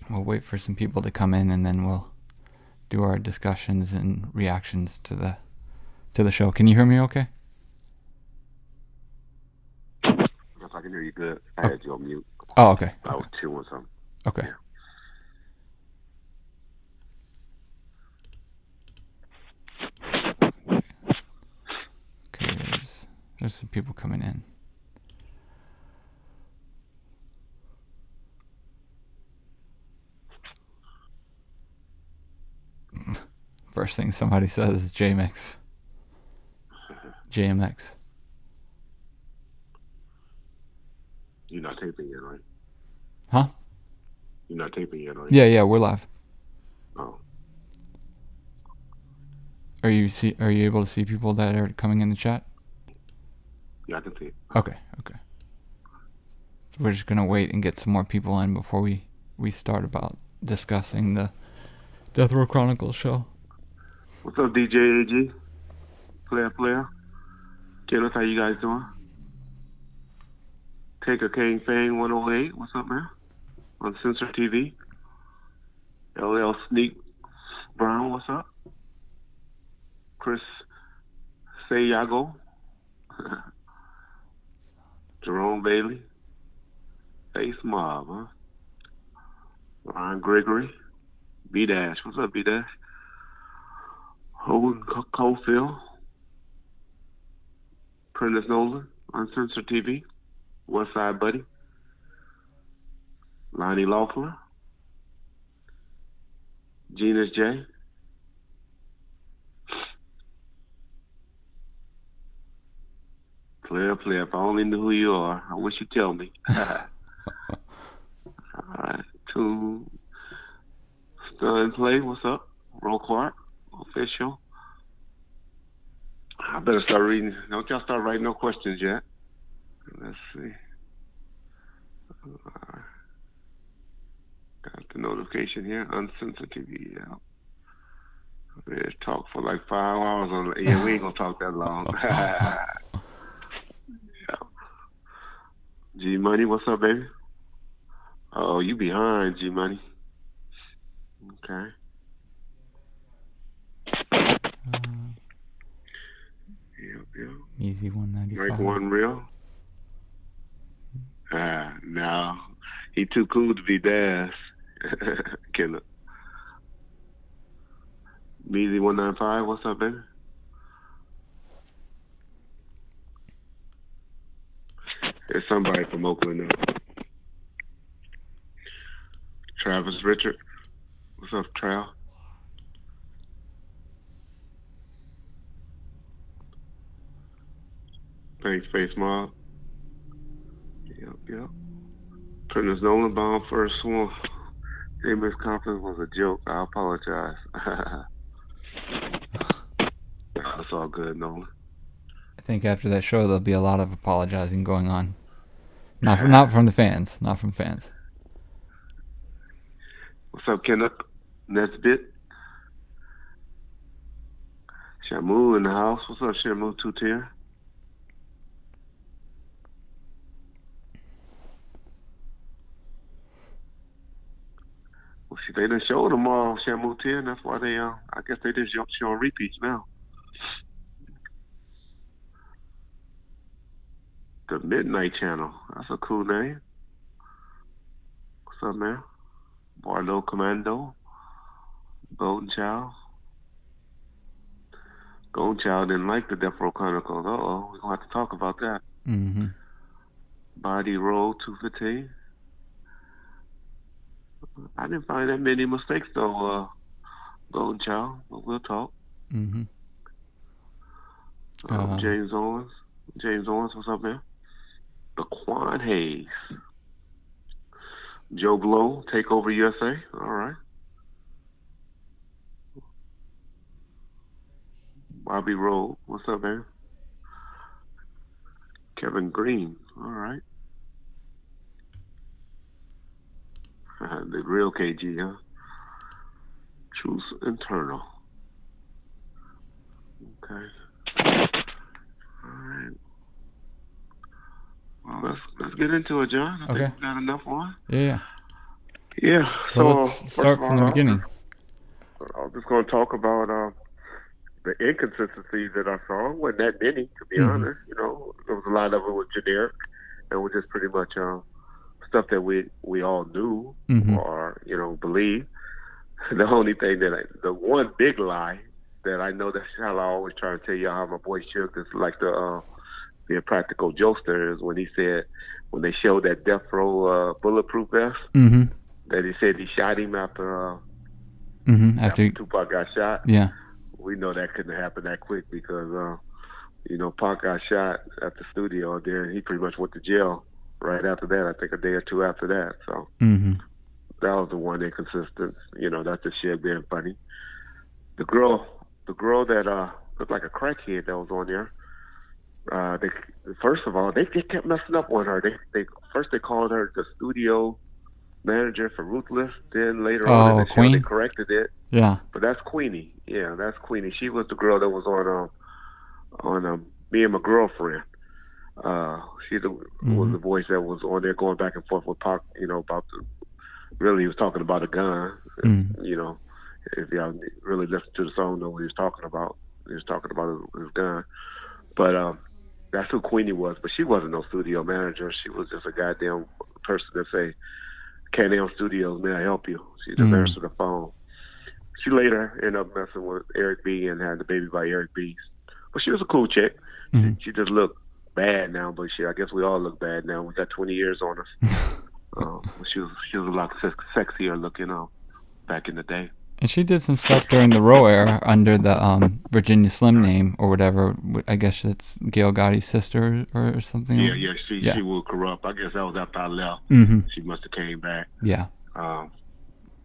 We'll wait for some people to come in, and then we'll do our discussions and reactions to the show. Can you hear me okay? Yes, I can hear you good. I had you on mute. Oh, okay. I was chewing something. Okay. Yeah. Okay, there's some people coming in. First thing somebody says is JMX. JMX. You're not taping yet, right? Huh? You're not taping yet, right? Yeah, we're live. Oh. Are you able to see people that are coming in the chat? Yeah, I can see it. Okay. We're just gonna wait and get some more people in before we start about discussing the Death Row Chronicles show. What's up, DJ AG? Player. Kenneth, how you guys doing? Taker King Fang 108. What's up, man? Uncensored TV. LL Sneak Brown, what's up? Chris Sayago. Jerome Bailey. Face Mob, huh? Ryan Gregory. B-Dash. What's up, B-Dash? Hogan Cofield. Prentice Nolan. Uncensored TV. West Side Buddy. Lonnie Loeffler. Genus J. Player, if I only knew who you are, I wish you'd tell me. Alright, to Stun Play, what's up? Roll Clark, official. I better start reading. Don't y'all start writing no questions yet. Let's see. Got the notification here. Uncensored TV, yeah. Let's talk for like 5 hours on. Yeah, we ain't gonna talk that long. Yeah. G Money, what's up, baby? Oh, you behind, G Money. Okay. Yep. Easy 195. Drake One Real. No. He too cool to be Bass. Killer. Measy 195, what's up, baby? There's somebody from Oakland now. Travis Richard. What's up, Trav? Thanks, Face Mob. Yep. Prentice Nolan, Bomb1st one. Miss Conference was a joke. I apologize. It's all good, Nolan. I think after that show there'll be a lot of apologizing going on. Not from the fans. Not from fans. What's up, Kenneth? Nesbit. Shamu in the house. What's up, Shamu 2-tier? Well, they done showed them all Shamu 10. That's why they, I guess they just showing repeats now. The Midnight Channel. That's a cool name. What's up, man? Barlow Commando. Golden Child. Golden Child didn't like the Death Row Chronicles. Uh-oh, we're going to have to talk about that. Mm-hmm. Body Roll 215. I didn't find that many mistakes, though, Golden Child. But we'll talk. Mm-hmm. James Owens. What's up, man? The Quan Hayes. Joe Blow, Takeover USA. All right. Bobby Roll. What's up, man? Kevin Green. All right. The real KG, huh? Truth Internal. Okay. All right. Well, let's get into it, John. I think we got enough on. Yeah. Yeah. So So let's first start of from all, the beginning. I was just going to talk about the inconsistencies that I saw. Wasn't that many, to be Mm-hmm. honest. You know, there was a lot of it was generic and was just pretty much stuff that we all knew Mm-hmm. or believed. The only thing the one big lie that I know, that's how I always try to tell you how my boy Shook is like the impractical jokester, is when he said, when they showed that death row bulletproof vest, Mm-hmm. that he said he shot him Mm-hmm. after Tupac got shot. Yeah. We know that couldn't happen that quick because Pac got shot at the studio, and then he pretty much went to jail right after that. I think a day or two after that. So Mm-hmm. that was the one inconsistent. That's the shit being funny. The girl that looked like a crackhead that was on there. They first of all they kept messing up on her. They first they called her the studio manager for Ruthless. Then later on in Oh, the show they Queen. corrected it. Yeah. But that's Queenie. Yeah, that's Queenie. She was the girl that was on Me and My Girlfriend. She was Mm-hmm. the voice that was on there going back and forth with Pac. About really he was talking about a gun. Mm-hmm. If y'all really listen to the song, know what he was talking about. He was talking about his gun. But that's who Queenie was. But she wasn't no studio manager. She was just a goddamn person that say, Can-Am Studios, may I help you? She just Mm-hmm. answered the phone. She later ended up messing with Eric B and had the baby by Eric B. But she was a cool chick. Mm-hmm. She just looked bad now, but I guess we all look bad now. We got 20 years on us. She was a lot sexier looking back in the day. And she did some stuff during the Row era under the Virginia Slim name or whatever. I guess that's Gail Gotti's sister or something. Yeah. She was corrupt. I guess that was after I left. Mm-hmm. She must have came back. Yeah.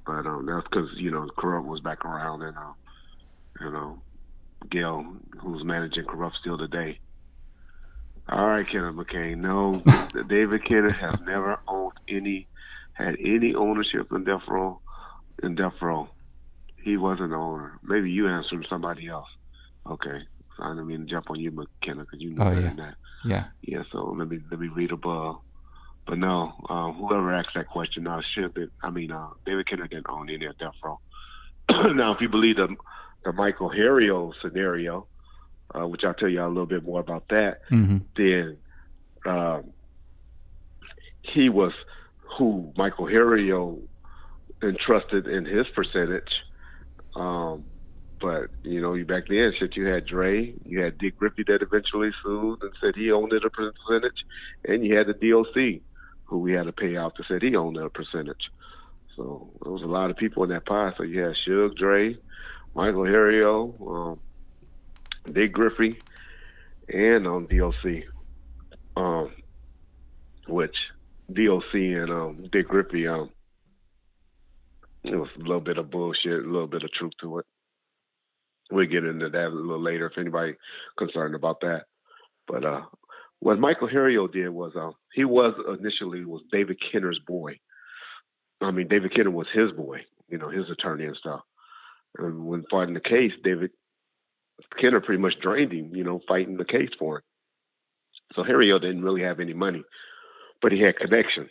But that's because corrupt was back around, and Gail, who's managing corrupt still today. All right, Kenneth McCain. No, David Kenneth has never had any ownership in Death Row. He wasn't the owner. Maybe you answered somebody else. Okay. So I didn't mean to jump on you, McKenna, because you know better than that. Yeah. Yeah, so let me read above. But no, whoever asked that question, David Kenneth didn't own any of Death Row. Now, if you believe the Michael Herrio scenario, which I'll tell you a little bit more about that, mm-hmm. then he was who Michael Herrio entrusted in his percentage. But back then, you had Dre, you had Dick Griffey that eventually sued and said he owned it a percentage, and you had the DOC who we had to pay out that said he owned it a percentage. So there was a lot of people in that pie. So you had Suge, Dre, Michael Herrio, Dick Griffey, and DOC, which DOC and Dick Griffey, it was a little bit of bullshit, a little bit of truth to it. We'll get into that a little later if anybody concerned about that. But what Michael Herrio did was he initially was David Kenner's boy. I mean, David Kenner was his boy, his attorney and stuff. And when fighting the case, David Kenner pretty much drained him, fighting the case for him. So Herrio didn't really have any money, but he had connections.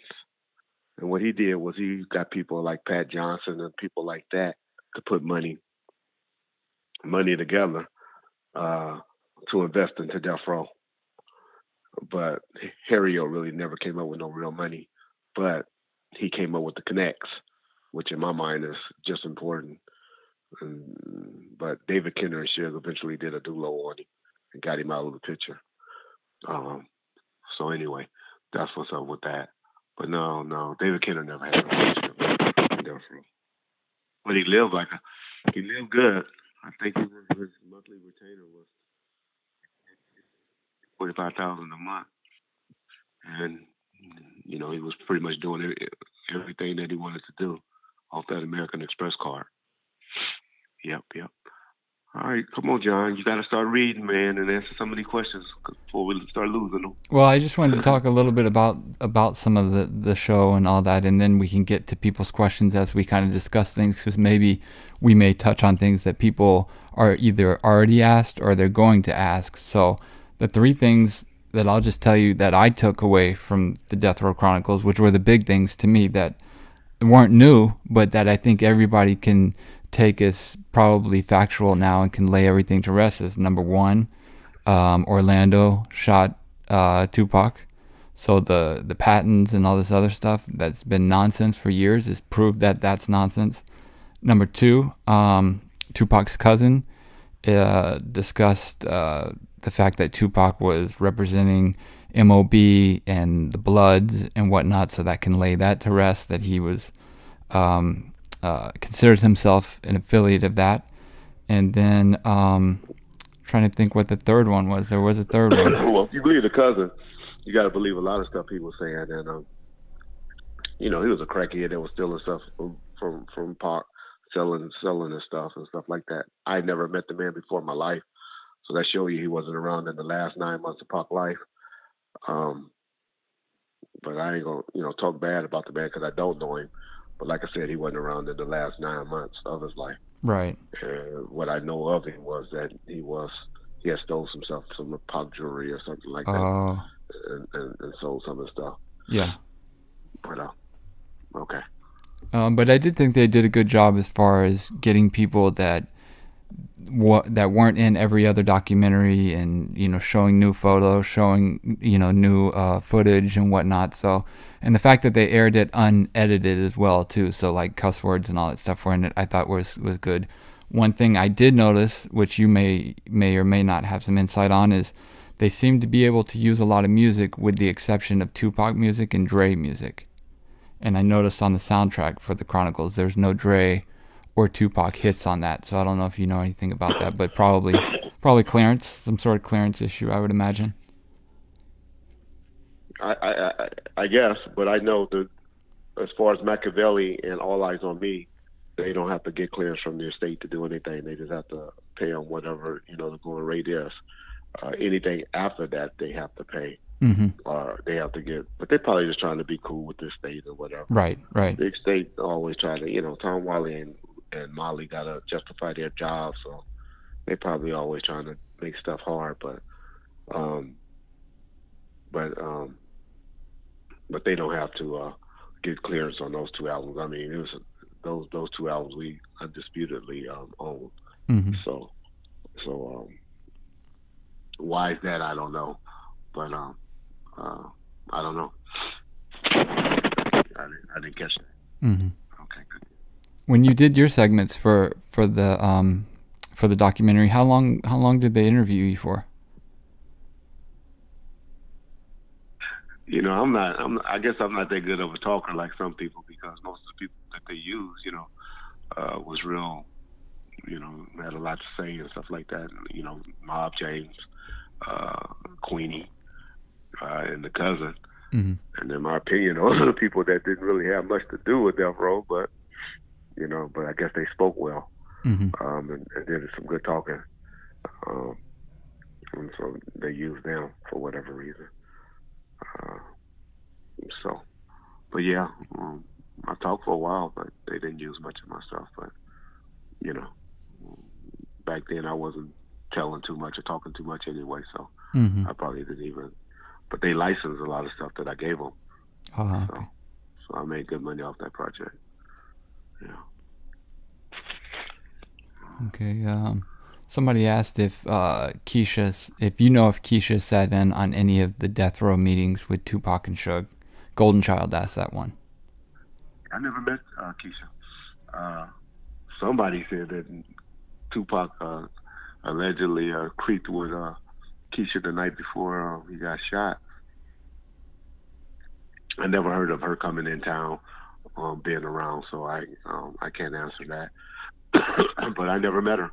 And what he did was he got people like Pat Johnson and people like that to put money together to invest into Death Row. But Herrio really never came up with no real money. But he came up with the connects, which in my mind is just important. But David Kenner and Suge eventually did a do-low on him and got him out of the picture. So anyway, that's what's up with that. But no, David Kenner never had a relationship with Death Row. But he lived good. I think his monthly retainer was $45,000 a month, and he was pretty much doing everything that he wanted to do off that American Express card. Yep. All right, come on, John. You got to start reading, man, and answer some of these questions before we start losing them. Well, I just wanted to talk a little bit about some of the show and all that, and then we can get to people's questions as we kind of discuss things, because maybe we may touch on things that people are either already asked or they're going to ask. So the three things that I'll just tell you that I took away from the Death Row Chronicles, which were the big things to me that weren't new, but that I think everybody can take as probably factual now and can lay everything to rest is number one, Orlando shot Tupac. So the patents and all this other stuff that's been nonsense for years is proved that that's nonsense. Number two, Tupac's cousin discussed the fact that Tupac was representing MOB and the Bloods and whatnot, so that can lay that to rest, that he was considered himself an affiliate of that. And then trying to think what the third one was. There was a third one. Well, if you believe the cousin, you got to believe a lot of stuff he was saying. And he was a crackhead that was stealing stuff from Pac, selling his stuff and stuff like that. I never met the man before in my life, so that shows you he wasn't around in the last 9 months of Pac's life. But I ain't gonna talk bad about the man because I don't know him. But like I said, he wasn't around in the last 9 months of his life. Right. What I know of him was that he had stole some Pac jewelry or something like that, and sold some of the stuff. Yeah. But okay. But I did think they did a good job as far as getting people that weren't in every other documentary, and showing new photos, showing new footage and whatnot. So, and the fact that they aired it unedited as well too, so like cuss words and all that stuff were in it, I thought was good. One thing I did notice, which you may or may not have some insight on, is they seem to be able to use a lot of music, with the exception of Tupac music and Dre music. And I noticed on the soundtrack for the Chronicles, there's no Dre or Tupac hits on that. So I don't know if you know anything about that, but probably clearance, some sort of clearance issue, I would imagine. I guess, but I know that as far as Machiavelli and All Eyes on Me, they don't have to get clearance from the estate to do anything. They just have to pay them whatever the going rate is. Anything after that, they have to pay. Mm-hmm. Or they have to get, but they're probably just trying to be cool with the state or whatever. Right. Big state always try to, Tom Wally and Molly got to justify their job, so they probably always trying to make stuff hard. But they don't have to get clearance on those two albums. I mean, it was those two albums we undisputedly own. Mm-hmm. So why is that? I don't know, but I don't know. I didn't catch that. Mm-hmm. Okay, good. When you did your segments for the documentary, how long did they interview you for? I guess I'm not that good of a talker like some people, because most of the people that they use, was real, had a lot to say and stuff like that. Mob James, Queenie, and the cousin. Mm-hmm. And in my opinion, those are the people that didn't really have much to do with Death Row, but I guess they spoke well. Mm-hmm. And did some good talking. And so they used them for whatever reason. But yeah, I talked for a while, but they didn't use much of my stuff. But, back then I wasn't telling too much or talking too much anyway, so mm-hmm. I probably didn't even. But they licensed a lot of stuff that I gave them. Oh, okay. So I made good money off that project. Yeah. Okay. Somebody asked if Keisha sat in on any of the Death Row meetings with Tupac and Suge. Golden Child asked that one. I never met Keisha. Somebody said that Tupac allegedly creeped with Keisha the night before he got shot. I never heard of her coming in town, being around, so I can't answer that. But I never met her.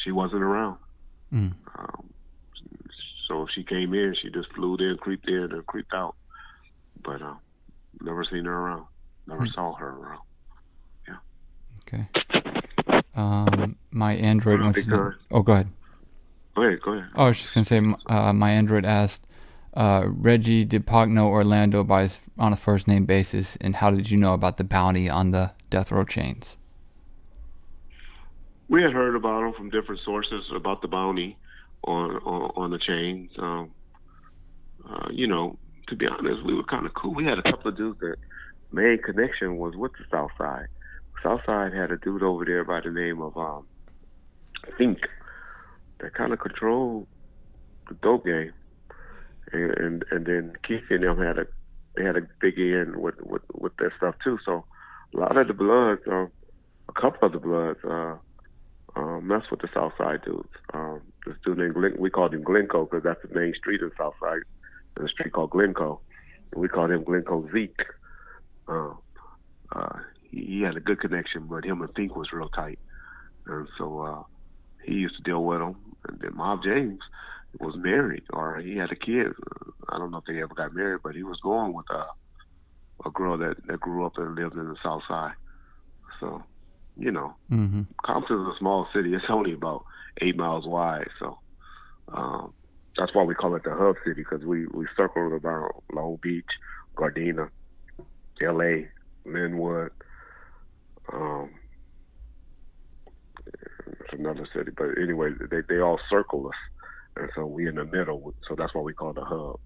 She wasn't around. Mm. So if she came in, she just flew in, creeped in, and creeped out. But never seen her around. Never saw her around. Yeah. Okay. My Android wants to know. Oh, go ahead. Go ahead. Oh, I was just going to say, my Android asked, Reggie, did Pac know Orlando on a first name basis, and how did you know about the bounty on the Death Row chains? We had heard about them from different sources about the bounty on the chains. To be honest, we were kind of cool. We had a couple of dudes that main connection was with the South Side. South Side had a dude over there by the name of Think that kind of controlled the dope game, and then Keith and them had a big end with that stuff too. So a lot of the Bloods, a couple of the Bloods, mess with the South Side dudes. This dude named we called him Glencoe because that's the main street in the South Side. There's a street called Glencoe, and we called him Glencoe Zeke. He had a good connection, but him and Think was real tight, and so he used to deal with him. And then Mob James was married, or he had a kid. I don't know if they ever got married, but he was going with a girl that grew up and lived in the South Side. So, you know, Compton's a small city. It's only about 8 miles wide. So that's why we call it the hub city, because we circled around Long Beach, Gardena, L.A., Linwood. It's another city, but anyway, they all circle us, and so we in the middle. So that's why we call it the hub.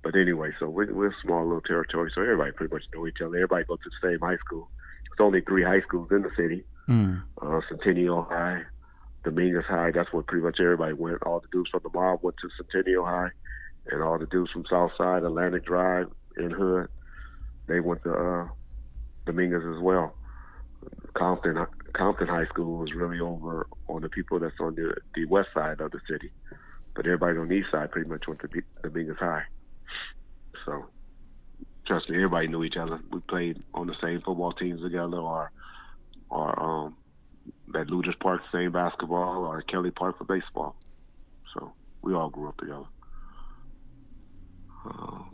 But anyway, so we're a small little territory, so everybody pretty much know each other. Everybody goes to the same high school. There's only 3 high schools in the city. Centennial High, Dominguez High. That's where pretty much everybody went. All the dudes from the mob went to Centennial High, and all the dudes from Southside, Atlantic Drive, in Hood, they went to Dominguez as well. Compton High School was really over on the people that's on the west side of the city, but everybody on the east side pretty much went to Dominguez High. So trust me, everybody knew each other. We played on the same football teams together, or at Luders Park, same basketball, or Kelly Park for baseball. So we all grew up together.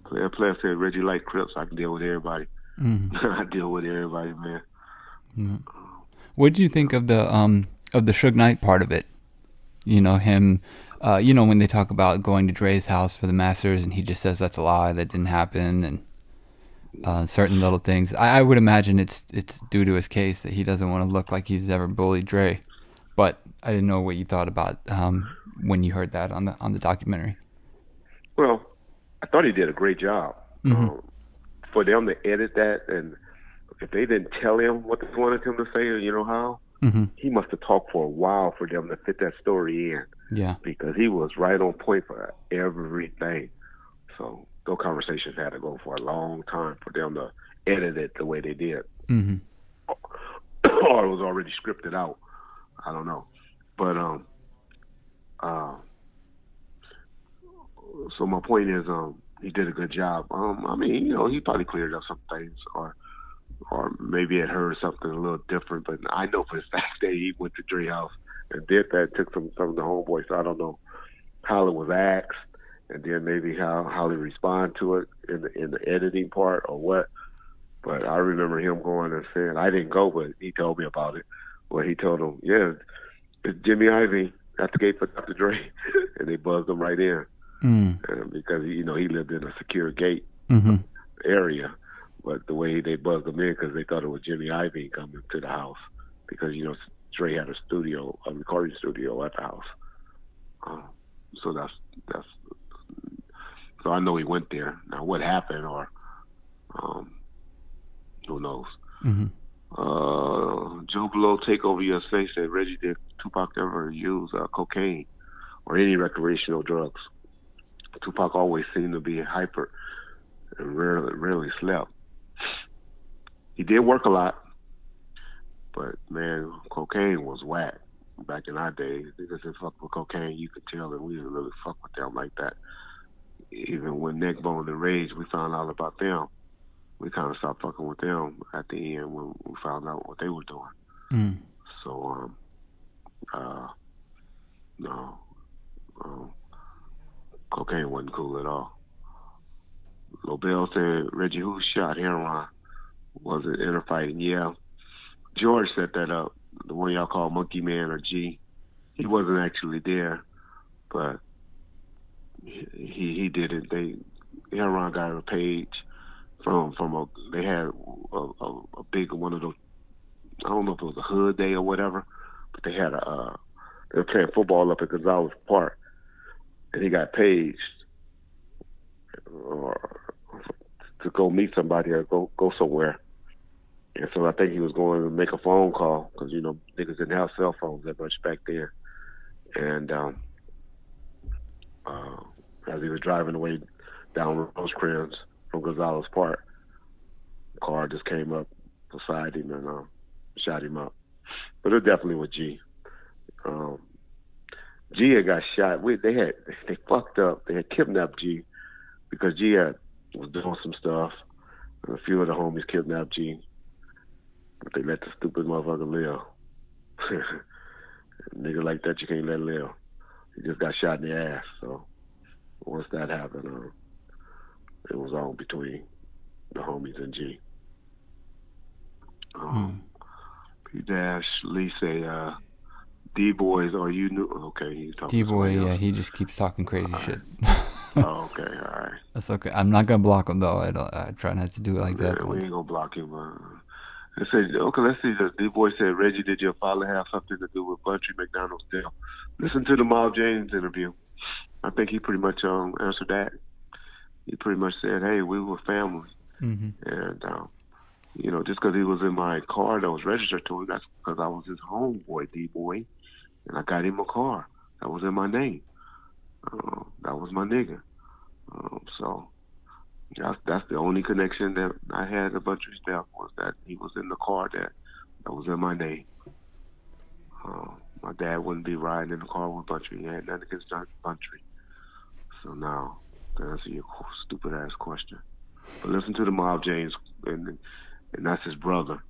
Player said Reggie like Crips. I can deal with everybody. I deal with everybody, man. What do you think of the Suge Knight part of it? You know, him, when they talk about going to Dre's house for the Masters, and he just says that's a lie, that didn't happen, and certain little things. I would imagine it's due to his case that he doesn't want to look like he's ever bullied Dre. But I didn't know what you thought about when you heard that on the documentary. Well, I thought he did a great job. For them to edit that, and if they didn't tell him what they wanted him to say, or you know how, he must have talked for a while for them to fit that story in. Yeah. Because he was right on point for everything. So those conversations had to go for a long time for them to edit it the way they did. Or it was already scripted out. I don't know. But so my point is, he did a good job. I mean, he probably cleared up some things, or maybe had heard something a little different. But I know for the fact that he went to Dre house and did that, took some of the homeboys. So I don't know how it was asked, and then maybe how he responded to it in the editing part or what. But I remember him going and saying, I didn't go, but he told me about it. Where he told him, yeah, it's Jimmy Ivy at the gate for Dr. Dre, and they buzzed him right in. Because he lived in a secure gate area, but the way they buzzed him in, because they thought it was Jimmy Ivy coming to the house, because Dre had a recording studio at the house. So that's so I know he went there. Now what happened, or who knows? Joe Blow, Takeover USA, said Reggie, did Tupac ever use cocaine or any recreational drugs? Tupac always seemed to be hyper and rarely slept. He did work a lot, but man, cocaine was whack back in our days. Niggas that fuck with cocaine, you could tell that we didn't really fuck with them like that. Even when Neckbone and Rage, we found out about them, we kind of stopped fucking with them at the end when we found out what they were doing. So, no. Cocaine wasn't cool at all. Lobel said, Reggie, who shot Heron? Was it interfighting? Yeah. George set that up. The one y'all call Monkey Man or G. He wasn't actually there, but he did it. Heron got a page from they had a big one of those, I don't know if it was a hood day or whatever, but they had they were playing football up at Gonzalez Park. And he got paged, go meet somebody or go somewhere. And so I think he was going to make a phone call because, you know, niggas didn't have cell phones that much back then. And as he was driving away down Rosecrans from Gonzales Park, the car just came up beside him and shot him up. But it definitely was G. G had got shot. They fucked up. They had kidnapped G because G was doing some stuff. And a few of the homies kidnapped G. But they let the stupid motherfucker live. Nigga like that, you can't let live. He just got shot in the ass. So once that happened, it was on between the homies and G. P-Dash, Lee say, D-Boys, are you new? Okay, he's talking. D-Boy, yeah, he just keeps talking crazy shit. Oh, okay, all right. That's okay. I'm not gonna block him though. I try not to do it like that. We ain't gonna block him. It said, okay, let's see. The D-Boy said, Reggie, did your father have something to do with Buntry McDonald's death? Listen to the Mob James interview. I think he pretty much answered that. He pretty much said, hey, we were family. Mm-hmm. And, you know, just because he was in my car that was registered to him, that's because I was his homeboy, D-Boy. And I got him a car that was in my name. That was my nigga. So that's the only connection that I had to Buntry's death, was that he was in the car that was in my name. My dad wouldn't be riding in the car with Buntry. He had nothing against Buntry. So now, to answer your stupid ass question. But listen to the Mob James, and that's his brother.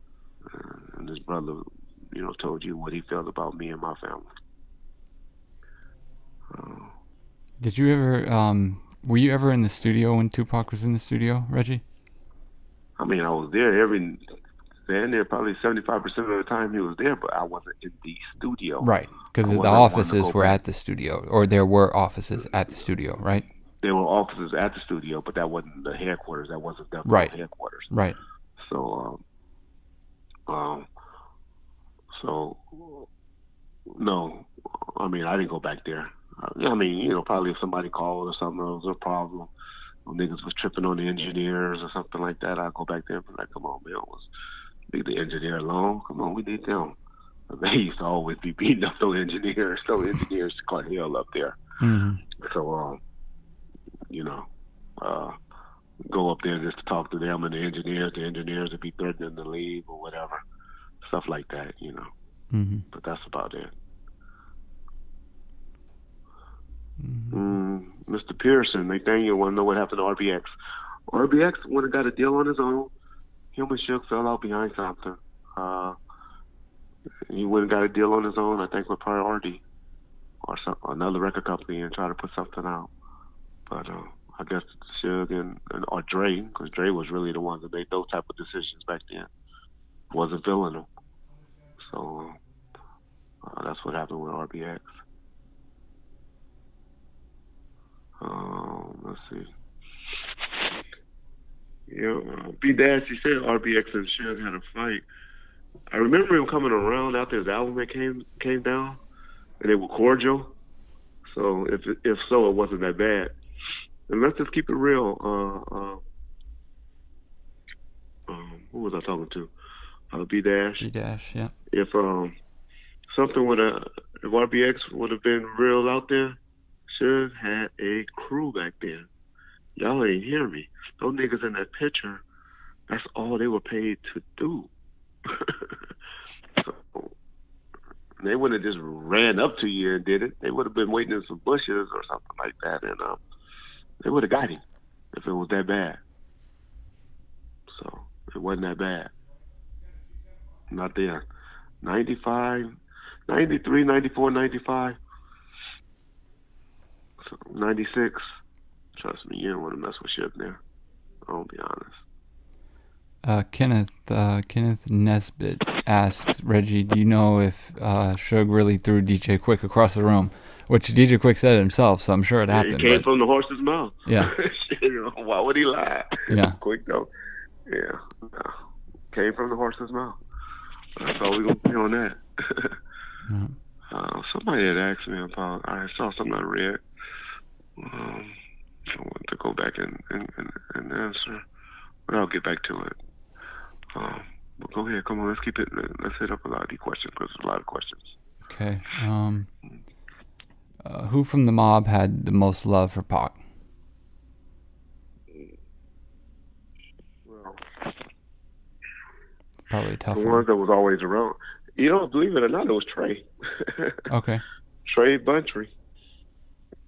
And his brother, you know, told you what he felt about me and my family. Did you ever, were you ever in the studio when Tupac was in the studio, Reggie? I mean, I was there probably 75% of the time he was there, but I wasn't in the studio. Right, because the offices were at the studio, or there were offices at the studio, right? There were offices at the studio, but that wasn't the headquarters. That wasn't the headquarters. Right. So, no, I mean, I didn't go back there. I mean, you know, probably if somebody called or something, there was a problem, or niggas was tripping on the engineers or something like that, I'd go back there and be like, come on, man, leave the engineer alone. Come on, we need them. But they used to always be beating up those engineers. Those engineers caught hell up there. Mm-hmm. So, you know, go up there just to talk to them and the engineers would be threatening to leave or whatever. Stuff like that, you know. Mm-hmm. But that's about it. Mm-hmm. Mr. Pearson, Nathaniel want to know what happened to RBX. RBX went and got a deal on his own. Him and Shook fell out behind something. He went and got a deal on his own, I think, with Priority or another record company, and try to put something out. But I guess Suge or Dre, because Dre was really the one that made those type of decisions back then, wasn't feeling them. So that's what happened with RBX. Let's see. Yeah, B-Dash, he said RBX and Suge had a fight. I remember him coming around after his album that came down, and they were cordial. So if so, it wasn't that bad. And let's just keep it real. Who was I talking to? B-Dash. B-Dash, yeah. If if RBX would have been real out there, Suge had a crew back then. Y'all ain't hear me. Those niggas in that picture, that's all they were paid to do. So, they wouldn't have just ran up to you and did it. They would have been waiting in some bushes or something like that, and they would have got him if it was that bad. So it wasn't that bad. Not there. 95, 93, 94, 95. So 96. Trust me, you don't want to mess with shit there. I'll be honest. Kenneth Nesbitt asks, Reggie, do you know if Suge really threw DJ Quick across the room? Which DJ Quick said himself, so I'm sure it happened. It came from the horse's mouth. Yeah. Why would he lie? Yeah. Quick though. Yeah. No. Came from the horse's mouth. That's all we're going to be on that. Yeah. Somebody had asked me about, I saw something I read. I want to go back and answer. But I'll get back to it. But go ahead, come on, let's keep it. Let's hit up a lot of these questions because there's a lot of questions. Okay. Who from the mob had the most love for Pac? Well, Probably a tough the one. ones that was always around. You don't believe it or not, it was Trey. Okay. Trey Buntry.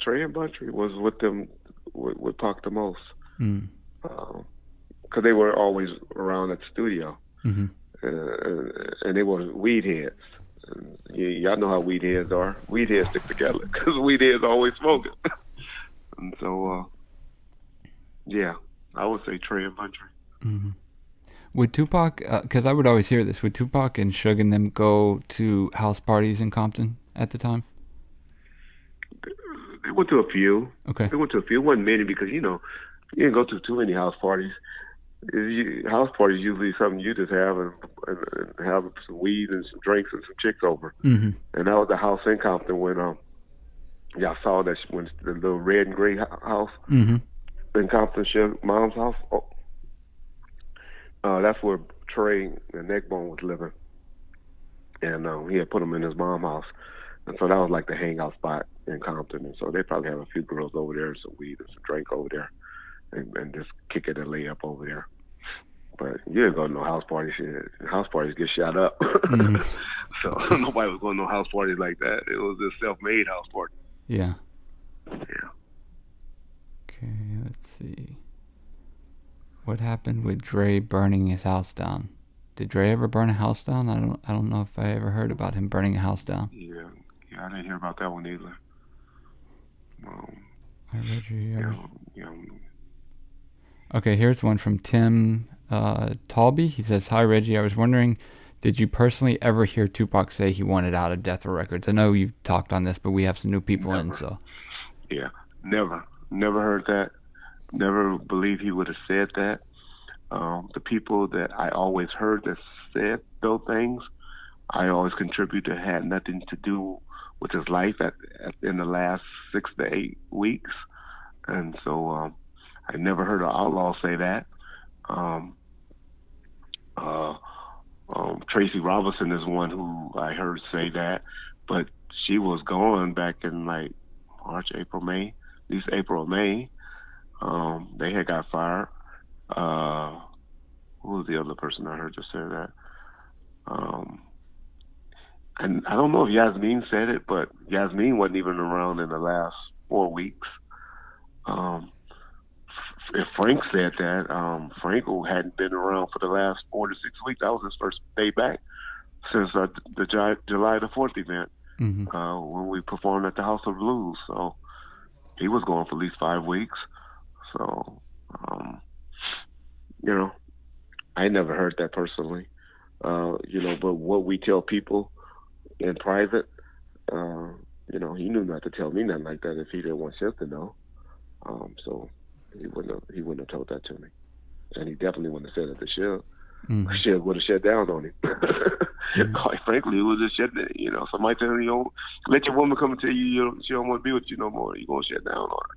Trey and Buntry was with them with Pac the most. Because they were always around at the studio. Mm-hmm. And they were weed heads. Y'all know how weed heads are. Weed heads stick together because weed heads always smoking. And so, yeah, I would say Trey and Buntry. Mm-hmm. Would Tupac, because I would always hear this, would Tupac and Suge and them go to house parties in Compton at the time? They went to a few. Okay. They went to a few. It wasn't many because, you didn't go to too many house parties. House parties usually something you just have and have some weed and some drinks and some chicks over. Mm-hmm. And that was the house in Compton when y'all saw that when the little red and gray house mm-hmm. in Compton, mom's house. That's where Trey and Neckbone was living, and he had put them in his mom's house, and so that was like the hangout spot in Compton. And so they probably have a few girls over there, some weed and some drink over there, and just kick it and lay up over there. But you didn't go to no house party shit. House parties get shot up. Mm-hmm. So nobody was going to no house parties like that. It was a self-made house party. Yeah. Yeah. Okay, let's see. What happened with Dre burning his house down? Did Dre ever burn a house down? I don't know if I ever heard about him burning a house down. Yeah, I didn't hear about that one either. Hi, Reggie. Yeah. Okay, here's one from Tim Talby. He says, "Hi, Reggie. I was wondering, did you personally ever hear Tupac say he wanted out of Death Row Records? I know you've talked on this, but we have some new people in, so." Yeah, never heard that. Never believed he would have said that. The people that I always heard that said those things, I always contribute to had nothing to do with his life in the last 6 to 8 weeks. And so I never heard an outlaw say that. Tracy Robinson is one who I heard say that, but she was gone back in like March, April, May, at least April or May. They had got fired. Who was the other person I heard just say that? And I don't know if Yasmin said it, but Yasmin wasn't even around in the last 4 weeks. If Frank said that, Frank hadn't been around for the last 4 to 6 weeks. That was his first day back since the July the 4th event, mm-hmm. When we performed at the House of Blues. So he was gone for at least 5 weeks. So, I never heard that personally. But what we tell people in private, he knew not to tell me nothing like that if he didn't want Shug to know. So he wouldn't have told that to me, and he definitely wouldn't have said it to Shug. Mm-hmm. Shug would have shut down on him. Mm-hmm. Quite frankly, it was just shut down. Somebody tell you, let your woman come and tell you she don't want to be with you no more. You gonna shut down on her.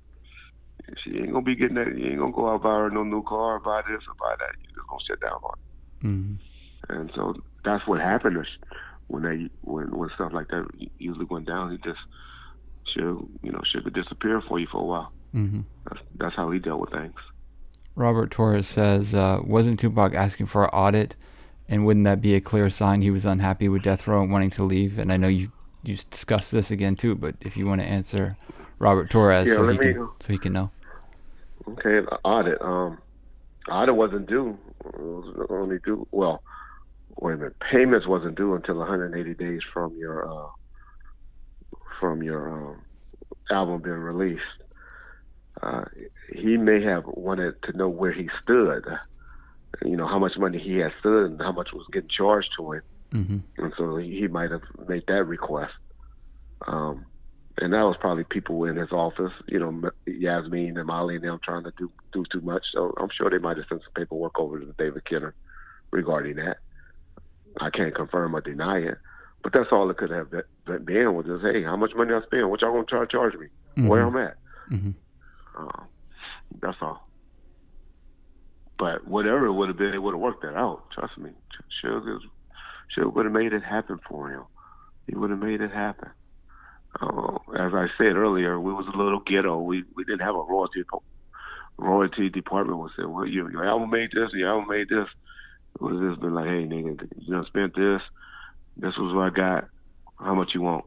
She ain't gonna be getting that. You ain't gonna go out buy her no new car, or buy this or buy that. You just gonna shut down on her. Mm-hmm. And so that's what happened when stuff like that usually went down. He just should disappear for you for a while. Mm-hmm. That's how he dealt with things. Robert Torres says, wasn't Tupac asking for an audit, and wouldn't that be a clear sign he was unhappy with Death Row and wanting to leave? And I know you discussed this again too, but if you want to answer Robert Torres, so he can know. Okay, audit. Audit wasn't due. It was only due. Well, wait a minute. Payments wasn't due until 180 days from your album being released. He may have wanted to know where he stood. How much money he had stood and how much was getting charged to him. Mm-hmm. And so he might have made that request. And that was probably people in his office, Yasmin and Molly and them trying to do too much. So I'm sure they might have sent some paperwork over to David Kenner regarding that. I can't confirm or deny it, but that's all it could have been was just, hey, how much money I spend? What y'all gonna try to charge me? Mm-hmm. Where I'm at? Mm-hmm. That's all. But whatever it would have been, it would have worked that out. Trust me. Suge would have made it happen for him. He would have made it happen. As I said earlier, we was a little ghetto. We didn't have a royalty department. Was saying, well, your album made this, your album made this. It would have just been like, hey, nigga, you know, spent this. This was what I got. How much you want?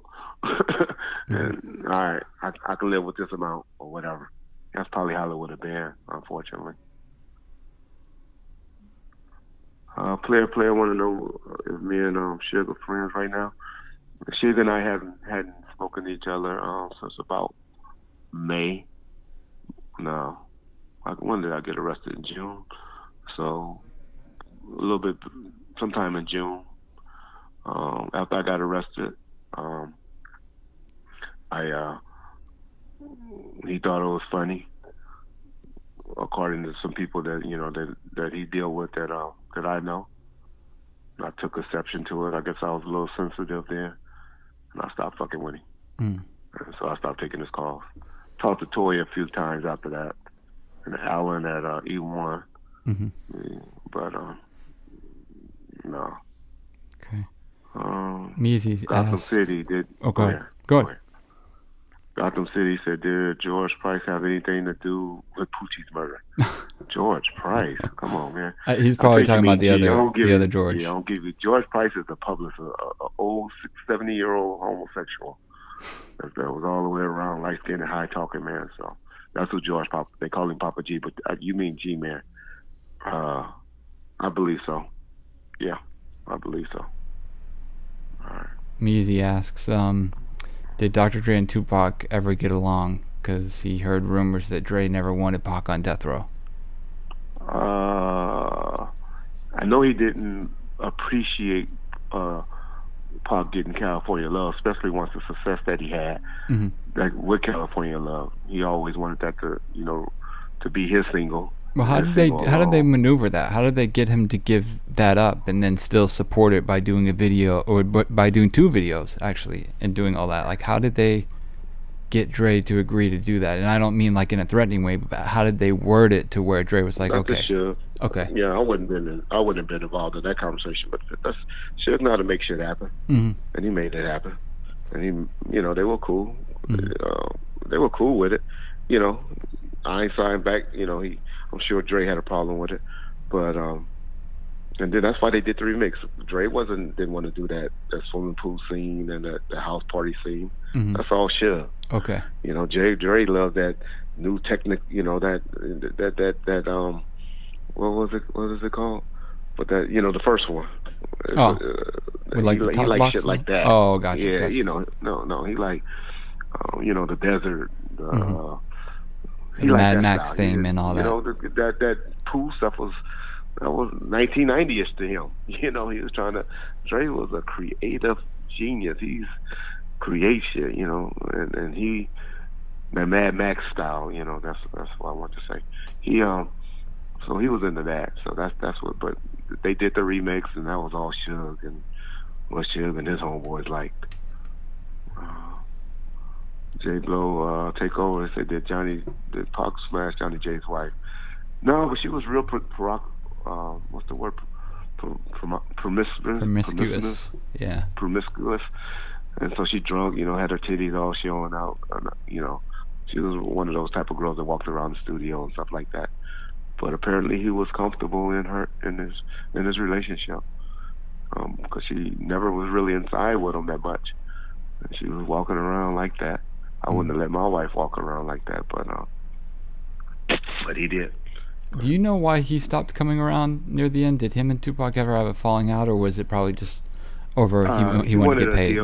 And all right, I can live with this amount or whatever. That's probably how it would have been, unfortunately. Player want to know if me and Suge are friends right now. Suge and I hadn't spoken to each other since about May. No, when did I get arrested? In June. So a little bit, sometime in June. After I got arrested, he thought it was funny, according to some people that that he deal with that I know. I took exception to it. I guess I was a little sensitive then, and I stopped fucking with him. And so I stopped taking his calls. Talked to Toya a few times after that, and Alan at E1. But no. Okay. Measy Gotham asked, City did. Oh, go ahead. Gotham City said, did George Price have anything to do with Poochie's murder? George Price? Come on, man. He's probably talking about the other George. Yeah, I don't give you. George Price is a publicist, an old 70-year-old homosexual that was all the way around, light-skinned and high-talking, man. So that's who George Papa, they call him Papa G, but you mean G-Man. I believe so. Yeah, I believe so. All right. Measy asks, did Dr. Dre and Tupac ever get along? Because he heard rumors that Dre never wanted Pac on death row. I know he didn't appreciate Pac getting California Love, especially once the success that he had, like with California Love. He always wanted that to be his single. Well, how did they maneuver that? How did they get him to give that up and then still support it by doing a video, or by doing 2 videos actually, and doing all that? Like, how did they get Dre to agree to do that? And I don't mean like in a threatening way, but how did they word it to where Dre was like, okay, okay, yeah, I wouldn't have been involved in that conversation, but that's Suge know how to make shit happen, and he made it happen, and he, they were cool, they were cool with it, I ain't signed back, I'm sure Dre had a problem with it, but and then that's why they did the remix. Dre didn't want to do that swimming pool scene and the house party scene. That's all Suge. Okay. Dre loved that new technique. That what is it called? But that the first one. Oh. With like he liked shit like that. Oh, gotcha. Yeah, gotcha. no, he like the desert. The Mad Max theme and all that. That pool stuff was 1990ish to him. He was trying to. Dre was a creative genius. He's create shit, and he that Mad Max style. That's what I want to say. He so he was into that. So that's what. But they did the remix, and that was all Suge and what Suge and his homeboys liked. J Blow take over and said that did Pac smash Johnny J's wife? No, but she was real what's the word? Promiscuous. Yeah. Promiscuous. And so she drunk, had her titties all showing out. She was one of those type of girls that walked around the studio and stuff like that. But apparently he was comfortable in his relationship, because she never was really inside with him that much. And she was walking around like that. I wouldn't have let my wife walk around like that, but he did. Do you know why he stopped coming around near the end? Did him and Tupac ever have a falling out, or was it probably just over he wanted to get paid?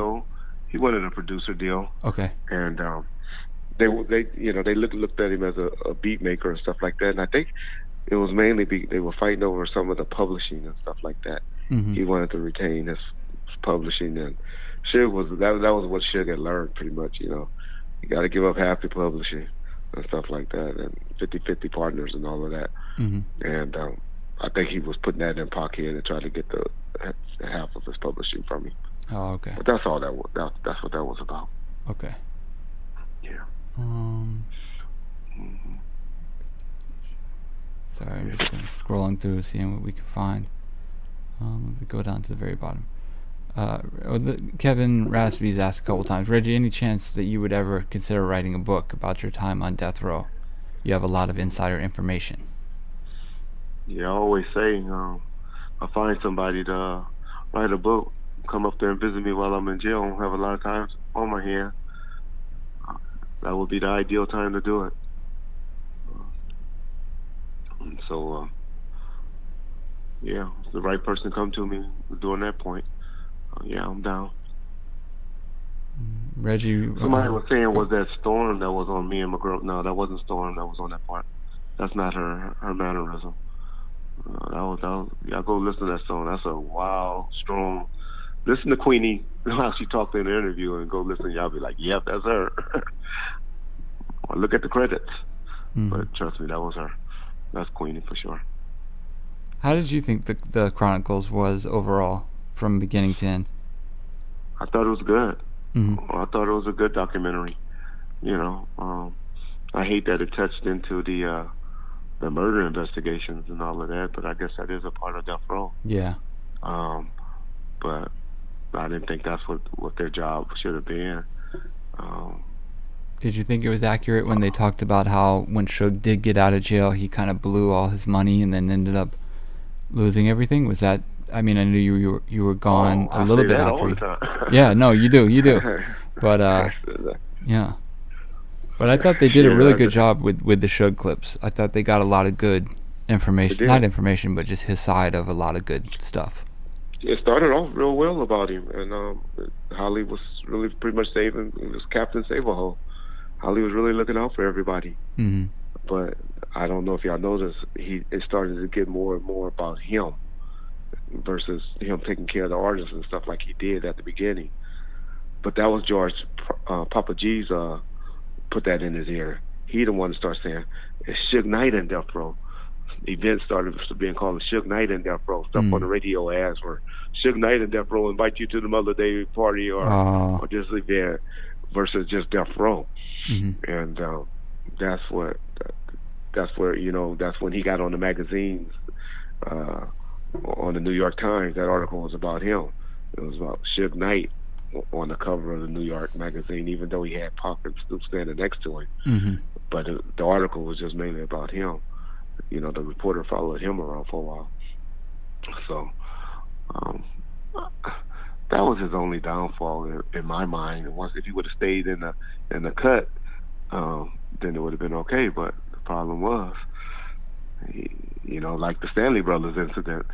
He wanted a producer deal. Okay. And they looked at him as a beat maker and stuff like that. And I think it was mainly they were fighting over some of the publishing and stuff like that. He wanted to retain his publishing, and Suge was that was what Suge had learned pretty much. You got to give up half the publishing and stuff like that, and 50-50 partners and all of that. And I think he was putting that in pocket and trying to get the half of his publishing from me. Oh, okay. But that's all that was. That's what that was about. Okay. Yeah. Sorry, I'm just scrolling through, seeing what we can find. Let me go down to the very bottom. Kevin Raspy's asked a couple times, Reggie, any chance that you would ever consider writing a book about your time on death row? You have a lot of insider information. Yeah, I always say, I find somebody to write a book, come up there and visit me while I'm in jail. I don't have a lot of time on my hand. That would be the ideal time to do it. So, yeah, if the right person come to me during that point, yeah, I'm down. Reggie, somebody was saying, was that Storm that was on me and my girl? No, that wasn't Storm that was on that part. That's not her mannerism. That was yeah, go listen to that song. That's a wild, strong. Listen to Queenie how she talked in the interview, and go listen. Y'all be like, yep, that's her. Or look at the credits. But trust me, that was her. That's Queenie for sure. How did you think the Chronicles was overall, from beginning to end? I thought it was good. I thought it was a good documentary. You know, I hate that it touched into the murder investigations and all of that, but I guess that is a part of death row. Yeah. But I didn't think that's what their job should have been. Did you think it was accurate when they talked about how when Suge did get out of jail, he kind of blew all his money and then ended up losing everything? Was that? I mean, I knew you were gone a little bit after. Yeah, no, you do. But yeah. But I thought they did a really good job with the Suge clips. I thought they got a lot of good information, not information, but just his side of a lot of good stuff. It started off real well about him, and Holly was really pretty much saving. It was Captain Save-A-Hole. Holly was really looking out for everybody. But I don't know if y'all noticed, it started to get more and more about him versus him taking care of the artists and stuff like he did at the beginning. But that was George, Papa G's, put that in his ear. He the one to start saying, it's Suge Knight in Death Row. Events started being called Suge Knight in Death Row. Stuff on the radio ads were Suge Knight in Death Row invite you to the Mother Day party or this event versus just Death Row. And that's where that's when he got on the magazines, on the New York Times. That article was about him. It was about Suge Knight on the cover of the New York magazine, even though he had Pac and Snoop standing next to him. But the article was just mainly about him. You know, the reporter followed him around for a while. So that was his only downfall in my mind. Once if he would have stayed in the cut, then it would have been okay. But the problem was, like the Stanley Brothers incident.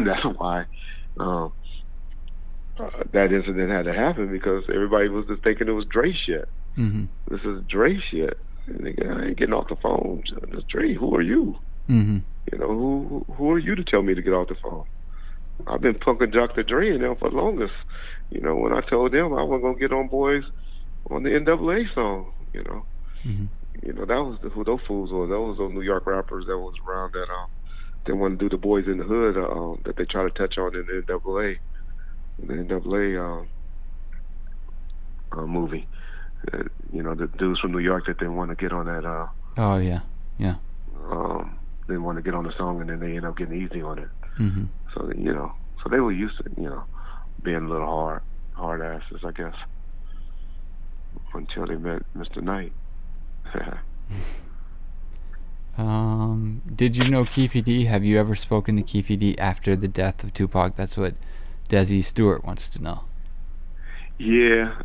That's why that incident had to happen, because everybody was just thinking it was Dre shit. This is Dre shit. And I ain't getting off the phone. It's Dre. Who are you? You know, who are you to tell me to get off the phone? I've been punking Dr. Dre and them for the longest. You know, when I told them I wasn't gonna get on boys on the NAA song, you know. You know, that was who those fools were. Those New York rappers that was around that they want to do the Boys in the Hood that they try to touch on in the NAA. The NAA movie. You know, the dudes from New York that didn't want to get on that. Oh yeah. They want to get on the song, and then they end up getting easy on it. So so they were used to being a little hard asses, I guess, until they met Mr. Knight. Did you know Keefe D? Have you ever spoken to Keefe D after the death of Tupac? That's what Desi Stewart wants to know. Yeah,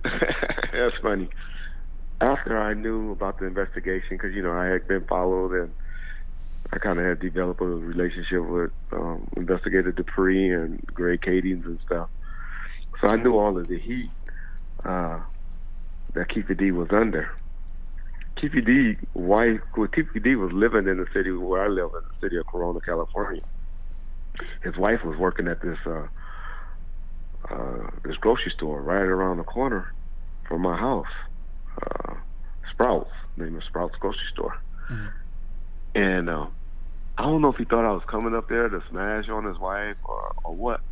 that's funny. After I knew about the investigation, because I had been followed, and I kind of had developed a relationship with Investigator Dupree and Greg Cadings and stuff. So I knew all of the heat that Keefe D was under. Keefe D was living in the city where I live, in the city of Corona, California. His wife was working at this grocery store right around the corner from my house, Sprouts, name is Sprouts grocery store. And I don't know if he thought I was coming up there to smash on his wife or what.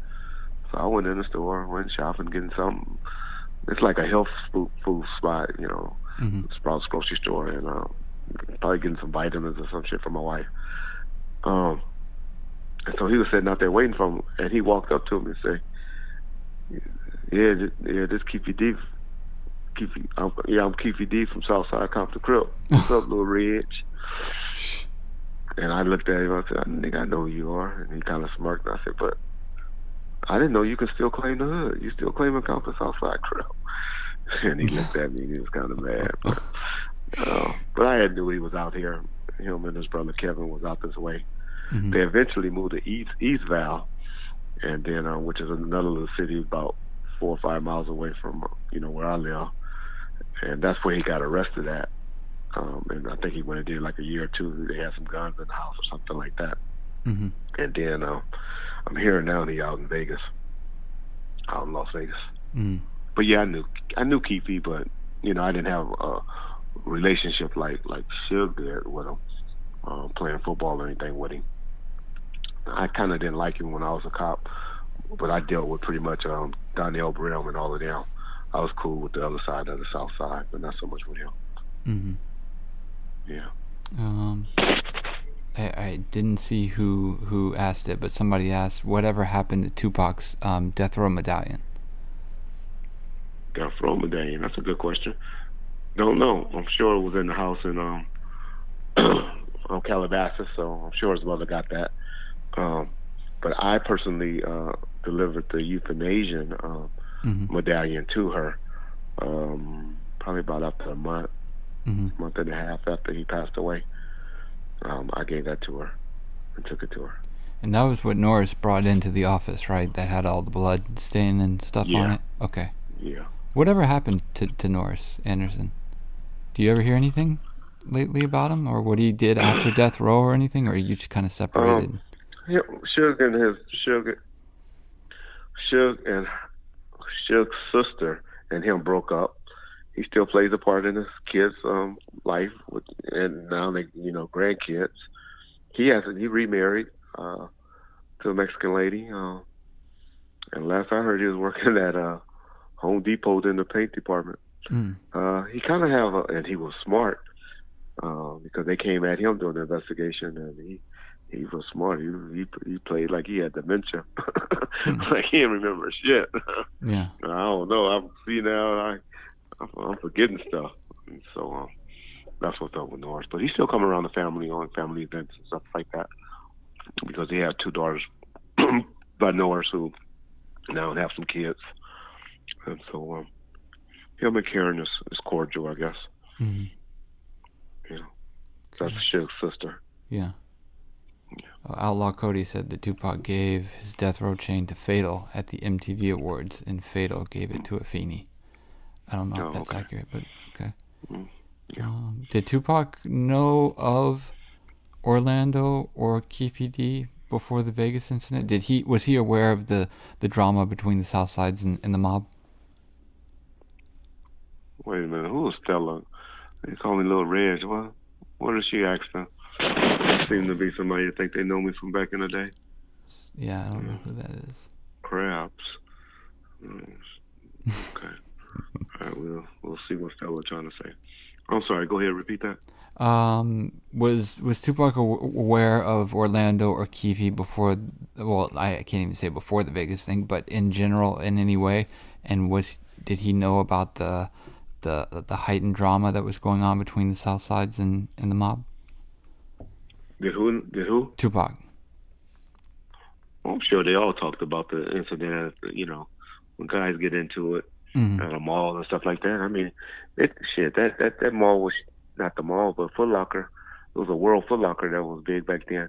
So I went in the store, went shopping, getting something. It's like a health food spot, Sprouts grocery store, and probably getting some vitamins or some shit for my wife. And so he was sitting out there waiting for him, and he walked up to him and said, this Keefy D. I'm Keefy D from Southside Compton Crip. What's up, little Reg? And I looked at him and I said, nigga, I know who you are. And he kind of smirked. And I said, but I didn't know you could still claim the hood. You still claiming Compton Southside Crip. And he looked at me and he was kind of mad. But I had knew he was out here. Him and his brother Kevin was out this way. Mm-hmm. They eventually moved to East Val, and then which is another little city about 4 or 5 miles away from where I live. And that's where he got arrested at. And I think he went and did like a year or two. They had some guns in the house or something like that. Mm-hmm. And then I'm hearing now he's out in Vegas, out in Las Vegas. Mm. But yeah, I knew Keefy, but I didn't have a relationship like Suge did with him, playing football or anything with him. I kind of didn't like him when I was a cop, but I dealt with pretty much Donnell Brim and all of them. I was cool with the other side of the South Side, but not so much with him. Mm-hmm. Yeah. I didn't see who asked it, but somebody asked, whatever happened to Tupac's death row medallion? Death row medallion? That's a good question. Don't know. I'm sure it was in the house in on Calabasas, so I'm sure his mother got that. But I personally delivered the euthanasian medallion to her, probably about after a month and a half after he passed away. I gave that to her and took it to her. And that was what Norris brought into the office, right? That had all the blood stain and stuff on it? Okay. Yeah. Whatever happened to Norris Anderson? Do you ever hear anything lately about him, or what he did after death row or anything, or you just kind of separated? Suge and Suge's sister and him broke up. He still plays a part in his kids' life, and now they, grandkids. He remarried to a Mexican lady, and last I heard, he was working at Home Depot in the paint department. He kind of and he was smart because they came at him during the investigation, and he was smart. He played like he had dementia, like he didn't remember shit. Yeah, I don't know. I'm forgetting stuff, and so that's what's up with Norris. But he still come around the family on family events and stuff like that because he had 2 daughters by Norris who now have some kids, and so him and Karen is cordial, I guess. Mm-hmm. That's Suge's sister. Yeah. Outlaw Cody said that Tupac gave his death row chain to Fatal at the MTV Awards, and Fatal gave it to Afeni. I don't know if that's accurate, but okay. Yeah. Did Tupac know of Orlando or Keefy D before the Vegas incident? Was he aware of the drama between the South Sides and the mob? Wait a minute, who was Stella? They call me Little Reg. What did she ask them? Seemed to be somebody that think they know me from back in the day. Yeah, I don't know who that is. Perhaps. Okay. All right, we'll see what Stella was trying to say. I'm sorry, go ahead, repeat that. Was Tupac aware of Orlando or Keefy before, well, I can't even say before the Vegas thing, but in general, in any way? And did he know about the heightened drama that was going on between the South Sides and the mob? Did who? Tupac. Well, I'm sure they all talked about the incident, when guys get into it at a mall and stuff like that. I mean, that mall was not the mall, but Foot Locker. It was a World Foot Locker that was big back then.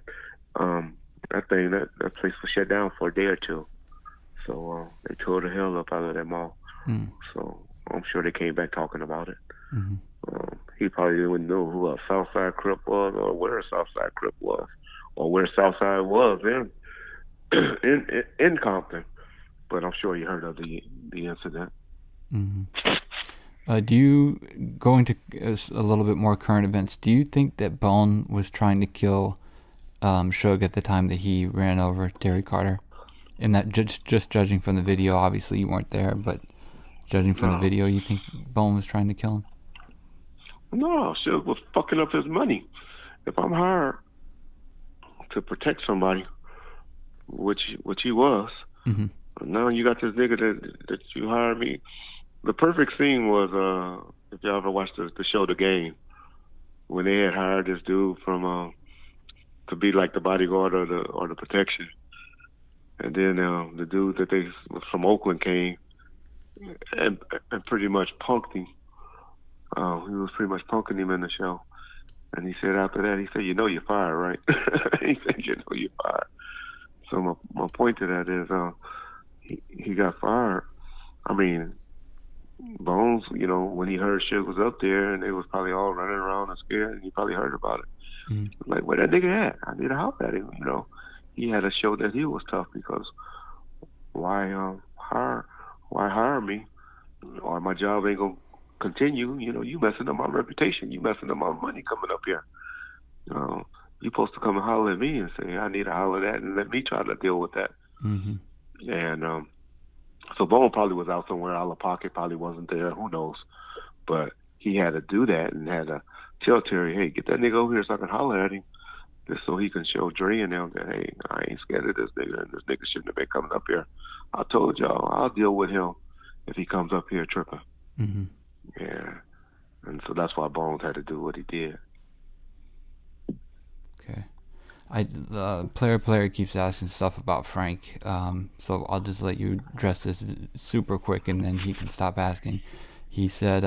That place was shut down for a day or two. So they tore the hell up out of that mall. So I'm sure they came back talking about it. Mm-hmm. He probably didn't know who a Southside Crip was, or where a Southside Crip was, or where Southside was in Compton. But I'm sure he heard of the incident. Mm-hmm. Do you, going to a little bit more current events, do you think that Bone was trying to kill Suge at the time that he ran over Terry Carter? And that just judging from the video, obviously you weren't there, but judging from the video, you think Bone was trying to kill him? No, Suge was fucking up his money. If I'm hired to protect somebody, which he was. Mm-hmm. Now you got this nigga that you hired me. The perfect scene was if y'all ever watched the show The Game, when they had hired this dude from to be like the bodyguard or the protection, and then the dude that they from Oakland came and pretty much punked him. He was pretty much punking him in the show, and he said after that, he said, "You know you're fired, right?" He said, "You know you're fired." So my point to that is, he got fired. I mean, Bones, you know, when he heard Suge was up there, and they was probably all running around and scared, and he probably heard about it. Mm-hmm. Like, where that nigga at? I need to help at him. You know, he had to show that he was tough, because why hire me, or my job ain't gonna continue. You know, you messing up my reputation. You messing up my money coming up here. You supposed to come and holler at me and say, I need to holler that, and let me try to deal with that. Mm-hmm. And so Bone probably was out somewhere out of pocket, probably wasn't there, who knows. But he had to do that and had to tell Terry, hey, get that nigga over here so I can holler at him, just so he can show Dre and them that, hey, I ain't scared of this nigga, and this nigga shouldn't have been coming up here. I told y'all, I'll deal with him if he comes up here tripping. Mm-hmm. Yeah. And so that's why Bones had to do what he did. Okay. Player keeps asking stuff about Frank, so I'll just let you address this super quick, and then he can stop asking. He said,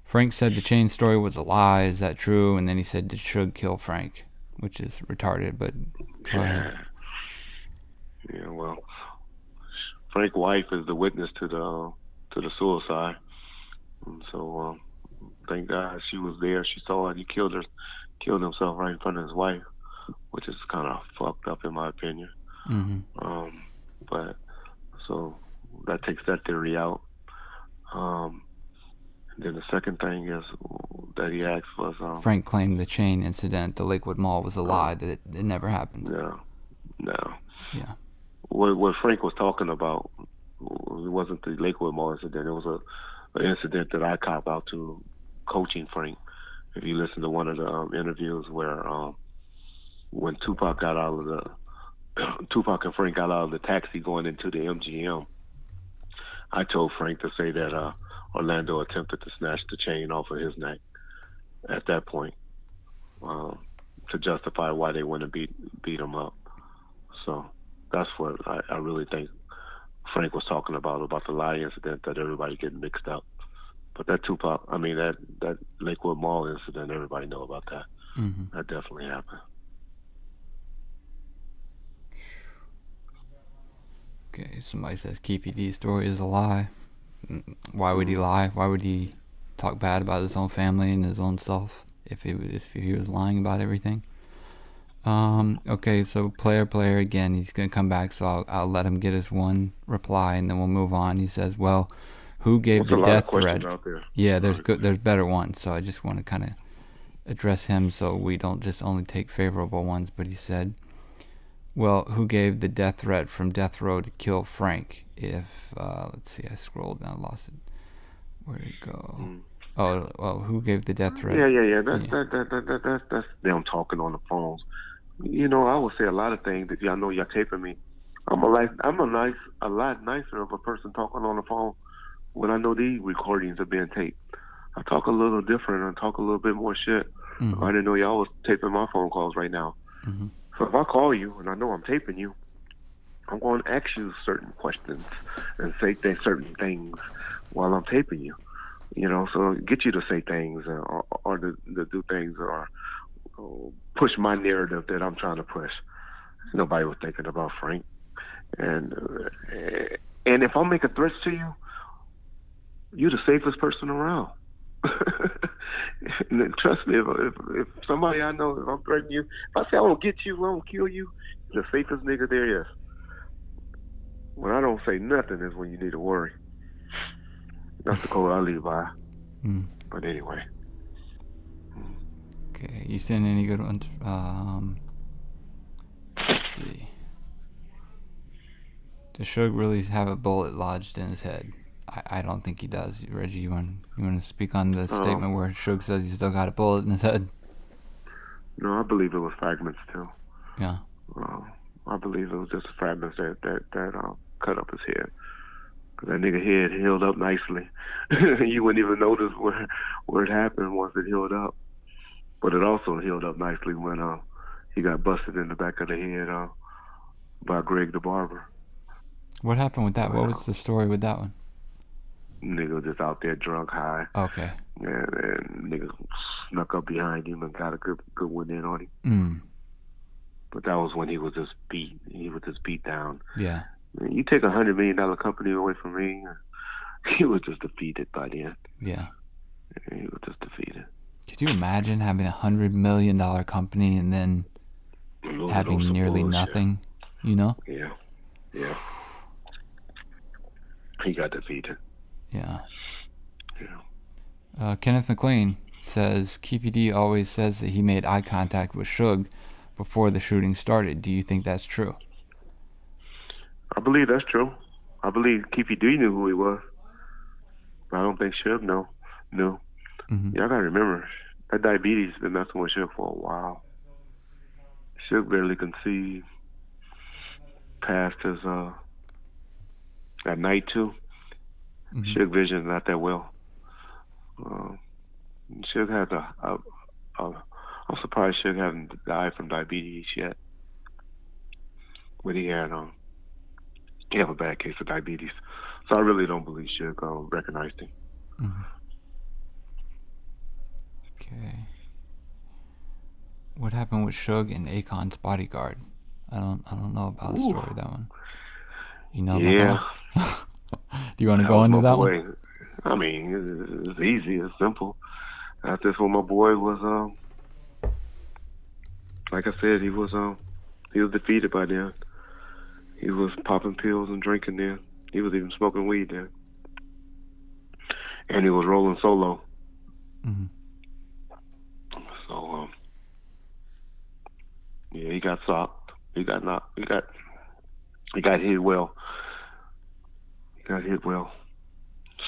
Frank said the chain story was a lie. Is that true? And then he said, did Suge kill Frank? Which is retarded, but go ahead. Yeah, well, Frank's wife is the witness to the suicide, and so thank God she was there. She saw it. He killed himself right in front of his wife, which is kind of fucked up in my opinion. Mm-hmm. But so that takes that theory out. Then the second thing is that he asked was Frank claimed the chain incident at the Lakewood Mall was a lie, that it never happened. No. Yeah. What Frank was talking about, it wasn't the Lakewood Mall incident. It was an incident that I cop out to coaching Frank. If you listen to one of the interviews where when Tupac and Frank got out of the taxi going into the MGM, I told Frank to say that Orlando attempted to snatch the chain off of his neck at that point, to justify why they went and beat him up. So that's what I really think Frank was talking about the lie incident that everybody getting mixed up. But that Lakewood Mall incident, everybody know about that. Mm-hmm. That definitely happened. Okay, somebody says Keefy D's story is a lie. Why would he lie? Why would he talk bad about his own family and his own self if he was lying about everything? Okay, so player again, he's gonna come back, so I'll let him get his one reply and then we'll move on. He says, well, who gave the death threat? Yeah, there's better ones, so I just want to kind of address him so we don't just only take favorable ones. But he said, well, who gave the death threat from death row to kill Frank? If let's see, I scrolled and I lost it. Where'd it go? Oh, well, who gave the death threat? Yeah. That's them talking on the phones. You know, I would say a lot of things that y'all know y'all taping me. I'm a lot nicer of a person talking on the phone when I know these recordings are being taped. I talk a little different. I talk a little bit more shit. Mm-hmm. I didn't know y'all was taping my phone calls right now. Mm-hmm. So if I call you and I know I'm taping you, I'm going to ask you certain questions and say certain things while I'm taping you. You know, so get you to say things or to do things or push my narrative that I'm trying to push. Nobody was thinking about Frank. And if I'm making threats to you, you're the safest person around. And trust me, if somebody I know, if I'm threatening you, if I say I won't get you, I won't kill you, the safest nigga there is. When I don't say nothing is when you need to worry. That's the code I live by. But anyway. Okay, you seen any good ones? Let's see. Does Suge really have a bullet lodged in his head? I don't think he does. Reggie, you want to speak on the statement where Suge says he's still got a bullet in his head? No, I believe it was fragments too. Yeah. I believe it was just fragments that cut up his head. Cause that nigga head healed up nicely. You wouldn't even notice where it happened once it healed up. But it also healed up nicely when he got busted in the back of the head by Greg the barber. What happened with that? But, What was the story with that one? Nigga just out there drunk, high. Okay. And nigga snuck up behind him and got a good one in on him. Mm. But that was when he was just beat. He was just beat down. Yeah. Man, you take $100 million company away from me, he was just defeated by then. Yeah. He was just defeated. Could you imagine having $100 million company and then having nearly nothing? You know? Yeah. He got defeated. Yeah. Kenneth McLean says Keefe D always says that he made eye contact with Suge before the shooting started. Do you think that's true? I believe that's true. I believe Keefe D knew who he was. But I don't think Suge knew. Mm-hmm. Yeah, I gotta remember that diabetes been messing with Suge for a while. Suge barely conceived past his at night too. Mm-hmm. Suge vision not that well. Suge has I'm surprised Suge hasn't died from diabetes yet. But he had a bad case of diabetes. So I really don't believe Suge recognized him. Mm-hmm. Okay. What happened with Suge and Akon's bodyguard? I don't know about the story of that one. You know about that one? Do you want to go into that one? I mean, it's easy, it's simple. That's when my boy was like I said, he was defeated by then. He was popping pills and drinking then. He was even smoking weed then. And he was rolling solo. Mm-hmm. So yeah, he got socked. He got knocked. He got hit well.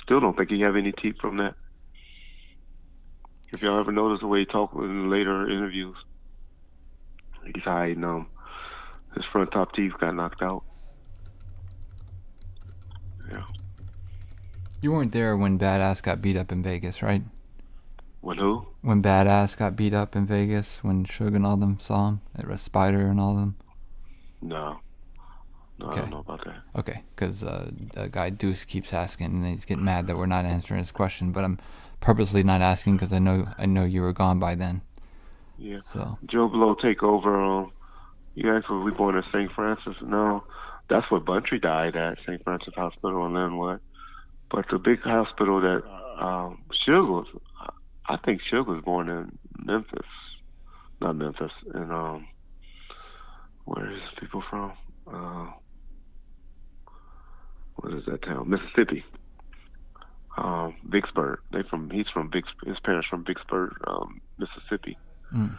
Still don't think he have any teeth from that. If y'all ever notice the way he talked in later interviews, he's hiding his front top teeth got knocked out. Yeah. You weren't there when Badass got beat up in Vegas, right? When who? When Badass got beat up in Vegas, when Suge and all them saw him, at Spider and all them. No, okay. I don't know about that. Okay, because the guy Deuce keeps asking, and he's getting mad that we're not answering his question. But I'm purposely not asking because I know you were gone by then. Yeah. So Joe Blow take over. You asked were we born at St. Francis? No, that's where Buntry died at, St. Francis Hospital in Linwood. But the big hospital that Suge was, I think Suge was born in Memphis, not Memphis, and where is people from? What is that town? Mississippi. Vicksburg. His parents from Vicksburg, Mississippi. Mm.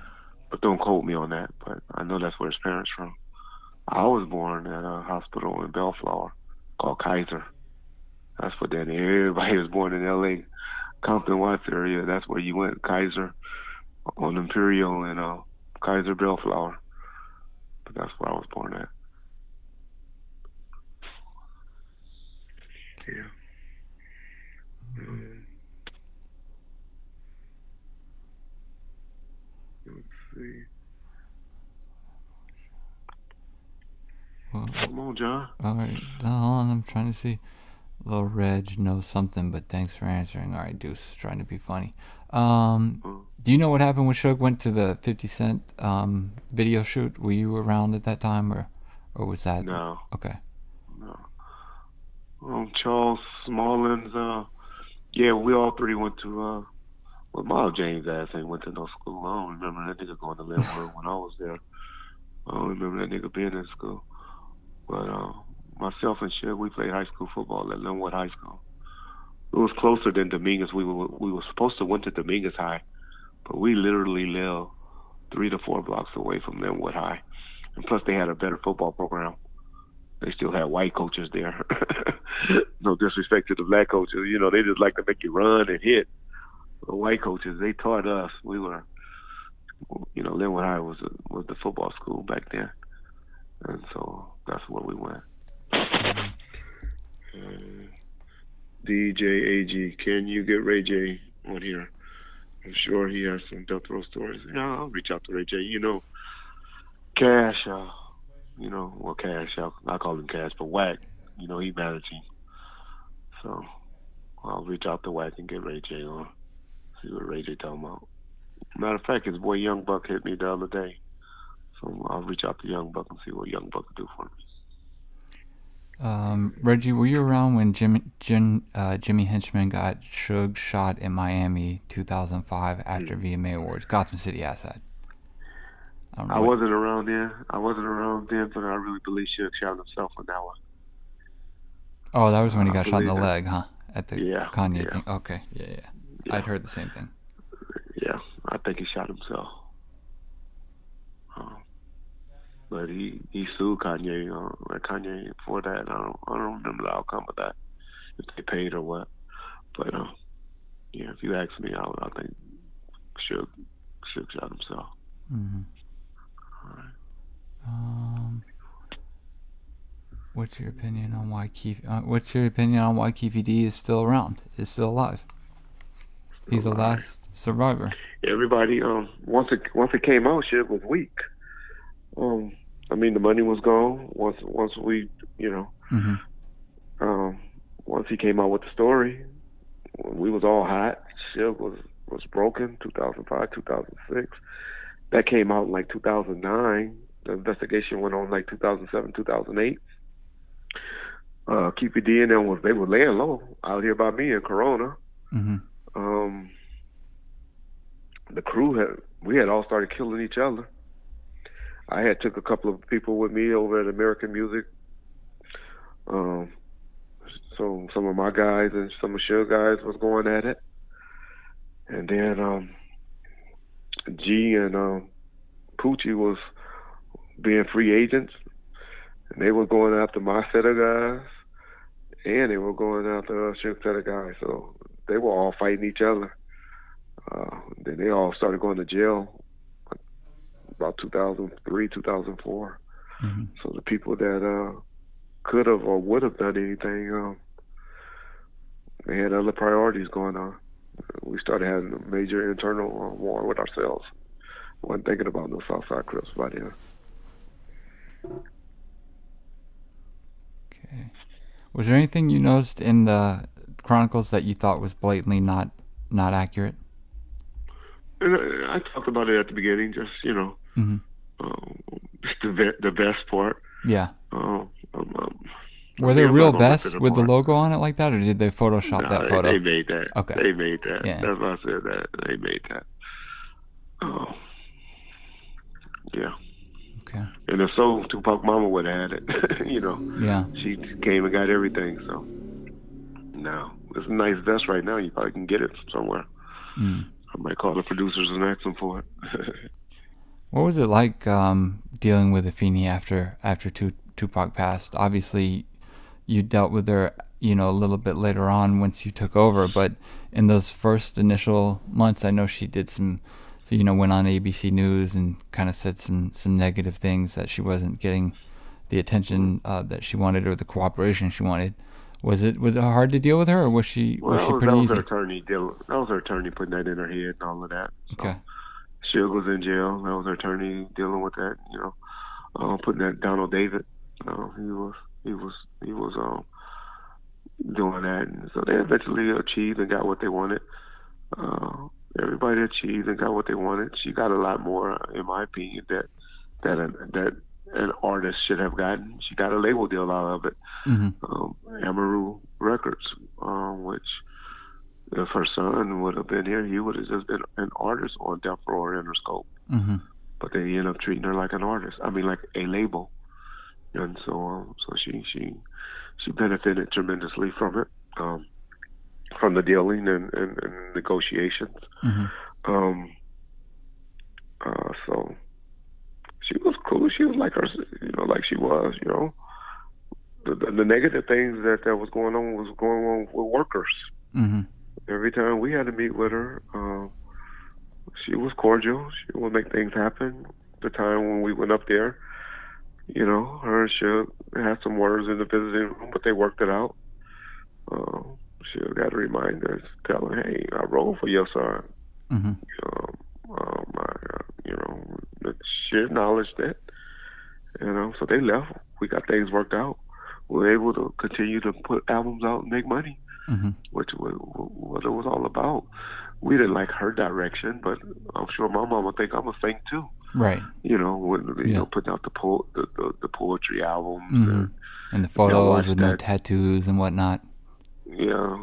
But don't quote me on that, but I know that's where his parents from. I was born at a hospital in Bellflower called Kaiser. That's what that is. Everybody was born in L.A., Compton, Watts area. That's where you went, Kaiser, on Imperial and Kaiser Bellflower. But that's where I was born at. Yeah. Let's see. Well, come on, John. All right, hold on. I'm trying to see. Little Reg knows something, but thanks for answering. All right, Deuce, trying to be funny. Do you know what happened when Suge went to the 50 Cent video shoot? Were you around at that time, or was that? No. Okay. No. Charles Smallins. Yeah, we all three went to. Well, Miles James' ass ain't went to no school. I don't remember that nigga going to Linwood when I was there. I don't remember that nigga being in school. But myself and Suge, we played high school football at Linwood High School. It was closer than Dominguez. We were supposed to went to Dominguez High, but we literally lived 3 to 4 blocks away from Linwood High. And plus, they had a better football program. They still had white coaches there. No disrespect to the black coaches. You know, they just like to make you run and hit. The white coaches, they taught us. We were Linwood High was the football school back then, and so that's where we went. DJ AG, can you get Ray J on here? I'm sure he has some death row stories. Yeah, I'll reach out to Ray J. Cash. Cash. I call him Cash, but Wack. He managing. So I'll reach out to Wack and get Ray J on. See what Ray J talking about. Matter of fact, his boy Young Buck hit me the other day. So I'll reach out to Young Buck and see what Young Buck can do for me. Reggie, were you around when Jimmy Henchman got Suge shot in Miami 2005 after VMA Awards? Gotham City asset. I wasn't around then. But I really believe Suge shot himself on that one. Oh, that was when he got shot in the leg, huh? At the Kanye yeah. thing. Okay, yeah. I'd heard the same thing. Yeah, I think he shot himself. But he sued Kanye, Kanye for that. I don't remember the outcome of that, if they paid or what. But if you ask me, I think Suge shot himself. Mm-hmm. All right. What's your opinion on why Keefe D is still around? Is still alive? He's the last survivor. Everybody, once it came out, shit was weak. The money was gone. Once we, mm-hmm. Once he came out with the story, we was all hot. Shit was broken. 2005, 2006. That came out in like 2009. The investigation went on like 2007, 2008. Keefe D and them they were laying low out here by me in Corona. Mm-hmm. The crew we had all started killing each other. I had took a couple of people with me over at American Music. So some of my guys and some of Suge guys was going at it. And then G and Poochie was being free agents. And they were going after my set of guys. And they were going after Suge's set of guys. So they were all fighting each other. Then they all started going to jail about 2003, 2004. Mm-hmm. So the people that could have or would have done anything, they had other priorities going on. We started having a major internal war with ourselves. Wasn't thinking about no Southside Crips by then. Okay. Was there anything you noticed in the Chronicles that you thought was blatantly not accurate? I talked about it at the beginning, just mm-hmm. The vest part. Yeah. Were there real vests with the logo on it like that, or did they Photoshop that photo? They made that. Okay. They made that. Yeah. That's why I said that. They made that. Yeah. Okay. And if so, Tupac Mama would have had it. Yeah. She came and got everything. So now it's a nice vest right now. You probably can get it somewhere. Mm. I might call the producers and ask them for it. What was it like dealing with Afeni after Tupac passed? Obviously, you dealt with her, a little bit later on once you took over, but in those first initial months, I know she did went on ABC News and kind of said some negative things, that she wasn't getting the attention that she wanted or the cooperation she wanted. Was it hard to deal with her, or was she pretty easy? That was her attorney putting that in her head and all of that. So. Okay. Suge was in jail. That was her attorney dealing with that. Putting that Donald David. He was doing that, and so they eventually achieved and got what they wanted. Everybody achieved and got what they wanted. She got a lot more, in my opinion, that an artist should have gotten. She got a label deal out of it. Mm-hmm. Amaru Records, which if her son would have been here, he would have just been an artist on Death Row or Interscope. Mm-hmm. But they ended up treating her like an artist. Like a label. And so she benefited tremendously from it, from the dealing and negotiations. Mm-hmm. So she was cool. She was like her, like she was, The negative things that was going on with workers. Mm-hmm. Every time we had to meet with her, she was cordial. She would make things happen. The time when we went up there, her and Suge had some words in the visiting room, but they worked it out. Suge got to remind us, tell her, hey, I rolled for your son. Mm-hmm. She acknowledged that. So they left. We got things worked out. We were able to continue to put albums out and make money, Mm-hmm. which was what it was all about. We didn't like her direction, but I'm sure my mama think I'm a sing too. Right. Putting out the poetry albums Mm-hmm. And the photos with no that. tattoos and whatnot. Yeah.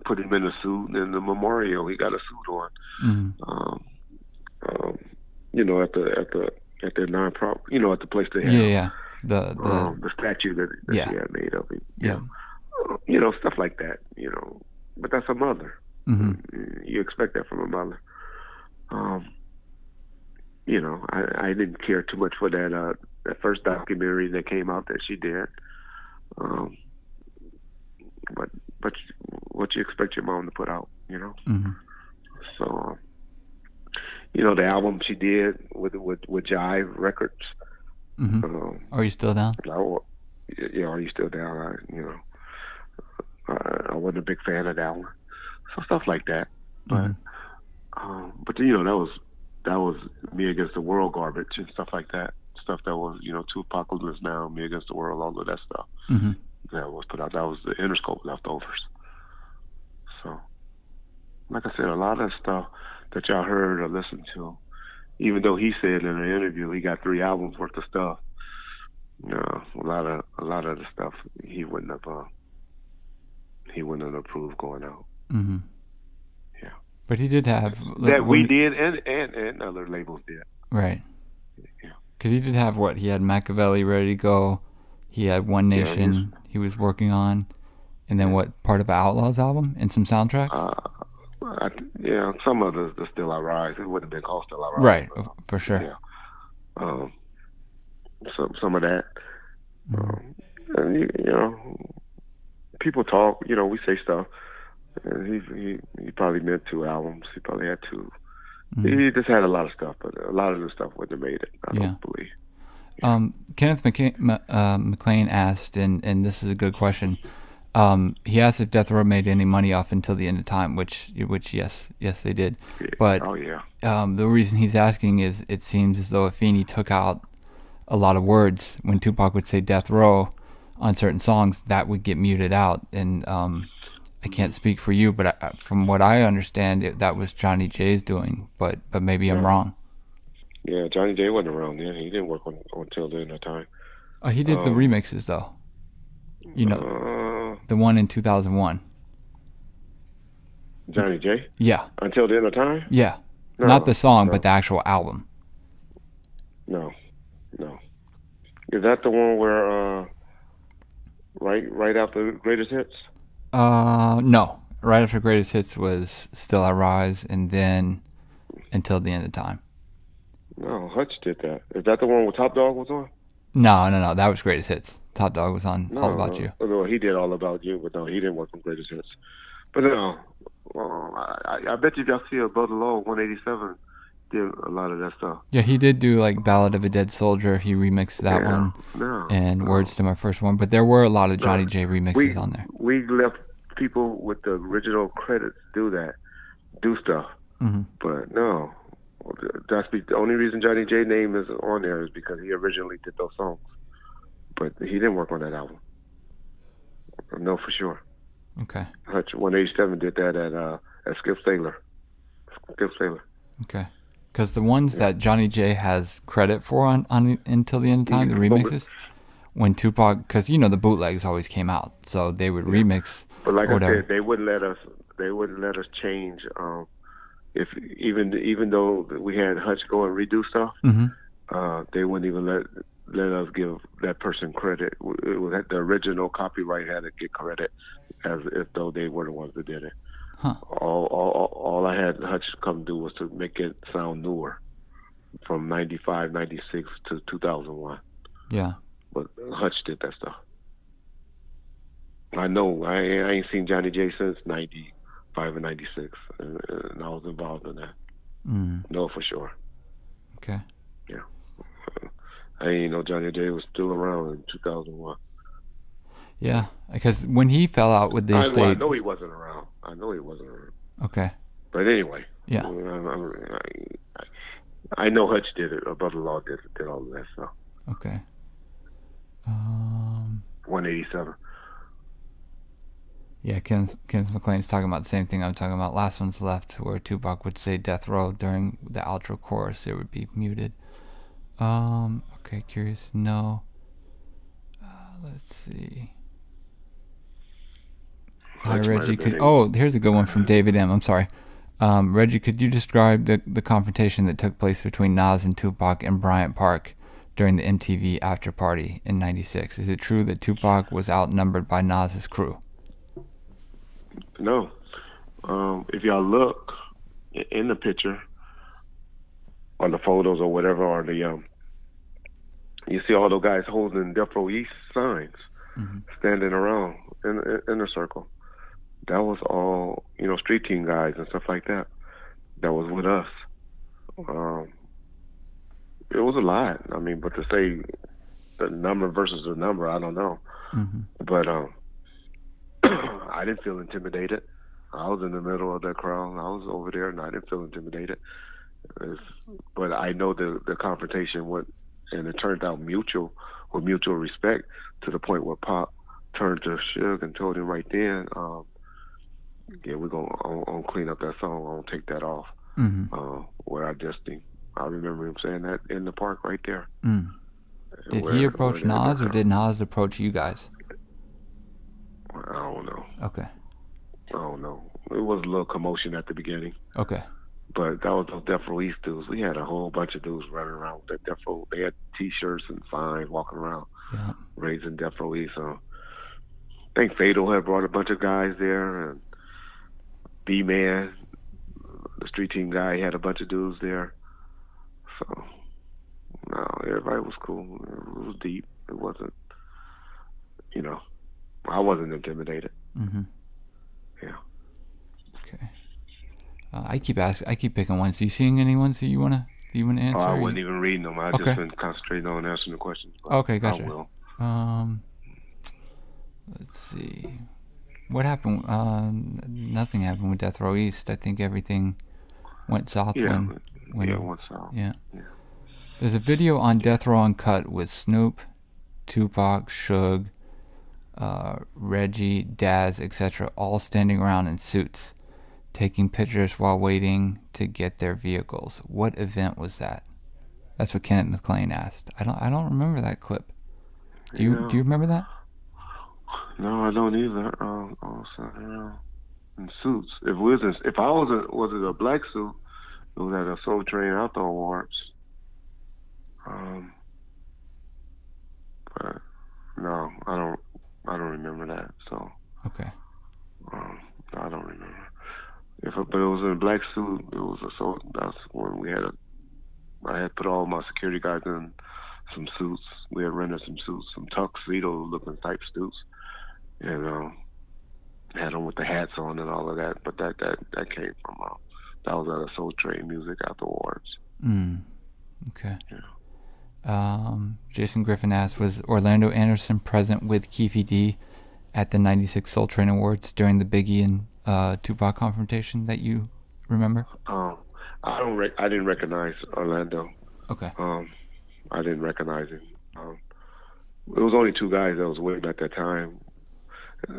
Put him in a suit, and in the memorial, he got a suit on. Mm-hmm. At the non-profit, at the place they have. Yeah. The statue that she had made of him. Yeah. Stuff like that. But that's a mother. Mm-hmm. You expect that from a mother. I didn't care too much for that first documentary that came out that she did. But what you expect your mom to put out, Mm-hmm. So, the album she did with Jive Records. Mm-hmm. Are you still down? Yeah, Are You Still Down? I wasn't a big fan of that one. So stuff like that. But that was Me Against the World garbage and stuff like that. Stuff that was, Tupac Now, Me Against the World, all of that stuff. Mm-hmm. That was put out. That was the Interscope leftovers. So, like I said, a lot of stuff that y'all heard or listened to, even though he said in an interview he got 3 albums worth of stuff, a lot of the stuff he wouldn't have approved going out. Mm-hmm. Yeah, but he did have that we did, and other labels did. Right. Yeah, because he did have he had Machiavelli ready to go. He had One Nation he was working on, and then part of an Outlaws album and some soundtracks. Some of the Still I Rise. It would have been called Still I Rise. Right, for sure. Yeah. Some of that. Mm-hmm. And people talk. We say stuff. And he probably meant 2 albums. He probably had 2. Mm-hmm. He just had a lot of stuff, but a lot of the stuff wouldn't have made it. I don't believe. Kenneth McLean asked, and this is a good question. He asked if Death Row made any money off Until the End of Time, which yes they did. But the reason he's asking is it seems as though Afeni took out a lot of words when Tupac would say Death Row on certain songs, that would get muted out. And I can't speak for you, but from what I understand, that was Johnny J's doing. But maybe I'm wrong. Yeah, Johnny J wasn't around then. He didn't work on Until the End of Time. He did the remixes though. The one in 2001. Johnny J? Yeah. Until the End of Time? Yeah. No, not the song, but the actual album. No. Is that the one where right after Greatest Hits? No. Right after Greatest Hits was Still I Rise, and then Until the End of Time. No, Hutch did that. Is that the one where Top Dog was on? No. That was Greatest Hits. Top Dog was on All About You. No, he did All About You, but no, he didn't work on Greatest Hits. But no, I bet you y'all see Above the Law 187 did a lot of that stuff. Yeah, he did do like Ballad of a Dead Soldier. He remixed that one. And Words to My First One. But there were a lot of Johnny J remixes on there. We left people with the original credits do stuff. Mm-hmm. But no. That's the only reason Johnny J name is on there is because he originally did those songs, but he didn't work on that album. I know for sure. Okay. Hutch 187 did that at Skip Saylor. Okay. Because the ones that Johnny J has credit for on Until the End of Time, the remixes, when Tupac, because the bootlegs always came out, so they would remix. But like I said, they wouldn't let us change. If even though we had Hutch go and redo stuff, mm-hmm. They wouldn't even let us give that person credit. It was the original copyright had to get credit as if though they were the ones that did it. Huh. All I had Hutch come do was to make it sound newer, from 95, 96 to 2001. Yeah. But Hutch did that stuff. I know. I ain't seen Johnny J since 95 and 96, and I was involved in that. Know for sure. Okay. Yeah. I didn't know Johnny J was still around in 2001. Yeah, because when he fell out with the I estate. know he wasn't around. Okay. But anyway. Yeah. I know Hutch did it. Above the Law did all of that stuff. Okay. 187. Yeah, Kenneth McLean's talking about the same thing I'm talking about. Last One's Left, where Tupac would say death row during the outro chorus. It would be muted. Okay, curious. No. Let's see. Hi, Reggie. Here's a good one from David M. I'm sorry. Reggie, could you describe the confrontation that took place between Nas and Tupac in Bryant Park during the MTV after party in '96? Is it true that Tupac was outnumbered by Nas's crew? No. If y'all look in the picture, on the photos or whatever, or the you see all those guys holding Death Row East signs, standing around in a circle. That was all, street team guys and stuff like that. That was with us. It was a lot. I mean, but to say the number versus the number, I don't know. But I didn't feel intimidated. I was in the middle of that crowd. I was over there, and I didn't feel intimidated. But I know the confrontation went, and it turned out mutual respect, to the point where Pop turned to Suge and told him right then, yeah, we're gonna clean up that song. I'm gonna take that off. Where I remember him saying that in the park right there. Did he approach Nas, or did Nas approach you guys? I don't know. Okay. I don't know. It was a little commotion at the beginning. Okay. But that was those Death Row East dudes. We had a whole bunch of dudes running around with that Death Row. They had T-shirts and signs walking around, raising Death Row East. I think Fado had brought a bunch of guys there, and B-Man, the street team guy, had a bunch of dudes there. So, no, everybody was cool. It was deep. It wasn't, I wasn't intimidated. Yeah. Okay. I keep picking ones. Are you seeing any ones that you wanna answer? I wasn't even reading them. I just been concentrating on answering the questions. Okay, gotcha. I will. Let's see. What happened? Nothing happened with Death Row East. I think everything went south when it went south. Yeah. There's a video on Death Row Uncut with Snoop, Tupac, Suge, Reggie, Daz, etc., all standing around in suits, taking pictures while waiting to get their vehicles. What event was that? That's what Kenneth McLean asked. I don't remember that clip. Do you remember that? No, I don't either. All standing around in suits. If I was it a black suit, it was at a Soul Train Outdoor Awards. But no, I don't remember that. So okay. I don't remember. But it was in a black suit. It was that's when I had put all my security guys in some suits. We had rented some suits, some tuxedo-looking type suits, and had them with the hats on and all of that. But that came from that was at a Soul Train Music Afterwards. Okay. Yeah. Jason Griffin asked, was Orlando Anderson present with Keefe D at the '96 Soul Train Awards during the Biggie and Tupac confrontation that you remember? I didn't recognize Orlando. Okay. I didn't recognize him. It was only two guys that was with him at that time.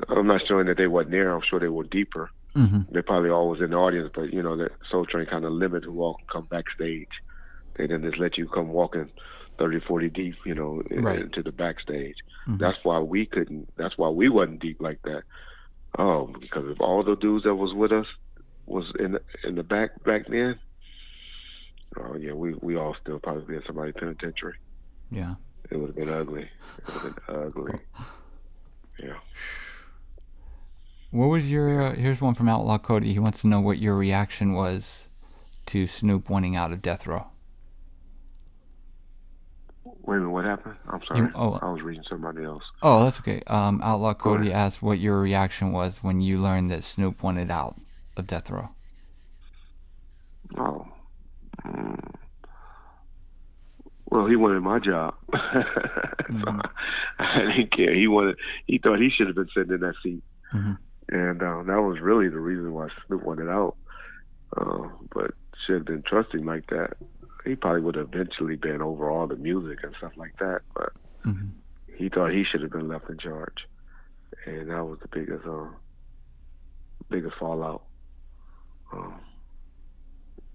I'm not showing that they weren't there. I'm sure they were deeper. They probably all was in the audience, but that Soul Train kind of limit who all can come backstage. They didn't just let you come walking 30, 40 deep, into the backstage. That's why we couldn't. That's why we wasn't deep like that. Because if all the dudes that was with us was in the back then, we all still probably be in somebody's penitentiary. Yeah. It would have been ugly. Yeah. What was your? Here's one from Outlaw Cody. He wants to know what your reaction was to Snoop winning out of Death Row. Wait a minute, what happened? I'm sorry. I was reading somebody else. Oh, that's okay. Outlaw Cody asked what your reaction was when you learned that Snoop wanted out of Death Row. Oh, Well, he wanted my job, so I didn't care. He thought he should have been sitting in that seat, and that was really the reason why Snoop wanted out. But should have been trusting like that. He probably would have eventually been over all the music and stuff like that. But he thought he should have been left in charge, and that was the biggest fallout.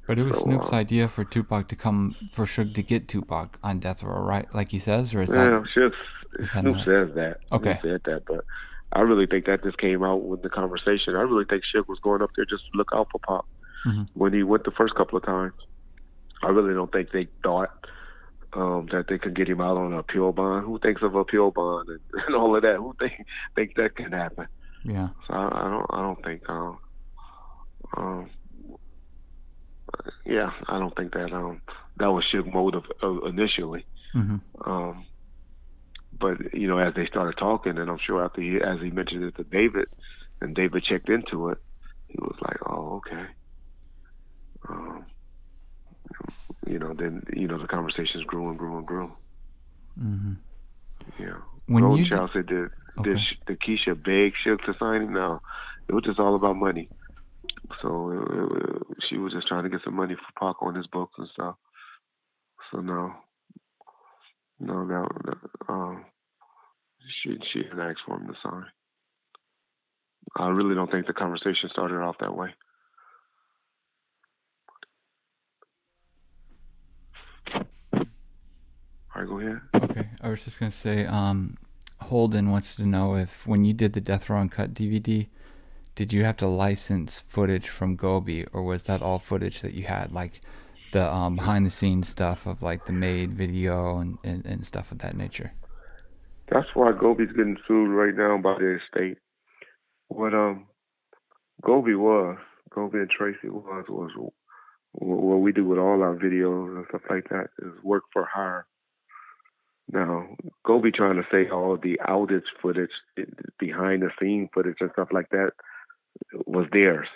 But it was Snoop's idea for Tupac to come, for Suge to get Tupac on death row, right? Like he says, or is that? Snoop says that. Okay. He said that, but I really think that just came out with the conversation. I really think Suge was going up there just to look out for Pop when he went the first couple of times. I really don't think they thought that they could get him out on an appeal bond. Who thinks of appeal bond and all of that? Who think that can happen? Yeah. So I don't think. Yeah, I don't think that that was Suge's motive initially. But as they started talking, and I'm sure after as he mentioned it to David, and David checked into it, he was like, "Oh, okay." Then the conversations grew and grew and grew. Yeah. Golden Child said, "Did Keisha beg Suge to sign him?" No, it was just all about money. So she was just trying to get some money for Pac on his books and stuff. So no, she didn't ask for him to sign. I really don't think the conversation started off that way. All right, go ahead. Okay, I was just gonna say, Holden wants to know if when you did the Death Row Uncut DVD, did you have to license footage from Gobi, or was that all footage that you had, like the behind the scenes stuff of like the made video and stuff of that nature? That's why Gobi's getting sued right now by the estate. What Gobi and Tracy was what we do with all our videos and stuff like that is work for hire. Now, Gobi trying to say all the outage footage, behind the scene footage and stuff like that was theirs,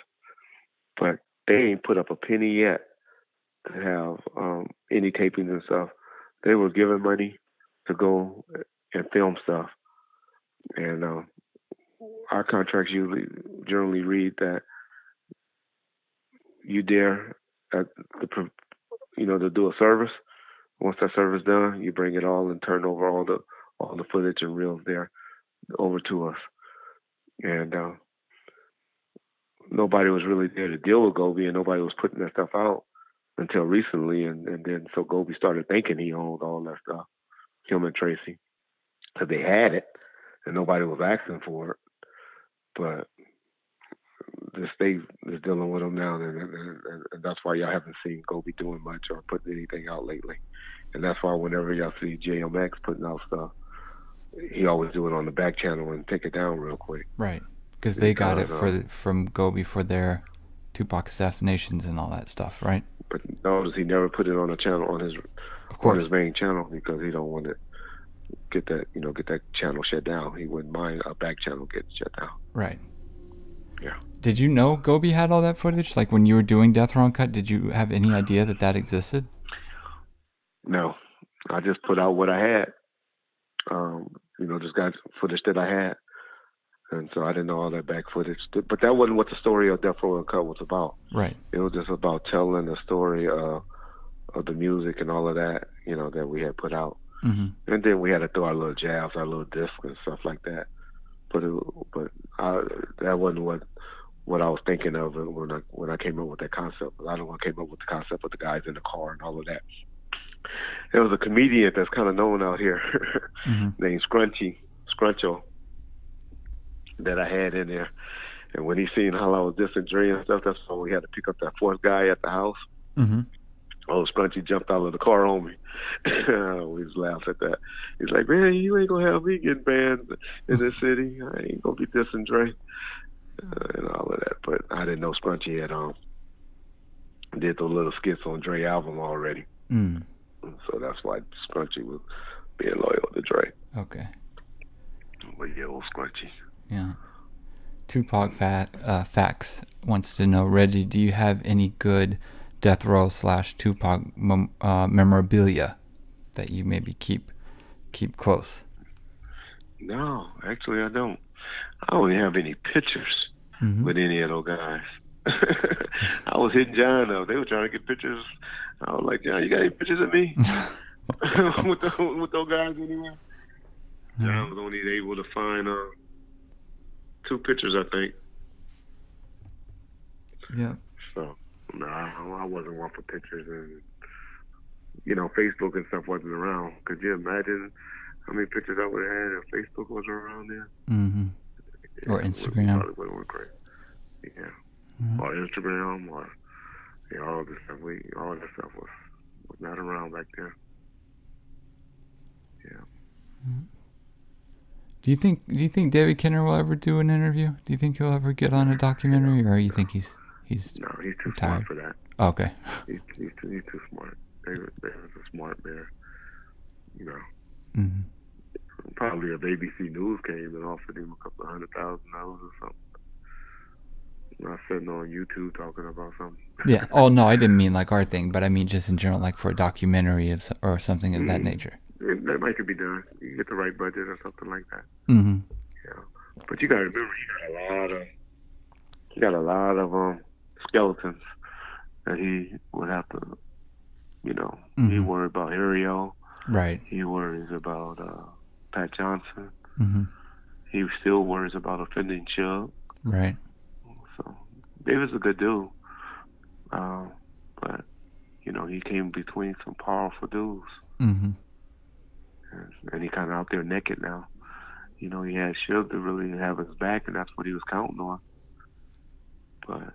but they ain't put up a penny yet to have any tapings and stuff. They were given money to go and film stuff, and our contracts generally read that you dare to do a service. Once that service done, you bring it all and turn over all the footage and reels there over to us. And nobody was really there to deal with Gobi, and nobody was putting that stuff out until recently. And then so Gobi started thinking he owned all that stuff, him and Tracy, because they had it, and nobody was asking for it. But the state is dealing with him now, and that's why y'all haven't seen Gobi doing much or putting anything out lately. And that's why whenever y'all see JMX putting out stuff, he always do it on the back channel and take it down real quick. Right, because they got it from Gobi for their Tupac assassinations and all that stuff, right? But notice he never put it on a channel on his main channel, because he don't want to get that channel shut down. He wouldn't mind a back channel getting shut down. Right. Yeah. Did you know Gobi had all that footage? Like when you were doing Death Row Uncut, did you have any idea that existed? No, I just put out what I had. Just got footage that I had, and so I didn't know all that back footage. But that wasn't what the story of Death Row Uncut was about. Right. It was just about telling the story of the music and all of that, that we had put out. And then we had to throw our little jabs, our little discs and stuff like that. But that wasn't what I was thinking of when I came up with that concept. I don't want to came up with the concept of the guys in the car and all of that. There was a comedian that's kind of known out here named Scruncho that I had in there. And when he seen how I was dissing Dre and stuff, that's why we had to pick up that fourth guy at the house. Oh, Scrunchy jumped out of the car on me. We just laughed at that. He's like, "Man, you ain't gonna have me getting banned in this city. I ain't gonna be dissing Dre." And all of that. But I didn't know Scrunchy had did those little skits on Dre album already. So that's why Scrunchy was being loyal to Dre. Okay. But yeah, old Scrunchy. Yeah. Tupac Facts wants to know, Reggie, do you have any good Death Row / Tupac memorabilia that you maybe keep close? No, actually, I don't. I don't even have any pictures with any of those guys. I was hitting John up. They were trying to get pictures. I was like, John, you got any pictures of me? with those guys anyway? John was only able to find 2 pictures, I think. Yeah. So, no, I wasn't one for pictures. And, Facebook and stuff wasn't around. Could you imagine how many pictures I would have had if Facebook was around there? Mm-hmm. Yeah, Or Instagram. Probably would have went crazy. Yeah. Mm-hmm. Or Instagram, or all this stuff. All that stuff was not around back then. Yeah. Mm-hmm. Do you think David Kenner will ever do an interview? Do you think he'll ever get on a documentary, or you think he's no, he's too retired? Smart for that. Oh, okay. He's too smart. David's a smart man. Mm-hmm. Probably if ABC News came and offered him $200,000 or something. Not sitting on YouTube talking about something. Yeah. Oh no, I didn't mean like our thing, but I mean just in general, like for a documentary or something of that nature. That might could be done. You get the right budget or something like that. Mm-hmm. Yeah. But you got to remember, he got a lot of skeletons that he would have to, he worried about Ariel. Right. He worries about Pat Johnson. Mm-hmm. He still worries about offending Chubb. Right. So David's a good dude, but he came between some powerful dudes, and he kind of out there naked now. He had Suge to really have his back, and that's what he was counting on. But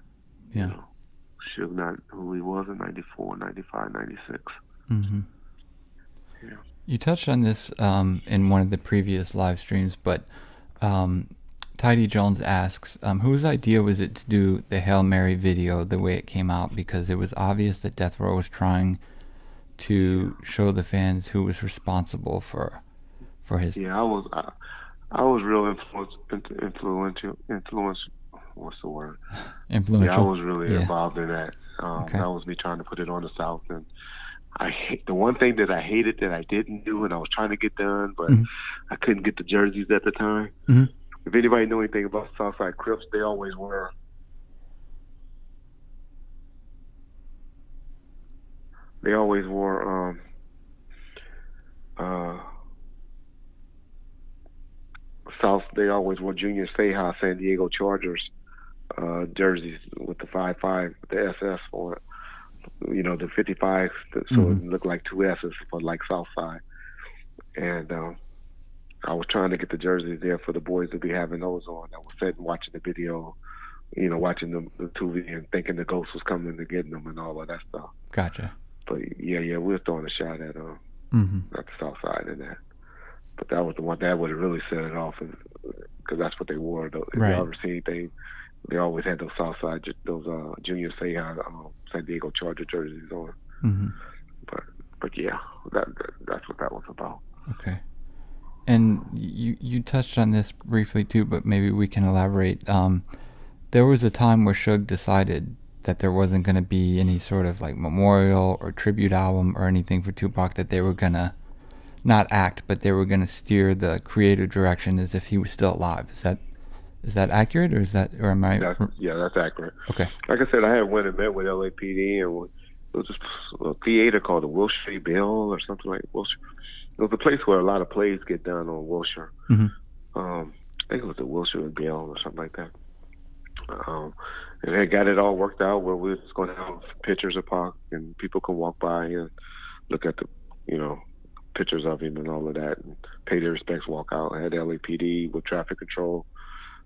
Suge not who he was in '94, '95, '96. Mm-hmm. Yeah. You touched on this in one of the previous live streams, but Tidy Jones asks, whose idea was it to do the Hail Mary video the way it came out? Because it was obvious that Death Row was trying to show the fans who was responsible for his... Yeah, I was real influential. What's the word? Influential. Yeah, I was really involved in that. That was me trying to put it on the South. And the one thing that I hated that I didn't do, and I was trying to get done, but I couldn't get the jerseys at the time. Mm-hmm. If anybody knew anything about Southside Crips, they always were. They always wore They always wore Junior Seau San Diego Chargers jerseys with the 5-5, with the SS on it. The 55, so it looked like 2 S's for like Southside. And I was trying to get the jerseys there for the boys to be having those on. I was sitting watching the video, watching the TV and thinking the ghost was coming to get them and all of that stuff. Gotcha. But yeah, we were throwing a shot at the Southside and that. But that was the one that would have really set it off, because that's what they wore. If you ever see anything, they always had those Southside, those Junior Seau San Diego Charger jerseys on. Mm-hmm. But yeah, that's what that was about. Okay. And you touched on this briefly too, but maybe we can elaborate. There was a time where Suge decided that there wasn't going to be any sort of like memorial or tribute album or anything for Tupac, that they were going to not act, but they were going to steer the creative direction as if he was still alive. Is that accurate, or am I? That's accurate. Okay. Like I said, I had went and met with LAPD, and it was just a theater called the Wilshire Bell or something like Wilshire. It was a place where a lot of plays get done on Wilshire. Mm-hmm. I think it was the Wilshire Bell or something like that. And they got it all worked out where we was going to have pictures of Pac, and people can walk by and look at the, pictures of him and all of that, and pay their respects, walk out. I had LAPD with traffic control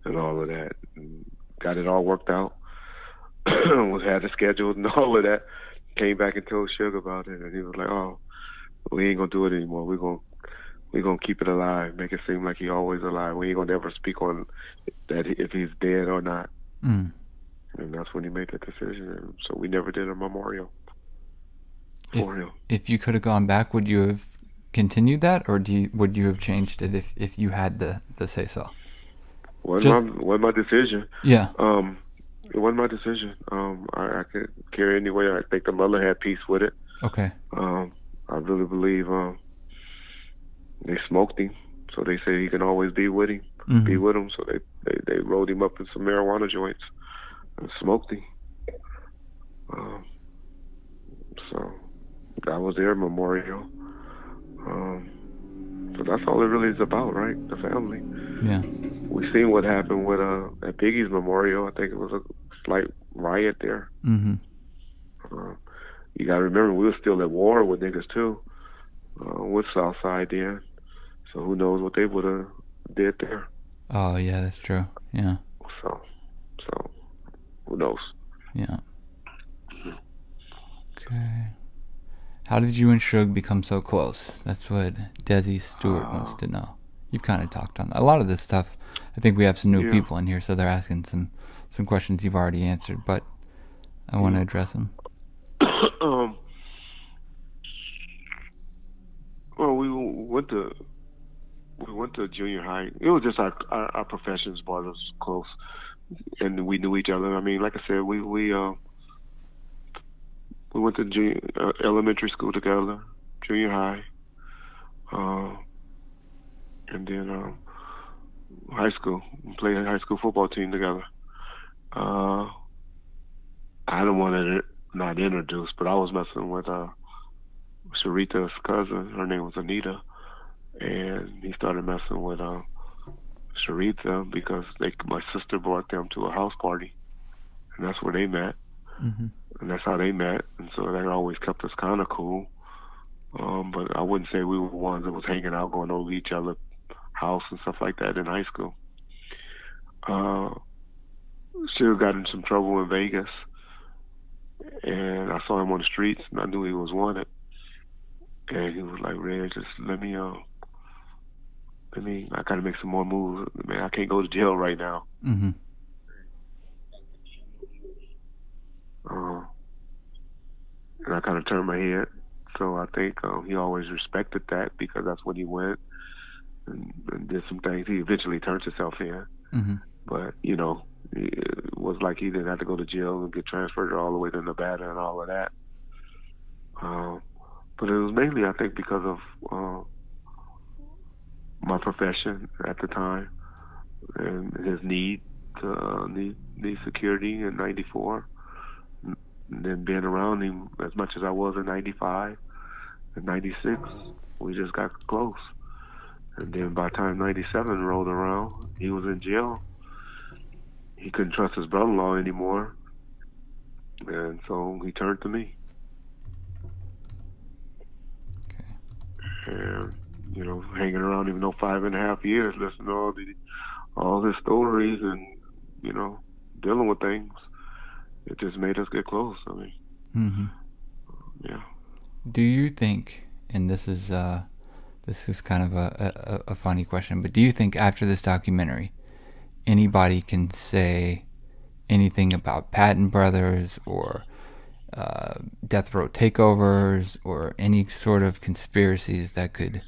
and all of that, and got it all worked out. Had it scheduled and all of that. Came back and told Suge about it, and he was like, "Oh, we ain't gonna do it anymore. We're gonna keep it alive, make it seem like he always alive. We ain't gonna ever speak on that if he's dead or not." And that's when he made that decision. And so we never did a memorial for him. If you could have gone back, would you have continued that, or would you have changed it if you had the say so? Wasn't my decision. Yeah. It wasn't my decision. I could carry anyway. I think the mother had peace with it. Okay. I really believe they smoked him, so they say he can always be with him, be with him. So they rolled him up in some marijuana joints and smoked him. So that was their memorial. So that's all it really is about, right? The family. Yeah. We seen what happened with at Biggie's memorial. I think it was a slight riot there. You got to remember, we were still at war with niggas too, with Southside then. So who knows what they would have did there? Oh yeah, that's true. Yeah. So who knows? Yeah. Okay. How did you and Suge become so close? That's what Desi Stewart wants to know. You've kind of talked on that. A lot of this stuff. I think we have some new people in here, so they're asking some questions you've already answered, but I want to address them. Well, we went to junior high. It was just our professions brought us close, and we knew each other. I mean, like I said, we went to elementary school together, junior high, and then high school. We played a high school football team together. I don't want to not introduce, but I was messing with Sharita's cousin. Her name was Anita, and he started messing with Sharita because my sister brought them to a house party, and that's where they met. And that's how they met, and so that always kept us kind of cool. But I wouldn't say we were ones that was hanging out, going over each other's house and stuff like that in high school. She got in some trouble in Vegas, and I saw him on the streets, and I knew he was wanted. And he was like, "Reg, just let me. I gotta make some more moves. Man, I can't go to jail right now." And I kind of turned my head. So I think he always respected that because that's when he went and did some things. He eventually turned himself in. But, you know, it was like he didn't have to go to jail and get transferred all the way to Nevada and all of that. But it was mainly, I think, because of my profession at the time and his need security in '94. And then being around him as much as I was in '95 and '96, we just got close. And then by the time '97 rolled around, he was in jail. He couldn't trust his brother-in-law anymore, and so he turned to me. And, you know, hanging around him 5.5 years, listening to all his stories and, you know, dealing with things. It just made us get close. I mean, yeah. Do you think, and this is kind of a funny question, but do you think after this documentary, anybody can say anything about Patton Brothers or death row takeovers or any sort of conspiracies that could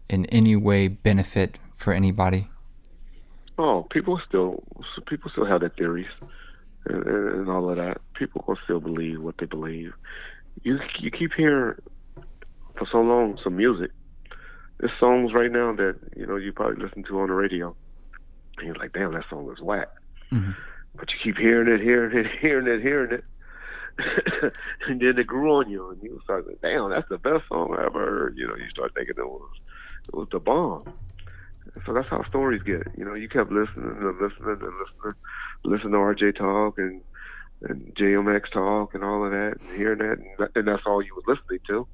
in any way benefit for anybody? Oh, people still have their theories and all of that. People will still believe what they believe. You keep hearing for so long some music. There's songs right now that, you know, you probably listen to on the radio, and you're like, damn, that song is whack. But you keep hearing it, and then it grew on you, and you start like, damn, that's the best song I ever heard. You know, you start thinking it was the bomb. So that's how stories get. You know, you kept listening to RJ talk and JMX talk and all of that, and hearing that, and that's all you was listening to.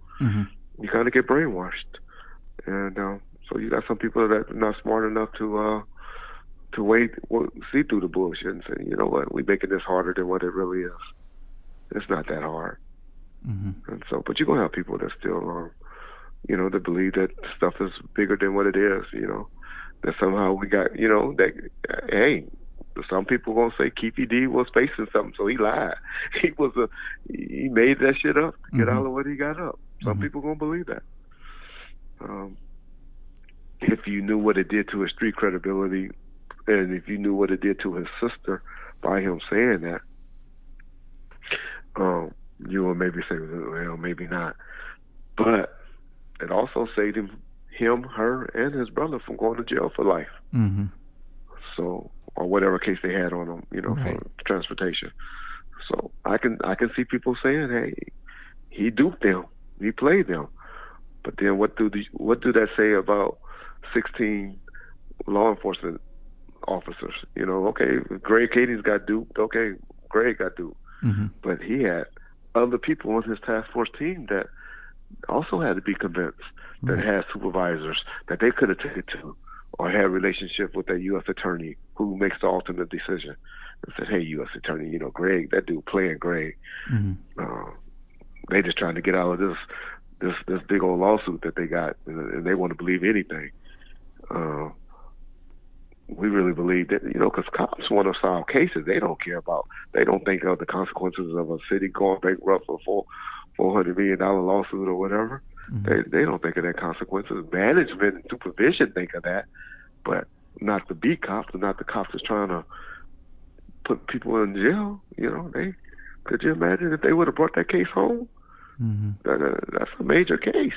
You kind of get brainwashed, and so you got some people that are not smart enough to see through the bullshit and say, you know what, we're making this harder than what it really is. It's not that hard. And so, but you're gonna have people that still, you know, that believe that stuff is bigger than what it is. You know, that somehow we got, you know, that hey, some people gonna say Keefy D was facing something, so he lied. He made that shit up to get all of what he got up. Some people gonna believe that. If you knew what it did to his street credibility, and if you knew what it did to his sister by him saying that, you would maybe say, well, maybe not. But it also saved him, her, and his brother from going to jail for life. Mm-hmm. So, or whatever case they had on him, Right. for transportation. So I can see people saying, "Hey, he duped them, he played them." But then what do that say about 16 law enforcement officers? Okay, Greg Kading's got duped. Okay, Greg got duped. Mm-hmm. But he had other people on his task force team that also had to be convinced, that had supervisors that they could have taken to, or had a relationship with a U.S. attorney who makes the ultimate decision and said, "Hey, U.S. attorney, Greg, that dude playing Greg. Mm-hmm. They just trying to get out of this big old lawsuit that they got, and they want to believe anything." We really believe that, because cops want to solve cases. They don't care about, they don't think of the consequences of a city going bankrupt for $400 million lawsuit or whatever. Mm-hmm. They don't think of that consequences. Management and supervision think of that, but not the beat cops, and not the cops that's trying to put people in jail. Could you imagine if they would have brought that case home? Mm-hmm. That's a major case,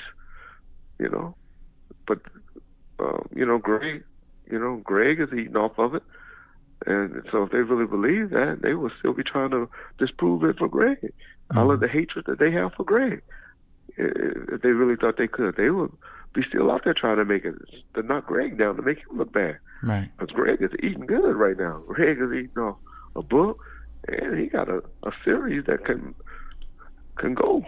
But Greg is eating off of it, and so if they really believe that, they would still be trying to disprove it for Greg. Mm-hmm. All of the hatred that they have for Greg, if they really thought they could, they would be still out there trying to make it, to knock Greg down, to make him look bad. Right. Because Greg is eating good right now. Greg is eating off a book, and he got a series that can go.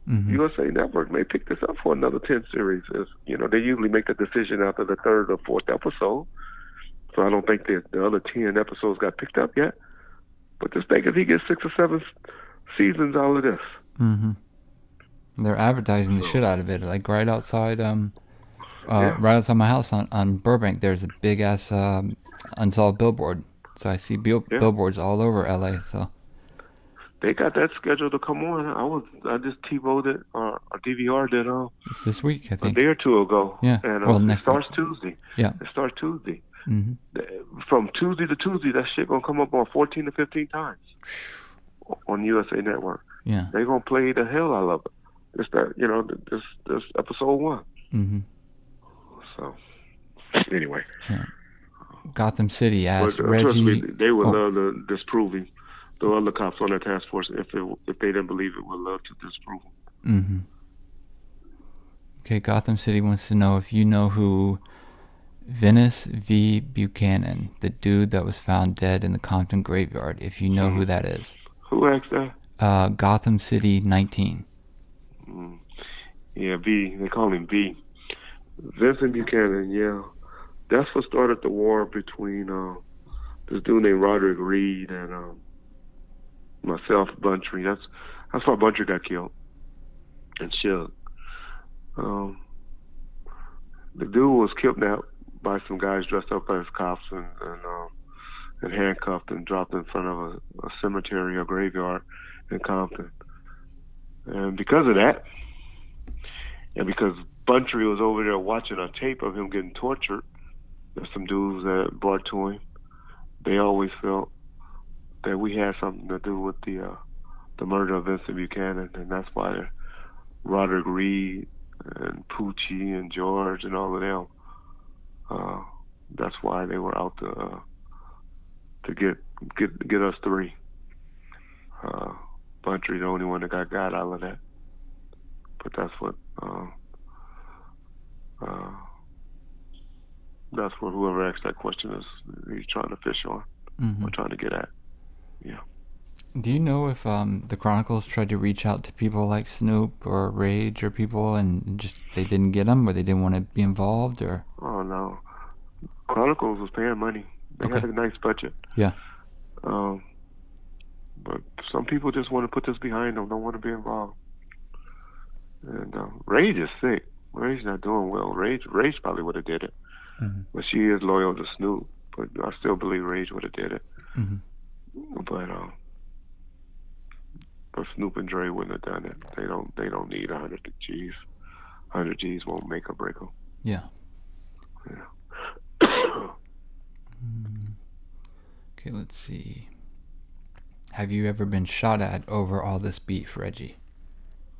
Mm-hmm. USA Network may pick this up for another 10 series. They usually make the decision after the third or fourth episode. So I don't think that the other 10 episodes got picked up yet. But just think if he gets 6 or 7 seasons out of this. Mm-hmm. They're advertising the shit out of it. Like right outside right outside my house on Burbank, there's a big ass unsolved billboard. So I see billboards all over LA. So they got that scheduled to come on. I just TiVo'd it, or DVR'd it it's this week, I think. a day or two ago. Yeah. And next it starts week. Tuesday. Yeah. It starts Tuesday. Mm-hmm. From Tuesday to Tuesday, that shit gonna come up on 14 to 15 times on USA Network. Yeah. They gonna play the hell out of it. It's that, this episode 1. Mm-hmm. So anyway. Yeah. Gotham City asked Reggie. Reggie. Me, they would love to disprove him. The other cops on that task force, if they didn't believe it, would love to disprove him. Mm-hmm. Okay, Gotham City wants to know if you know who Venice V. Buchanan, the dude that was found dead in the Compton graveyard, if you know who that is. Who asked that? Gotham City 19. Yeah, V. They call him V. Vincent Buchanan, yeah. That's what started the war between this dude named Roderick Reed and myself, Buntry. That's why Buntry got killed and shot. The dude was kidnapped by some guys dressed up as cops and handcuffed and dropped in front of a cemetery or graveyard in Compton. And because of that, and because Buntry was over there watching a tape of him getting tortured, there's some dudes that brought to him. They always felt that we had something to do with the murder of Vincent Buchanan, and that's why Roderick Reed and Poochie and George and all of them, that's why they were out to get us 3. Buntry, the only one that got out of that. But that's what whoever asked that question is, he's trying to fish on. Mm-hmm. We're trying to get at. Yeah. Do you know if the Chronicles tried to reach out to people like Snoop or Rage or people and just they didn't get them, or they didn't want to be involved, or? Oh no, Chronicles was paying money. They had a nice budget. Yeah. But some people just want to put this behind them, don't want to be involved. And Rage is sick. Rage's not doing well. Rage probably would have did it. Mm-hmm. But she is loyal to Snoop. But I still believe Rage would have did it. Mm-hmm. But Snoop and Dre wouldn't have done it. They don't need 100 G's. 100 G's won't make or break them. Yeah. Yeah. Okay, let's see. Have you ever been shot at over all this beef, Reggie?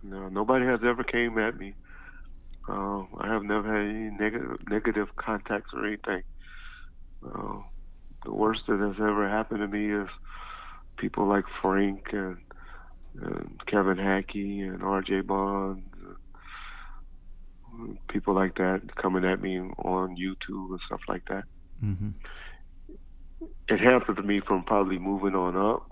No, nobody has ever came at me I have never had any negative contacts or anything. Uh, the worst that has ever happened to me is people like Frank and Kevin Hackey and R.J. Bond, people like that coming at me on YouTube and stuff like that. Mm-hmm. It hampered me from probably moving on up.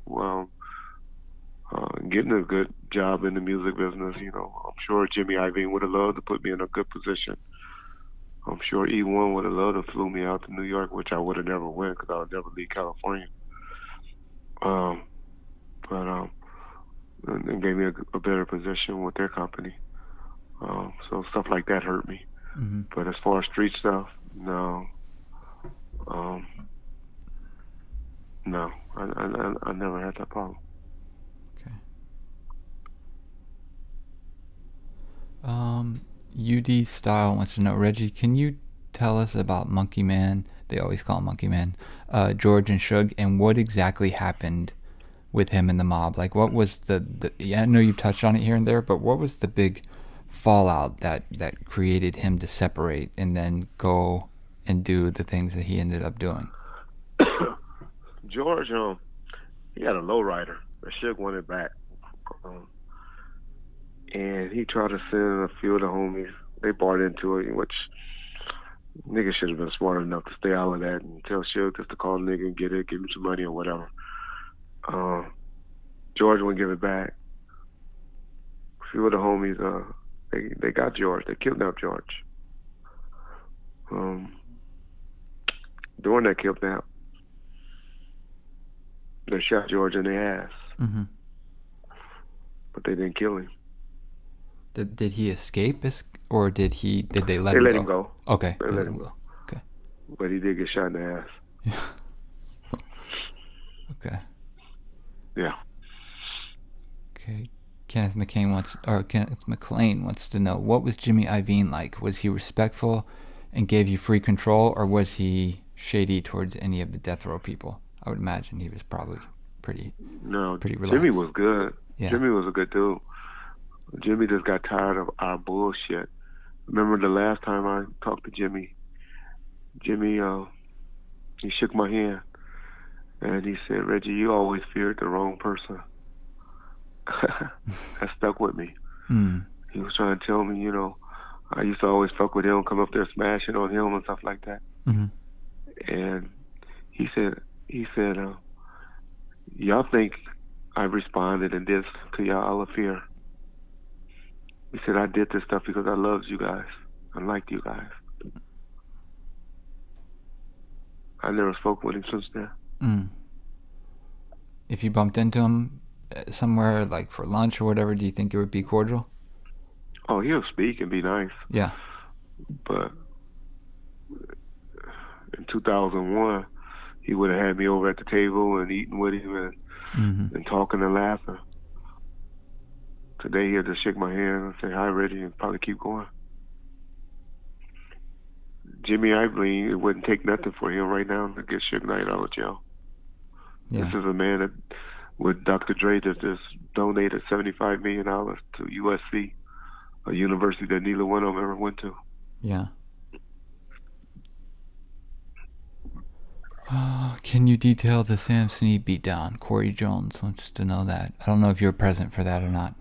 Getting a good job in the music business. I'm sure Jimmy Iovine would have loved to put me in a good position. I'm sure E1 would have loved to flew me out to New York, which I would have never went because I would never leave California. But and gave me a better position with their company. So stuff like that hurt me. Mm-hmm. But as far as street stuff, no. No, I never had that problem. Okay. UD Style wants to know, Reggie, can you tell us about Monkey Man? They always call him Monkey Man. George and Suge, and what exactly happened with him and the mob? Like, what was the I know you've touched on it here and there, but what was the big fallout that created him to separate and then go and do the things that he ended up doing? George, he had a lowrider. Suge wanted back. And he tried to send a few of the homies. They bought into it, which niggas should have been smart enough to stay out of that and tell Suge just to call the nigga and get it, give him some money or whatever. George wouldn't give it back. A few of the homies, they got George. They kidnapped George. During that kidnap, they shot George in the ass. Mm-hmm. But they didn't kill him. Did he escape, or did they let him go? They let him him go. Okay. They let him go. Okay. But he did get shot in the ass. Yeah. Okay. Yeah. Okay. Kenneth McClain wants to know, what was Jimmy Iovine like? Was he respectful and gave you free control, or was he shady towards any of the death row people? I would imagine he was probably pretty relaxed. Jimmy was good. Yeah. Jimmy was a good dude. Jimmy just got tired of our bullshit. Remember the last time I talked to Jimmy, he shook my hand and he said, Reggie, you always feared the wrong person. That stuck with me. Mm. He was trying to tell me, I used to always fuck with him, come up there smashing on him and stuff like that. Mm-hmm. And he said, y'all think I responded and did to y'all out of fear. He said, I did this stuff because I loved you guys. I liked you guys. I never spoke with him since then. Mm. If you bumped into him somewhere, like for lunch or whatever, do you think it would be cordial? Oh, he'll speak and be nice. Yeah. But in 2001, he would have had me over at the table and eating with him and talking and laughing. Today, he'll just shake my hand and say, hi, Reggie, and probably keep going. Jimmy Iovine, it wouldn't take nothing for him right now to get Suge Knight out of jail. Yeah. This is a man that, with Dr. Dre, that just donated $75 million to USC, a university that neither one of them ever went to. Yeah. Can you detail the Sam Snead beatdown? Corey Jones wants to know that. I don't know if you were present for that or not.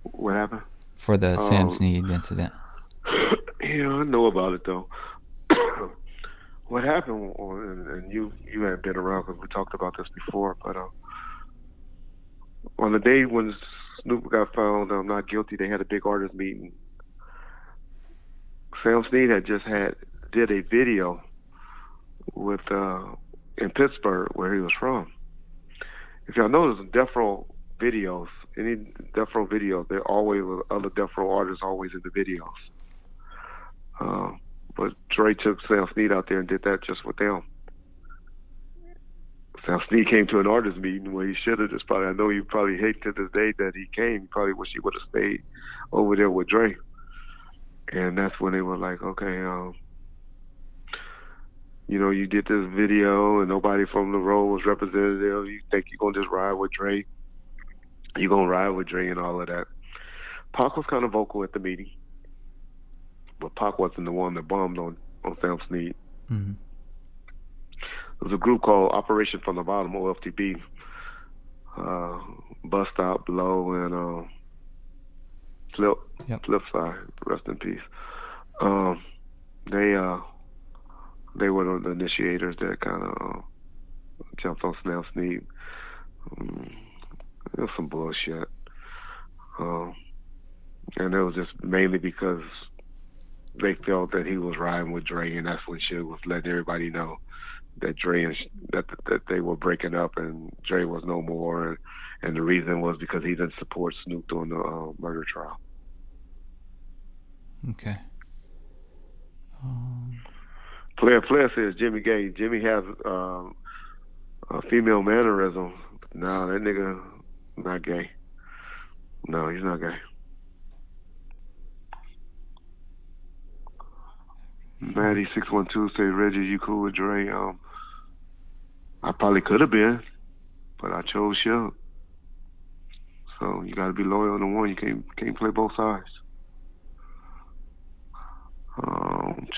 What happened? For the Sam Snead incident. Yeah, I know about it, though. What happened, and you haven't been around because we talked about this before, but on the day when Snoop got found not guilty, they had a big artist meeting. Sam Snead had just did a video with in Pittsburgh, where he was from. If y'all notice, death row videos, any death row videos, they're always with other death row artists, always in the videos. But Dre took Sam Snead out there and did that just with them. Sam Snead came to an artist meeting where he should have just probably, I know you probably hate to this day that he came. You probably wish he would have stayed over there with Dre. And that's when they were like, okay, you did this video and nobody from the road was representative. You think you're going to just ride with Dre? You're going to ride with Dre and all of that. Pac was kind of vocal at the meeting. but Pac wasn't the one that bombed on Sam Snead. Mm-hmm. There was a group called Operation from the Bottom, OFTB. Bust Out, Blow, and Flip. Yep. Flip side, rest in peace. They were the initiators that kind of jumped on Sam Snead. It was some bullshit. And it was just mainly because they felt that he was riding with Dre, and that's when shit was letting everybody know that Dre and that they were breaking up, and Dre was no more, and the reason was because he didn't support Snoop during the murder trial. Okay. Flair says Jimmy gay. Jimmy has a female mannerism. No, that nigga not gay. No, he's not gay. Maddie 612 say, Reggie, you cool with Dre? I probably could have been, but I chose Suge. So you got to be loyal to one. You can't play both sides.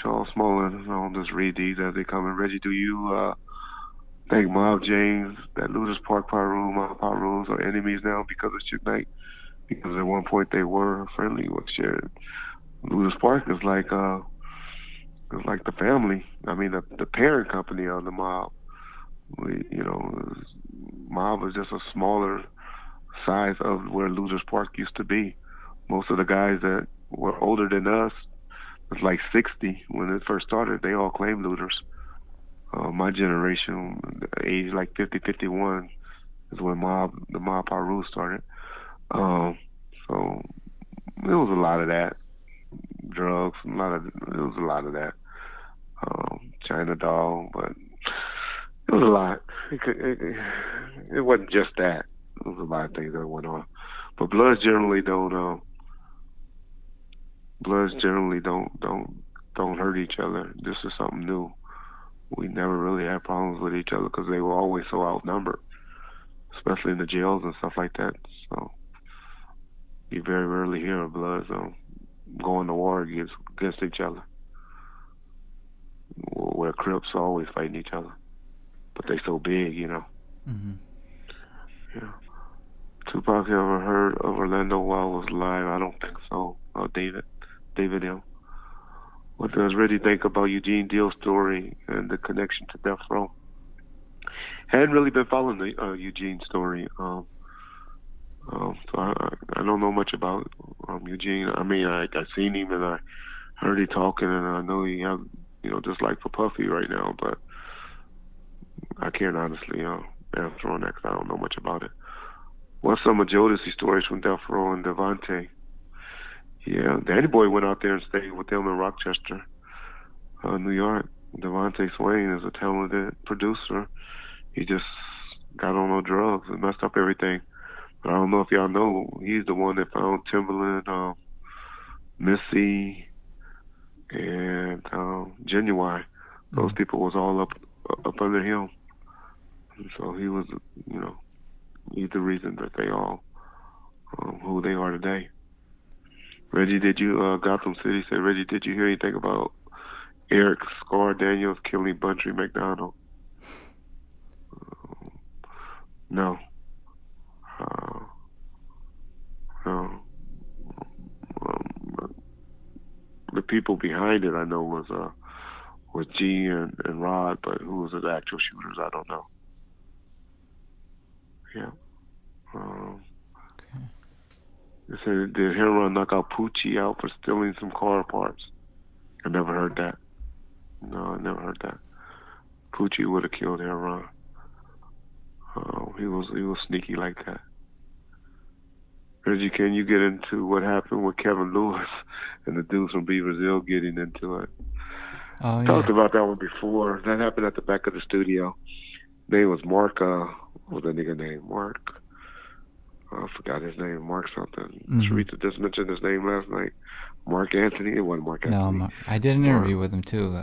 Charles Smolin, I'll just read these as they come in. Reggie, do you think Mob James, that Ludus Park Pyru, Mob Pyrus are enemies now because of Suge Knight? Because at one point they were friendly with Suge. Ludus Park is like the family. I mean, the parent company of the Mob. Mob was just a smaller size of where Ludus Park used to be. Most of the guys that were older than us, was like 60 when it first started. They all claimed Luders. My generation, age like 50, 51, is when the Mob Pyru started. So there was a lot of that. Drugs, there was a lot of that. China Doll, but it was a lot. It wasn't just that. There was a lot of things that went on. But Bloods generally don't hurt each other. This is something new. We never really had problems with each other because they were always so outnumbered, especially in the jails and stuff like that. So you very rarely hear of Bloods going to war against each other. Where Crips are always fighting each other, but they so big, Mm-hmm. Yeah. Tupac ever heard of Orlando while was alive? I don't think so. David M. What does Reggie think about Eugene Deal's story and the connection to Death Row? Hadn't really been following the Eugene story. So I don't know much about Eugene. I mean, I seen him and I heard he talking, and I know he have just like for Puffy right now, but I can't honestly answer on that because I don't know much about it. What's some of Jodeci stories from Death Row and Devontae? Yeah, Danny Boy went out there and stayed with them in Rochester, New York. Devontae Swain is a talented producer. He just got on drugs and messed up everything. But I don't know if y'all know, he's the one that found Timberland, Missy, and Genuine. Those people was all up under him. And so he was, he's the reason that they all who they are today. Reggie, did you, Gotham City said, Reggie, did you hear anything about Eric Scar Daniels killing Buntry McDonald? No. No. The people behind it, I know, was G and Rod, but who was the actual shooters, I don't know. Yeah. Okay. They said, did Heron knock out Poochie out for stealing some car parts? I never heard that. No, I never heard that. Poochie would have killed Heron. He was sneaky like that. Reggie, can you get into what happened with Kevin Lewis and the dudes from Beaversville getting into it? Oh, yeah. Talked about that one before. That happened at the back of the studio. Name was Mark. What was that nigga name? Mark. I forgot his name. Mark something. Mm-hmm. Sharita just mentioned his name last night. Mark Anthony. It wasn't Mark Anthony. No, I did an interview with him too,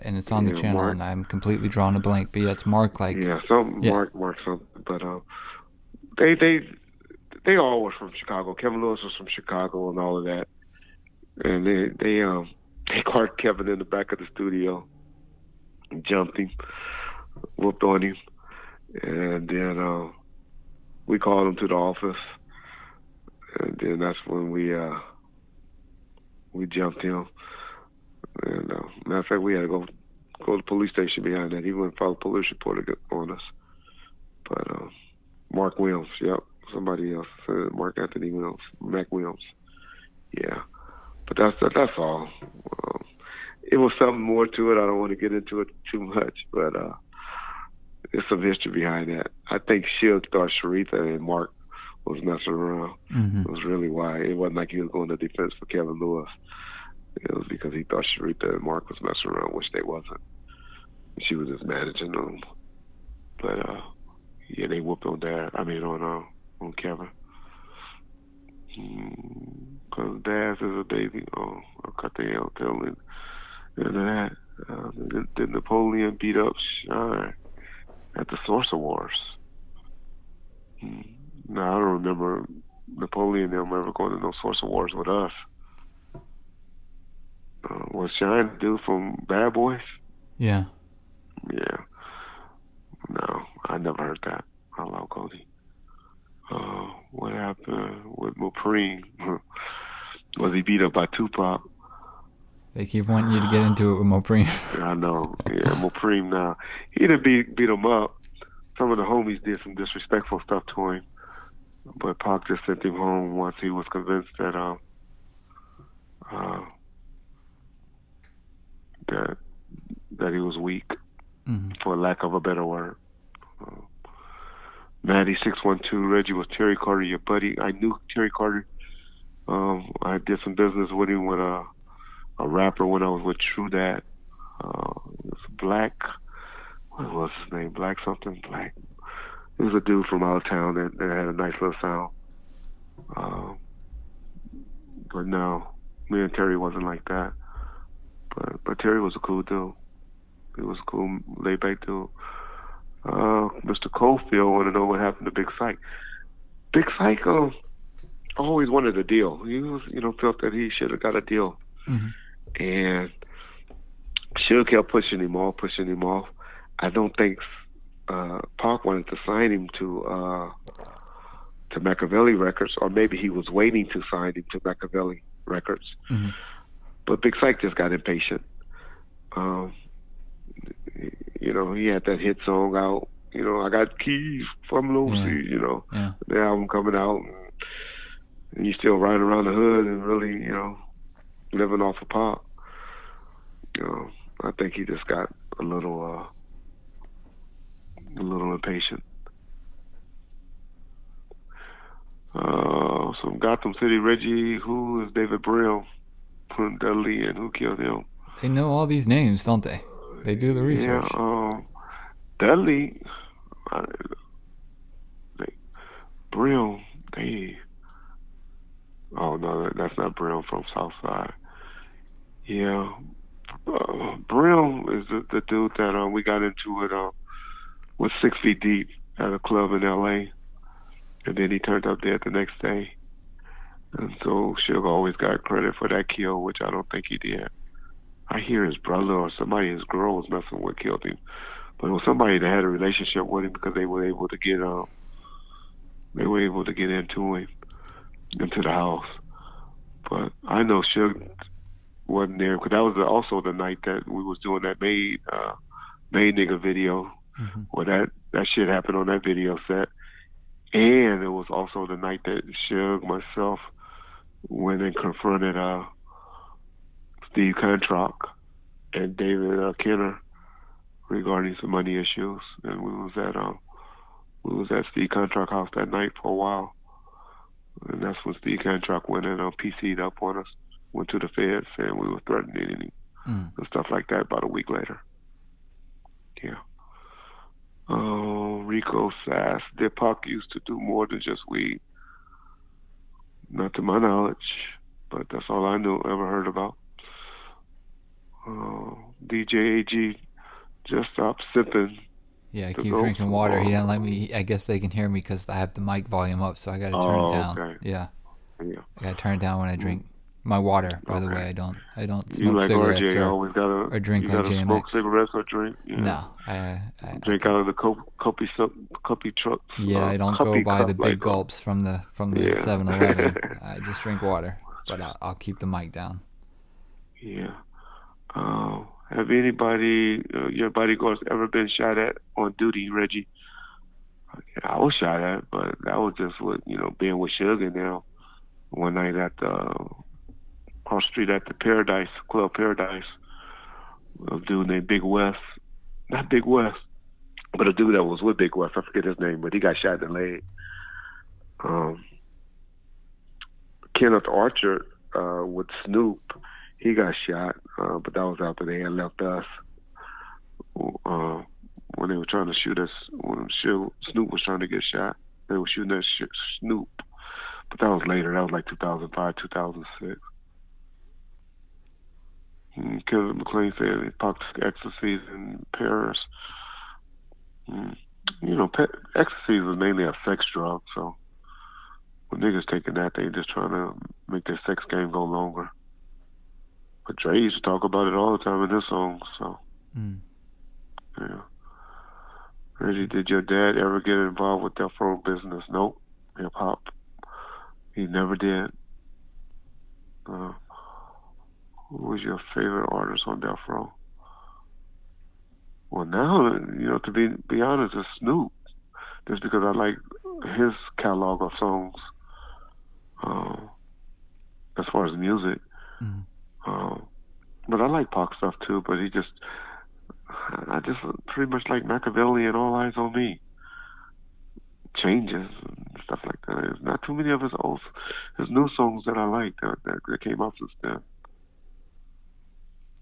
and it's on the channel, Mark. And I'm completely drawing a blank. But yeah, it's Mark. Mark something. But they all were from Chicago. Kevin Lewis was from Chicago and all of that. And They caught Kevin in the back of the studio, jumped him, whooped on him, and then we called him to the office, and then that's when we jumped him. And matter of fact, we had to go to the police station behind that. He went and filed a police report on us. But Mark Williams, yep, somebody else said Mark Anthony Williams, Mac Williams, yeah. But that's all. It was something more to it. I don't want to get into it too much, but there's some history behind that. I think Suge thought Sharitha and Mark was messing around. Mm-hmm. It was really why. It wasn't like he was going to defense for Kevin Lewis. It was because he thought Sharitha and Mark was messing around, which they wasn't. She was just managing them. But yeah, they whooped on Dad. I mean on Kevin. Because Dad is a baby. I cut the hell telling. And that. Then Napoleon beat up Shine at the Source Wars. Now I don't remember Napoleon and them ever going to no Source Wars with us. Was Shine the dude from Bad Boys? Yeah. Yeah. No, I never heard that. I love Cody. What happened with Mopreme? Was he beat up by Tupac? They keep wanting you to get into it with Mopreme. I know. Yeah, Mopreme now. He didn't beat him up. Some of the homies did some disrespectful stuff to him. But Pac just sent him home once he was convinced that that he was weak, for lack of a better word. Maddie 612, Reggie, was Terry Carter your buddy? I knew Terry Carter. I did some business with him with a rapper when I was with True Dad. It was Black. What was his name? Black something? Black. It was a dude from out of town that had a nice little sound. But no, me and Terry wasn't like that. But Terry was a cool dude. He was a cool, laid back dude. Mr. Cofield want to know what happened to Big Psych. Big Psych always wanted a deal. He was, felt that he should have got a deal. Mm-hmm. And Suge kept pushing him off. I don't think Pac wanted to sign him to Machiavelli Records, or maybe he was waiting to sign him to Machiavelli Records. Mm-hmm. But Big Psych just got impatient. He had that hit song out. I got keys from Lucy. Yeah. The album coming out, and you still riding around the hood and really, living off of Pac. I think he just got a little impatient. From Gotham City, Reggie, who is David Brill, Dudley, and who killed him? They know all these names, don't they? They do the research. Yeah, Dudley, Brill, oh no, that's not Brill from Southside. Yeah, Brill is the dude that we got into it with 6 Feet Deep at a club in L.A., and then he turned up dead the next day. And so Suge always got credit for that kill, which I don't think he did. I hear his brother or somebody his girl was messing with killed him, but it was somebody that had a relationship with him because they were able to get into him, into the house. But I know Suge wasn't there because that was also the night that we was doing that made nigga video, where that shit happened on that video set, and it was also the night that Suge, myself, went and confronted Steve Cantrock and David Kenner regarding some money issues, and we was at Steve Cantrock house that night for a while, and that's when Steve Cantrock went and PC'd up on us, went to the feds saying we were threatening him and stuff like that. About a week later, yeah. Rico Sass, did Pac used to do more than just weed? Not to my knowledge, but that's all I ever heard about. DJ AG just stopped sipping. Yeah, I keep drinking water. He didn't let me. I guess they can hear me because I have the mic volume up, so I got to turn it down. Okay. Yeah. I got to turn it down when I drink my water, by the Okay. way. I don't You smoke like cigarettes RJ? Always gotta or drink you like gotta smoke JMX. cigarettes or drink? Yeah. No, I Drink can, out of the cuppy trucks. yeah, I don't go Cuppy by cup the big like gulps from the yeah. 7-Eleven. I just drink water, but I'll keep the mic down. Yeah. Have anybody, your bodyguards, ever been shot at on duty, Reggie? Yeah, I was shot at, but that was just with being with Suge in there one night at the cross street at the Paradise Club Paradise. A dude named Big West, not Big West, but a dude that was with Big West. I forget his name, but he got shot in the leg. Kenneth Archer with Snoop, he got shot, but that was after they had left us. When they were trying to shoot us, when Snoop was trying to get shot, they were shooting at Snoop. But that was later. That was like 2005, 2006. Kevin McLean said he popped ecstasies in Paris. Ecstasy is mainly a sex drug, so when niggas taking that, they just trying to make their sex game go longer. But Dre used to talk about it all the time in his songs, so yeah. Reggie, did your dad ever get involved with Death Row business? Nope. Hip hop. He never did. Who was your favorite artist on Death Row? Well, now, to be honest, it's Snoop. Just because I like his catalog of songs, as far as music. But I like Pac stuff too. But I just pretty much like Machiavelli and All Eyes on Me. Changes and stuff like that. There's not too many of his new songs that I like that came out since then.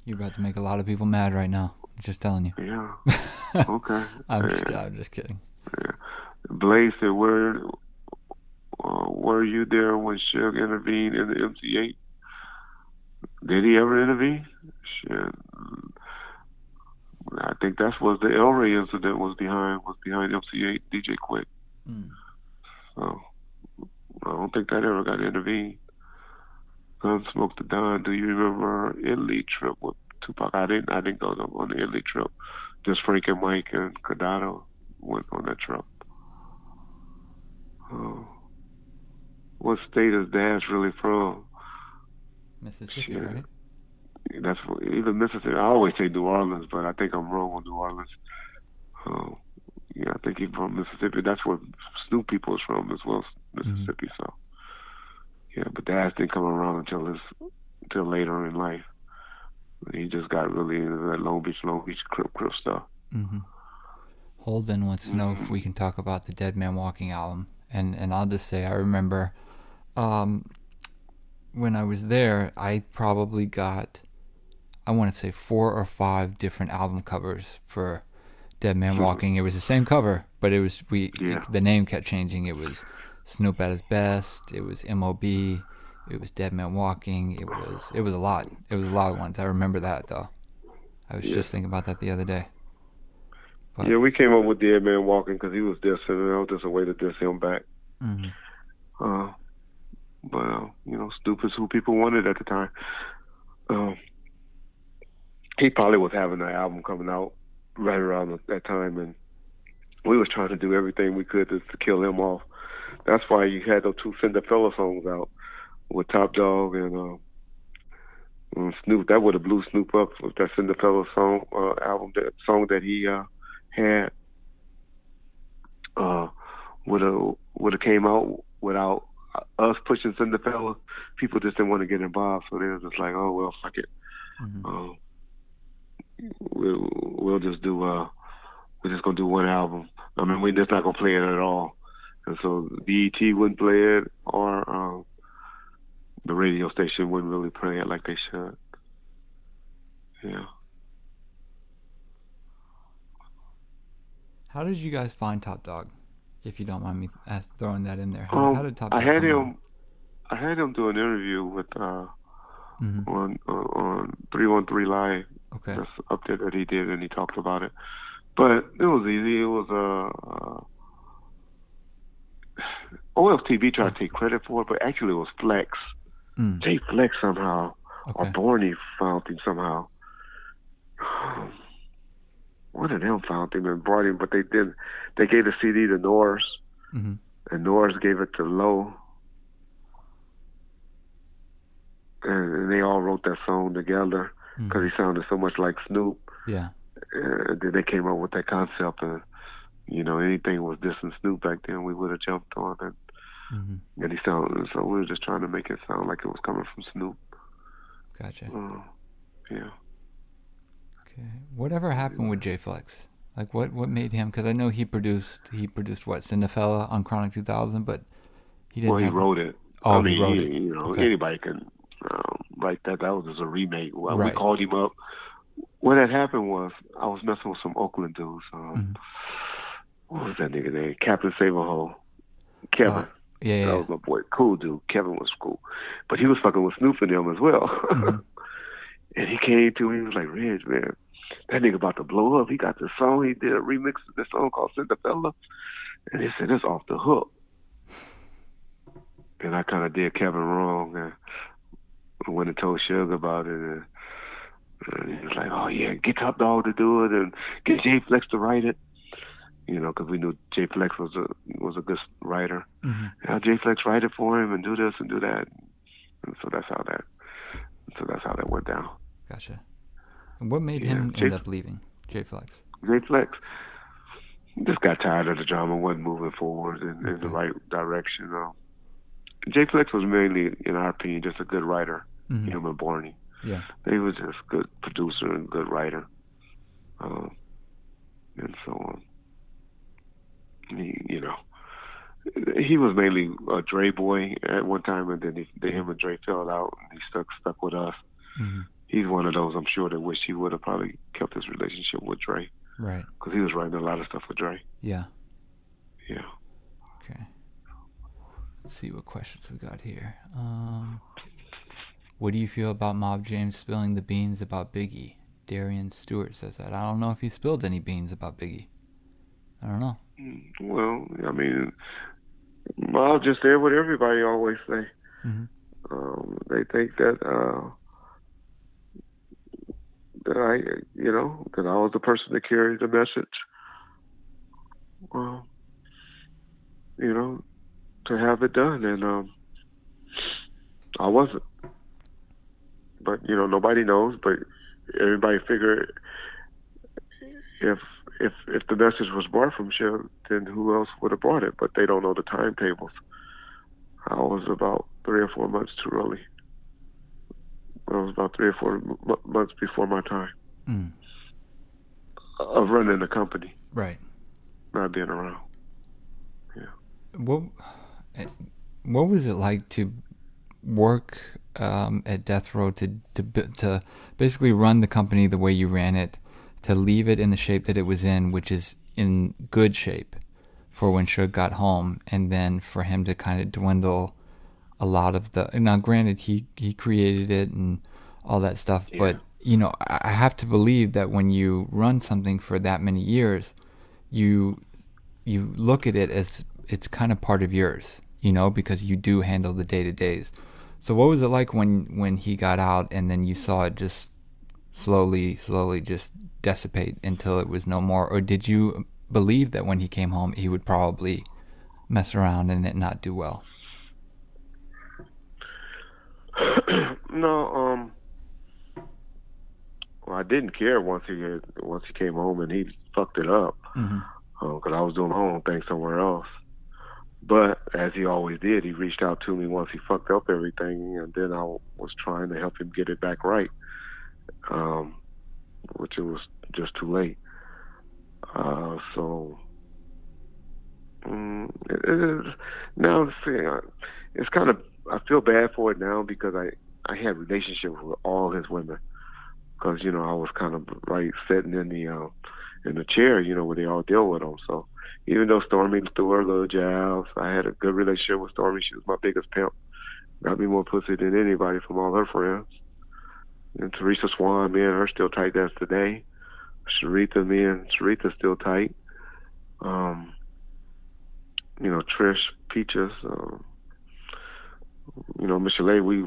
You're about to make a lot of people mad right now. I'm just telling you. Yeah. Okay. I'm just kidding. Yeah. Blaze said, were you there when Suge intervened in the MC8? Did he ever intervene? Shit. I think that's what the El Rey incident was behind MC8, DJ Quick. So I don't think that ever got intervened. Gunsmoke the Don. Do you remember Italy trip with Tupac? I didn't go on the Italy trip. Just Frank and Mike and Cardano went on that trip. What state is Dash really from? Mississippi, right? That's either Mississippi. I always say New Orleans, but I think I'm wrong on New Orleans. Yeah, I think he's from Mississippi. That's where Snoop people is from as well, Mississippi. So yeah, but Dash didn't come around until later in life. He just got really into that Long Beach Crip stuff. Holden wants to know if we can talk about the Dead Man Walking album. And I'll just say I remember when I was there, I probably got, I want to say 4 or 5 different album covers for Dead Man Walking. It was the same cover, but it was the name kept changing. It was Snoop at his best. It was M.O.B. It was Dead Man Walking. It was a lot. It was a lot of ones. I remember that though. I was just thinking about that the other day. But, we came up with Dead Man Walking because he was dissing, and that was just a way to diss him back. But Snoop is who people wanted at the time. He probably was having an album coming out right around that time, and we was trying to do everything we could to kill him off. That's why you had those 2 Cinderfella songs out with Top Dog and Snoop. That would have blew Snoop up with that Cinderfella song album. That song that he had would have came out without us pushing Cinderfella. People just didn't want to get involved, so they were just like, oh well, fuck it. We'll just do we're just gonna do one album. I mean, we're just not gonna play it at all. And so BET wouldn't play it, or the radio station wouldn't really play it like they should. Yeah. How did you guys find Top Dog? If you don't mind me throwing that in there, how did Top Dog come on? I had him do an interview with on 313 Live. Okay. That's up there that he did, and he talked about it. But it was easy. It was OFTV tried to take credit for it, but actually it was Flex Jay Flex somehow, or Okay. Borney found him somehow. One of them found him and brought him, but they did. They gave the CD to Norris, Mm-hmm. and Norris gave it to Lowe, and they all wrote that song together because he sounded so much like Snoop. Yeah. And then they came up with that concept, and anything was dissing Snoop back then, we would have jumped on it. And he sounded, so we were just trying to make it sound like it was coming from Snoop. Gotcha. Yeah. Okay. Whatever happened with J Flex? Like what made him? Because I know he produced what, Cinderfella on Chronic 2000, but he didn't. Well, he wrote it. Oh, I mean, he wrote it. Okay. Anybody can write that. That was just a remake. Well, Right. We called him up. What had happened was I was messing with some Oakland dudes. What was that nigga name? Captain Saberhole. Kevin. Yeah. That was my boy. Cool dude. Kevin was cool. But he was fucking with Snoop and them as well. And he came to me, he was like, Reg, man, that nigga about to blow up. He got this song. He did a remix of this song called Cinderfella. And he said, it's off the hook. And I kind of did Kevin wrong. And I went and told Suge about it. And he was like, oh, yeah, get Top Dog to do it and get J Flex to write it. Because we knew J Flex was a good writer. Now J Flex write it for him and do this and do that. And so that's how that went down. Gotcha. And what made him end up leaving J Flex? J Flex just got tired of the drama, wasn't moving forward in the right direction. J Flex was mainly, in our opinion, just a good writer, him and Borney. Yeah. He was just a good producer and good writer. And so he was mainly a Dre boy at one time, and then him and Dre fell out, and he stuck with us. He's one of those, I'm sure, that wish he would have probably kept his relationship with Dre. Right. Because he was writing a lot of stuff with Dre. Yeah. Yeah. Okay. Let's see what questions we got here. What do you feel about Mob James spilling the beans about Biggie? Darian Stewart says that. I don't know if he spilled any beans about Biggie. I don't know. Well, I mean, Mob just said what everybody always say. They think that that I was the person that carried the message. Well, to have it done, and I wasn't. But nobody knows. But everybody figured if the message was brought from Suge, then who else would have brought it? But they don't know the timetables. I was about 3 or 4 months too early. I was about 3 or 4 months before my time of running the company. Right. Not being around. Yeah. What was it like to work at Death Row to basically run the company the way you ran it, to leave it in the shape that it was in, which is in good shape for when Suge got home, and then for him to kind of dwindle a lot of the... Now, granted, he created it and all that stuff, but, I have to believe that when you run something for that many years, you look at it as it's kind of part of yours, because you do handle the day-to-days. So what was it like when he got out and then you saw it just slowly just dissipate until it was no more? Or did you believe that when he came home he would probably mess around and it not do well? No, well, I didn't care once he came home and he fucked it up, because I was doing my own thing somewhere else. But as he always did, he reached out to me once he fucked up everything, and then I was trying to help him get it back right, which it was just too late. So it is now. It's kind of, I feel bad for it now because I had relationships with all his women, because I was kind of like sitting in the chair, where they all deal with him. So even though Stormy threw her little jabs, I had a good relationship with Stormy. She was my biggest pimp. Got me more pussy than anybody from all her friends. And Teresa Swan, me and her still tight as today. Me and Sharitha still tight. Trish, Peaches, Michelle, we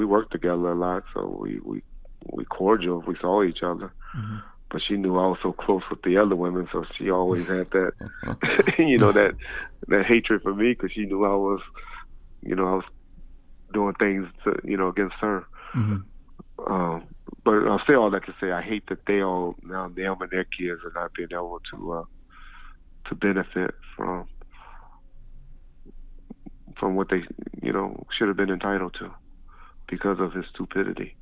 worked together a lot, so we cordial. We saw each other, Mm-hmm. but she knew I was so close with the other women, so she always had that, that hatred for me because she knew I was doing things against her. Mm-hmm. Um, but I'll say all that to say I hate that they all now them and their kids are not being able to benefit from what they should have been entitled to because of his stupidity.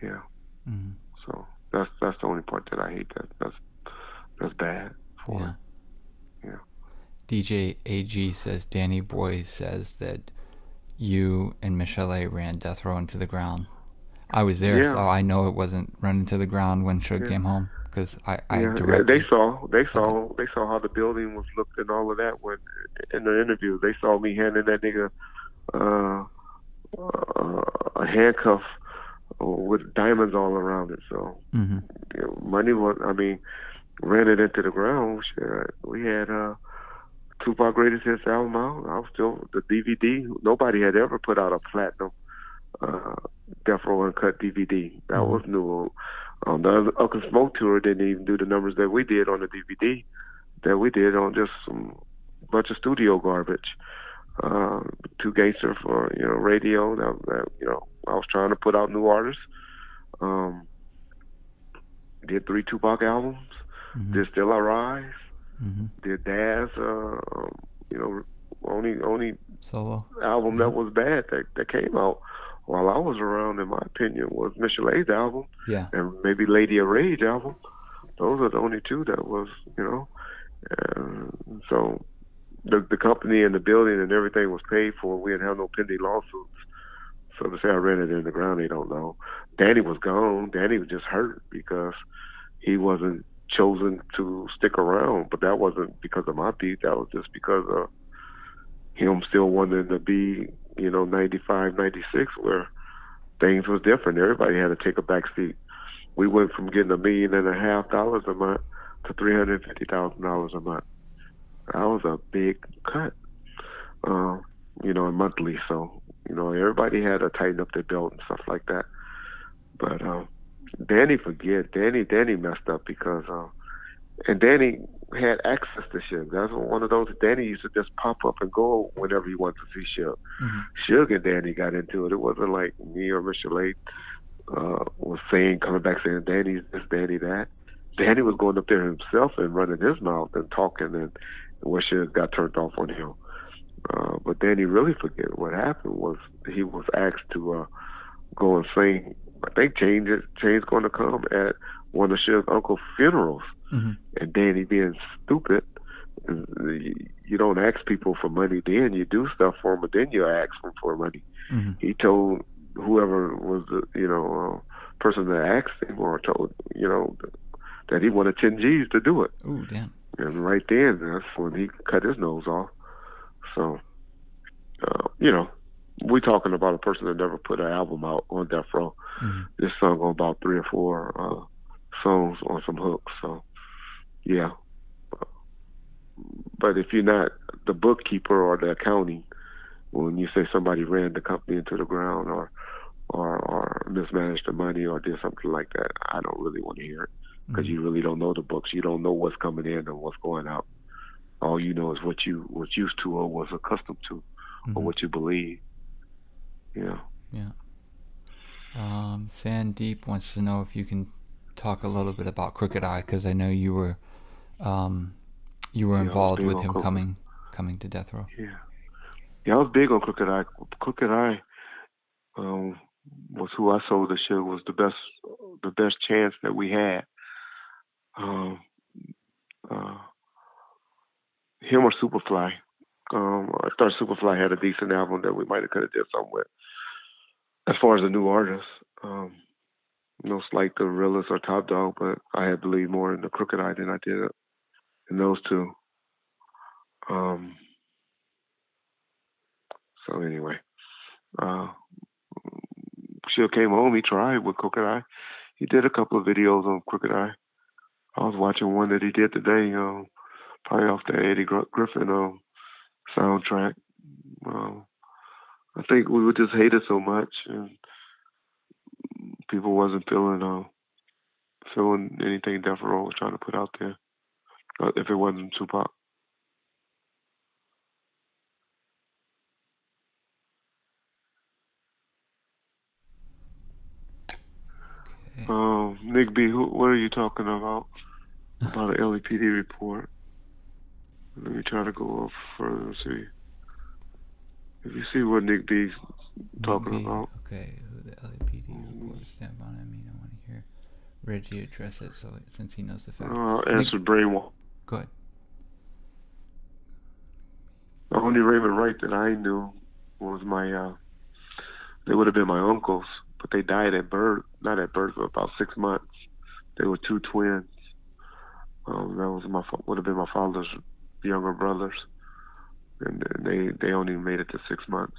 Yeah. Mm-hmm. So that's the only part that I hate. That's bad for Yeah. it. Yeah. DJ AG says Danny Boy says that you and Michelle ran Death Row into the ground. I was there, so Yeah. I know it wasn't run into the ground when Suge Yeah. came home because I Yeah. They directly saw they saw it. saw they saw how the building was looked and all of that when in the interview they saw me handing that nigga uh, a handcuff with diamonds all around it. So Mm-hmm. money was. I mean, ran it into the ground. Shit, we had Tupac Greatest Hits album out. I was still the DVD. Nobody had ever put out a platinum uh, Death Row Uncut DVD. That Mm-hmm. was new. The Uncle Smoke tour didn't even do the numbers that we did on the DVD. That we did on just some bunch of studio garbage. Uh, Too Gangster for radio. I was trying to put out new artists. Um, did 3 Tupac albums. Mm-hmm. Did Still I Rise. Mm-hmm. Did Daz. Only Solo. album Yeah. that was bad that came out while I was around, in my opinion, was Michele's album Yeah. and maybe Lady of Rage album. Those are the only two that was. So the company and the building and everything was paid for. We didn't have no pending lawsuits. So to say I ran it in the ground, they don't know. Danny was gone. Danny was just hurt because he wasn't chosen to stick around. But that wasn't because of my beat. That was just because of him still wanting to be, 95, 96, where things was different. Everybody had to take a back seat. We went from getting $1.5 million a month to $350,000 a month. That was a big cut, uh, monthly. So, everybody had to tighten up their belt and stuff like that. But Danny messed up because and Danny had access to Suge. That's one of those. Danny used to just pop up and go whenever he wanted to see Suge. Mm-hmm. Suge and Danny got into it. It wasn't like me or Michelle was coming back saying Danny's this, Danny that. Danny was going up there himself and running his mouth and talking, and where Suge got turned off on him. But Danny really forget what happened was he was asked to go and sing. I think Change going to come at one of Suge's uncle's funerals. Mm-hmm. And Danny being stupid, you don't ask people for money then. You do stuff for them, but then you ask them for money. Mm-hmm. He told whoever was the person that asked him or told that he wanted 10 G's to do it. Ooh, damn. And right then, that's when he cut his nose off. So, we're talking about a person that never put an album out on Death Row. Mm-hmm. This song on about 3 or 4 songs on some hooks. So, yeah. But if you're not the bookkeeper or the accounting, when you say somebody ran the company into the ground or mismanaged the money or did something like that, I don't really want to hear it because Mm-hmm. you really don't know the books. You don't know what's coming in and what's going out. All you know is what you was used to or was accustomed to, Mm-hmm. or what you believe. Yeah. Yeah. Sandeep wants to know if you can talk a little bit about Crooked Eye because I know you were involved with him coming to Death Row. Yeah, I was big on Crooked Eye. Crooked Eye was who I sold the show. Was the best chance that we had. Him or Superfly. I thought Superfly had a decent album that we might have could have did something with. As far as a new artist, no slight to Realist or Top Dog, but I had believed more in the Crooked Eye than I did in those two. So anyway, Shield came home. He tried with Crooked Eye. He did a couple of videos on Crooked Eye. I was watching one that he did today, probably off the Eddie Griffin soundtrack. I think we were just hated so much, and people wasn't feeling anything Death Row was trying to put out there, if it wasn't Tupac. Nick B, what are you talking about? About an LAPD report. Let me try to go up further and see. If you see what Nick B's talking about. Okay, who the LAPD report stand by. I mean, I want to hear Reggie address it, so since he knows the facts. Answer Brainwash. Go ahead. The only Raymond Wright that I knew was they would have been my uncles, but they died not at birth, but about 6 months. They were two twins. That would have been my father's younger brothers, and they only made it to 6 months.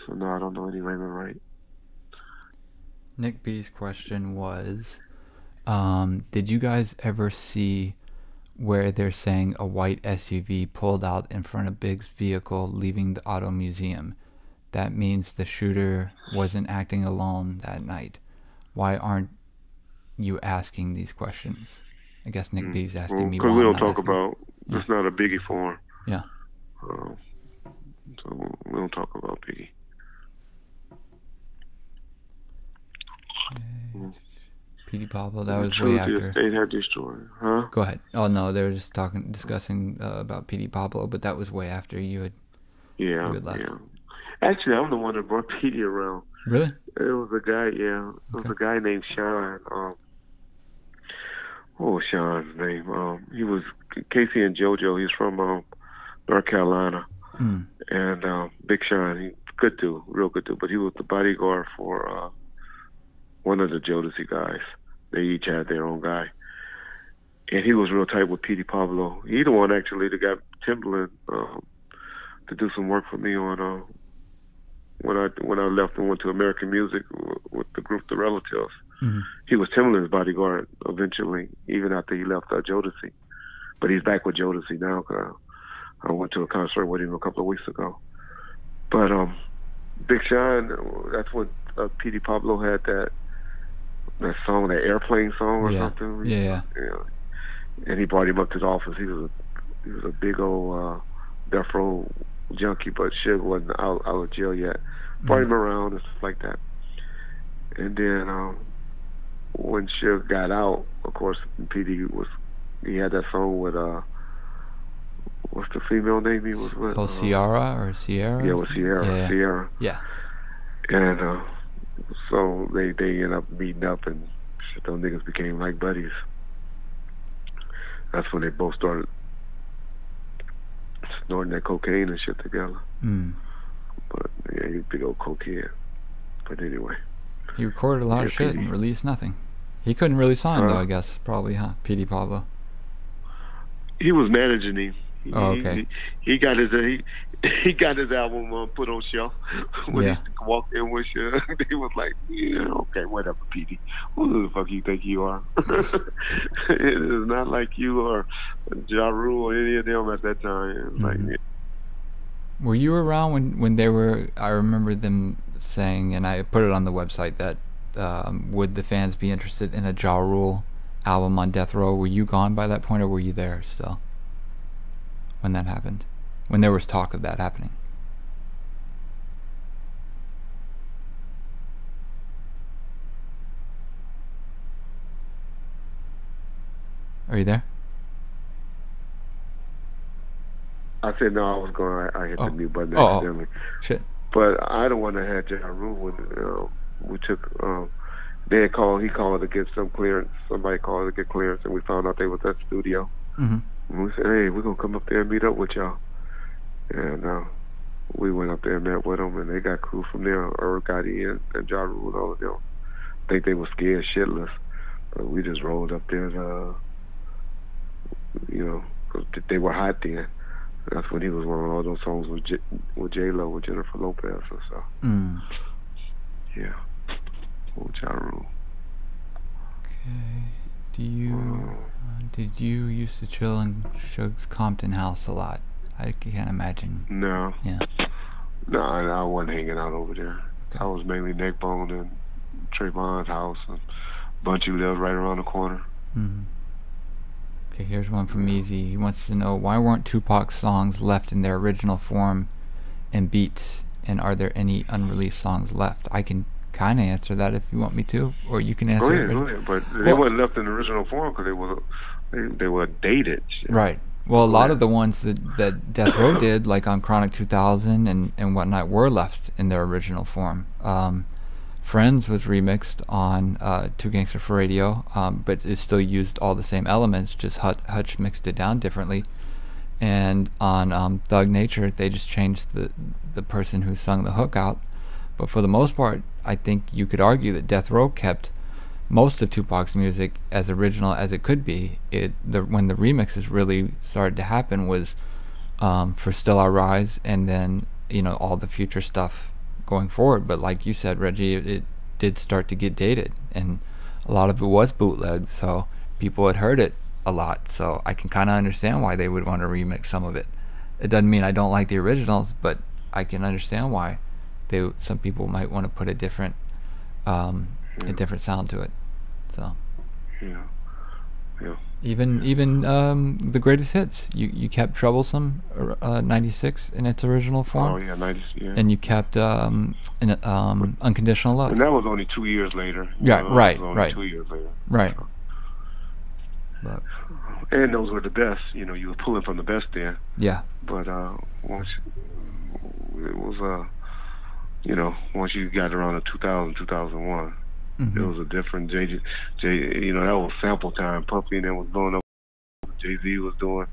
So no, I don't know any Raymond Wright. Nick B's question was, did you guys ever see where they're saying a white SUV pulled out in front of Big's vehicle leaving the auto museum? That means the shooter wasn't acting alone that night. Why aren't you asking these questions? I guess Nick B's asking me why. Because we don't talk about, it's not a Biggie forum. Yeah. So we don't talk about Biggie. Okay. P.D. Pablo, that was way after. They had this story, huh? Go ahead. Oh no, they were just discussing about P.D. Pablo, but that was way after you had. You had left. Yeah. Actually, I'm the one that brought P.D. around. Really? It was a guy. Yeah, it was a guy named Sean. What was Sean's name? He was Casey and JoJo. He's from North Carolina, and Big Sean. He good dude, real good dude. But he was the bodyguard for one of the Jodeci guys. They each had their own guy, and he was real tight with P.D. Pablo. He the one actually that got Timbaland to do some work for me on when I left and went to American Music with the group The Relatives. Mm-hmm. He was Timbaland's bodyguard eventually, even after he left Jodeci. But he's back with Jodeci now. I went to a concert with him a couple of weeks ago. But Big Sean, that's when P.D. Pablo had that song, that airplane song or something. Yeah. And he brought him up to the office. He was a big old Death Row junkie, but Suge wasn't out of jail yet. Brought him around and stuff like that. And then when Suge got out, of course, he had that song with what's the female name he was with? Oh, Ciara or Sierra? Yeah, with Sierra. Sierra. Yeah. And so they ended up meeting up, and those niggas became like buddies. That's when they both started snorting that cocaine and shit together. But yeah, he's a big old cokehead. But anyway, he recorded a lot of shit and released nothing. He couldn't really sign though, I guess, probably, huh? P.D. Pablo. He was managing him. Okay. He got his album put on shelf when he walked in with you. He was like, okay, whatever, P.D. Who the fuck you think you are? It is not like you or Ja Rule or any of them at that time. Like, were you around when they were? I remember them saying, and I put it on the website, that would the fans be interested in a Ja Rule album on Death Row? Were you gone by that point, or were you there still when that happened? When there was talk of that happening? Are you there? I said no. I was going. I hit the mute button accidentally. Shit. But I don't want to have Ja Rule when we took. He called to get some clearance. Somebody called to get clearance, and we found out they was at the studio. And we said, "Hey, we're gonna come up there and meet up with y'all." And we went up there and met with them, and they got crew from there. Irv Gotti and Ja Rule and all of them. I think they were scared shitless, but we just rolled up there to, because they were hot then. That's when he was on all those songs with J-Lo, with Jennifer Lopez and stuff. Yeah. Old Ja Rule. Okay. Did you used to chill in Suge's Compton house a lot? I can't imagine. No. Yeah. No, I wasn't hanging out over there. Okay. I was mainly Neckbone and Trayvon's house and Bunchy that was right around the corner. Mm-hmm. Okay, here's one from Yeah. Easy. He wants to know, why weren't Tupac's songs left in their original form and beats, and are there any unreleased songs left? I can kind of answer that if you want me to, or you can Go answer it, ahead, Reggie. go ahead. But they Well, weren't left in the original form because they were dated. Shit. right. Well, But a go lot of ahead. the ones that Death Row did, like on Chronic 2000 and whatnot, were left in their original form. Friends was remixed on Two Gangster for Radio, but it still used all the same elements, just Hutch mixed it down differently. And on Thug Nature, they just changed the person who sung the hook out. But for the most part, I think you could argue that Death Row kept most of Tupac's music as original as it could be. When the remixes really started to happen was for Still I Rise, and then all the future stuff going forward. But like you said, Reggie, it did start to get dated, and a lot of it was bootleg, so people had heard it a lot. So I can kind of understand why they would want to remix some of it. It doesn't mean I don't like the originals, but I can understand why some people might want to put a different Yeah. sound to it. So Yeah. Yeah. even the greatest hits, you kept Troublesome '96 in its original form. Oh yeah, 90s. Yeah. And you kept Unconditional Love. And that was only 2 years later. Yeah, right, That was only right. 2 years later. Right. So. But And those were the best. You were pulling from the best there. yeah. But once it was once you got around the 2000, 2001, Mm-hmm. it was a different J. That was sample time. Puffy and them was blowing up. Jay-Z was doing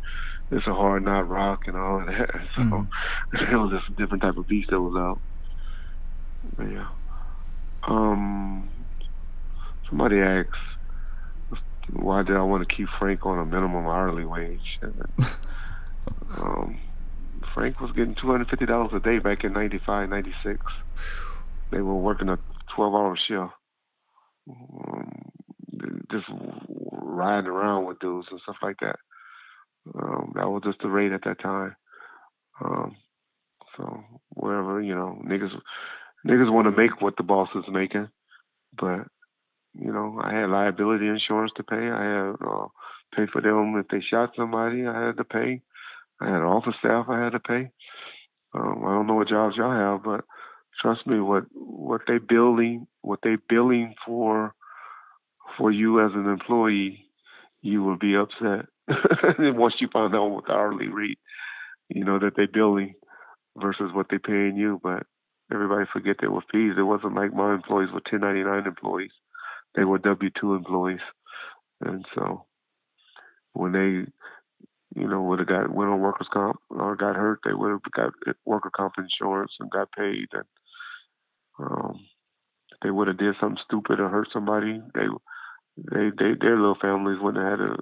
It's a Hard Not Rock and all of that. So it was just a different type of beast that was out. But yeah. Somebody asked, why did I want to keep Frank on a minimum hourly wage? Frank was getting $250 a day back in 95, 96. They were working a 12-hour shift. Just riding around with dudes and stuff like that. That was just the rate at that time. So wherever, niggas want to make what the boss is making, but I had liability insurance to pay. I had pay for them if they shot somebody. I had to pay. I had office staff I had to pay. I don't know what jobs y'all have, but trust me, what they billing for you as an employee, you will be upset once you find out what the hourly rate, that they billing versus what they paying you. But everybody forget there were fees. It wasn't like my employees were 1099 employees. They were W-2 employees. And so when they, would have went on workers' comp or got hurt, they would have got worker comp insurance and got paid. And if they would have did something stupid or hurt somebody, their little families wouldn't have had to,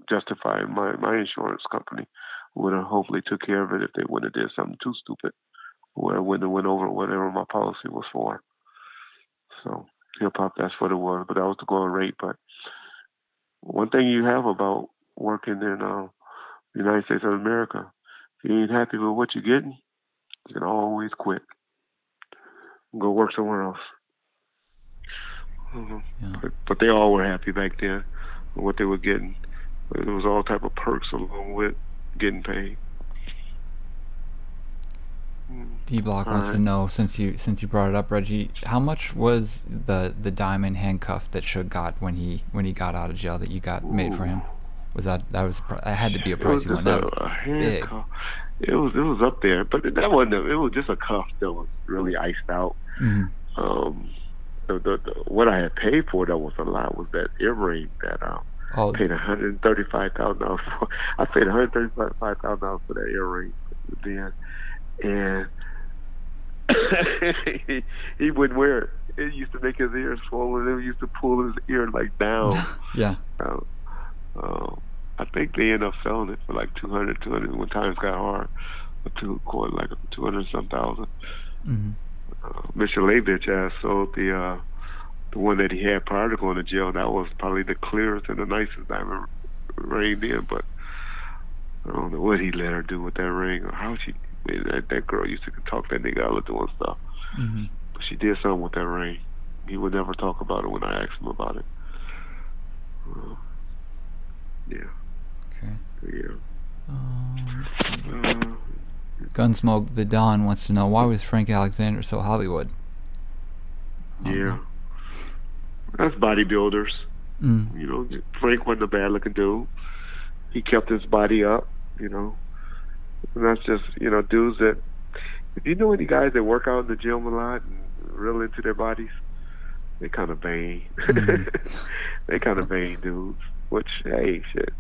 justify my insurance company would have hopefully took care of it if they would have did something too stupid where it wouldn't have went over whatever my policy was for. So hip hop, that's what it was, but that was the going rate. But one thing you have about working in the United States of America, if you ain't happy with what you're getting, you can always quit and go work somewhere else. Yeah. But they all were happy back then with what they were getting. There was all type of perks along with getting paid. D-Block wants to know, since you brought it up, Reggie, how much was the diamond handcuff that Suge got when he got out of jail that you got made for him? Was that had to be a pricey one? That was big. It was up there, but that wasn't. It was just a cuff that was really iced out. Mm-hmm. What I had paid for that was a lot was that earring that paid $135,000 for. I paid $135,000 for that earring then, and he wouldn't wear it. It used to make his ears swollen. It used to pull his ear like down. Yeah. I think they ended up selling it for like 200 when times got hard. Like 200 some thousand. Mm-hmm. Mr. Labich ass sold the one that he had prior to going to jail. That was probably the clearest and the nicest diamond ring then, but I don't know what he let her do with that ring or how she I mean, that girl used to talk that nigga out of doing stuff. Mm-hmm. But she did something with that ring. He would never talk about it when I asked him about it. Yeah. Okay. Yeah. Gunsmoke the Don wants to know, why was Frank Alexander so Hollywood? Yeah. That's bodybuilders. Mm. You know, Frank wasn't a bad looking dude. He kept his body up, you know. And that's just, you know, dudes that, if you know any guys that work out in the gym a lot and real into their bodies, they kind of vain. Mm-hmm. They kind of vain dudes, which, hey, shit,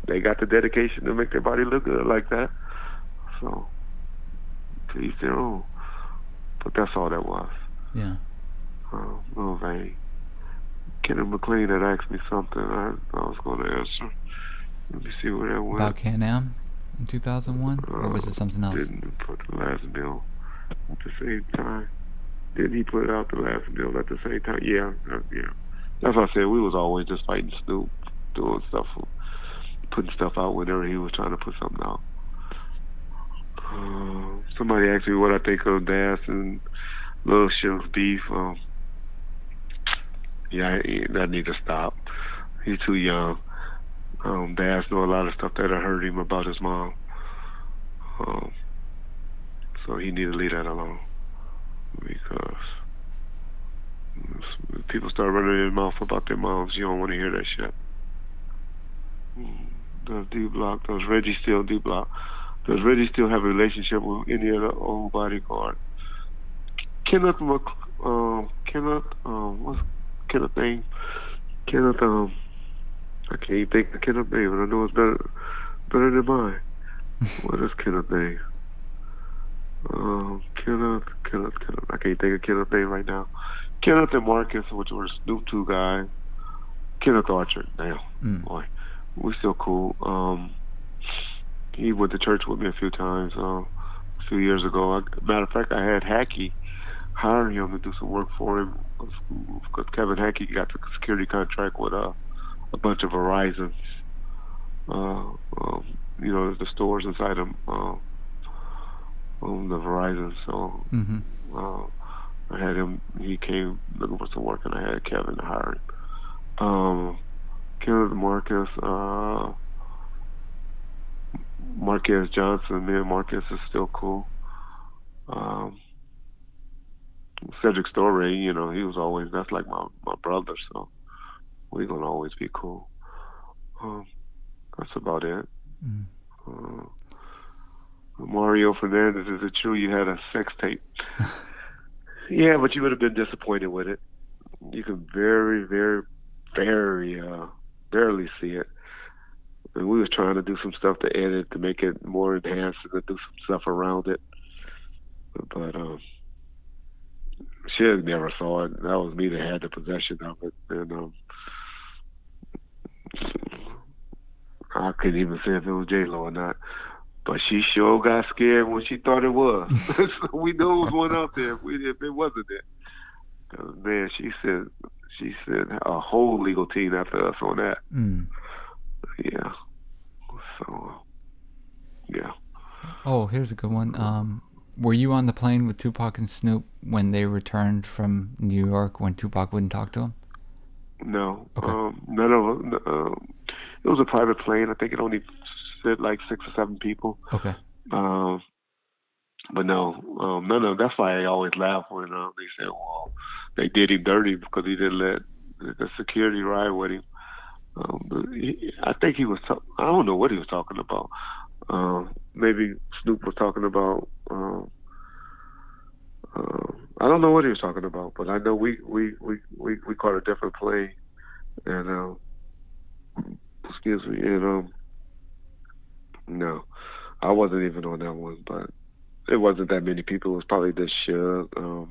they got the dedication to make their body look good like that. So, to each their own. But that's all that was. Yeah. A little vain. Kenneth McLean had asked me something I was going to answer. Let me see where that went. About Can-Am in 2001? Or was it something else? Didn't put the last meal at the same time. Didn't he put out the last meal at the same time? Yeah, yeah. That's what I said. We was always just fighting Snoop, doing stuff, putting stuff out whenever he was trying to put something out. Somebody asked me what I think of Das and Lil Shim's beef. Yeah, that need to stop. He's too young. Das know a lot of stuff that hurt him about his mom. So he need to leave that alone. Because if people start running their mouth about their moms, you don't want to hear that shit. Does D-Block, does Reggie still D-Block? Does Reggie still have a relationship with any of the old bodyguard? Kenneth, what's Kenneth name? Kenneth, I can't think of Kenneth name, but I know it's better than mine. What is Kenneth name? Kenneth. I can't think of Kenneth name right now. Kenneth and Marcus, which were Snoop 2 guys. Kenneth Archer. Damn, boy, we still cool. He went to church with me a few times a few years ago. Matter of fact, I had Hackey hire him to do some work for him because Kevin Hackey got the security contract with a bunch of Verizons. You know, the stores inside them. The Verizon, so I had him. He came looking for some work, and I had Kevin to hire him. Kenneth, Marcus, Marquez Johnson. Me and Marcus is still cool. Cedric Story, you know, he was always, that's like my brother, so we're gonna always be cool. That's about it. Mario Fernandez, is it true you had a sex tape? Yeah, but you would have been disappointed with it. You can very barely see it. And we was trying to do some stuff to edit to make it more enhanced and to do some stuff around it. But she never saw it. That was me that had the possession of it. And I couldn't even say if it was J-Lo or not. But she sure got scared when she thought it was. So we knew it was one out there if it wasn't it. Man, she said a whole legal team after us on that. Yeah. So, yeah. Oh, here's a good one. Were you on the plane with Tupac and Snoop when they returned from New York when Tupac wouldn't talk to him? No. Okay. None of them. It was a private plane. I think it only fit like 6 or 7 people. Okay. But no, none of them. That's why I always laugh when they said, well, they did him dirty because he didn't let the security ride with him. I think he was, I don't know what he was talking about. Maybe Snoop was talking about, I don't know what he was talking about, but I know we caught a different plane, and excuse me, and no, I wasn't even on that one, but it wasn't that many people. It was probably just Suge.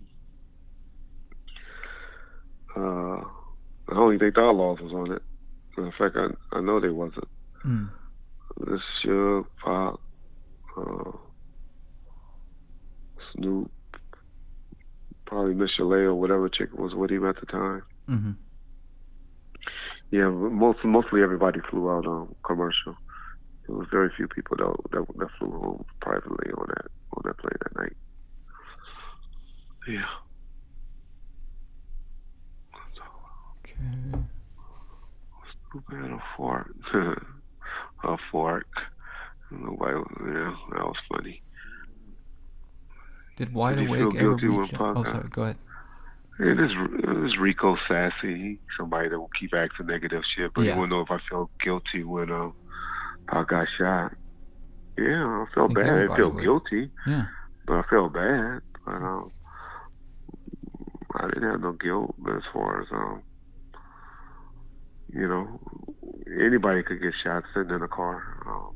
I don't even think the Outlaws was on it. In fact, I know they wasn't. This Suge, Pop, Snoop, probably Miss Chalet or whatever chick was with him at the time. Yeah, mostly everybody flew out on commercial. There was very few people that flew home privately on that. on that plane that night. Yeah. Okay. Who had a fart? A fart. Nobody. Yeah, that was funny. Did Wide Did you feel Awake ever guilty when reach? Pac? Oh, sorry. Go ahead. It is Rico Sassy. Somebody that will keep asking negative shit, but he Yeah. wouldn't know if I felt guilty when Pac got shot. Yeah, I felt think bad. I didn't everybody feel would. guilty, Yeah. but I felt bad. But I didn't have no guilt as far as you know, anybody could get shot sitting in a car.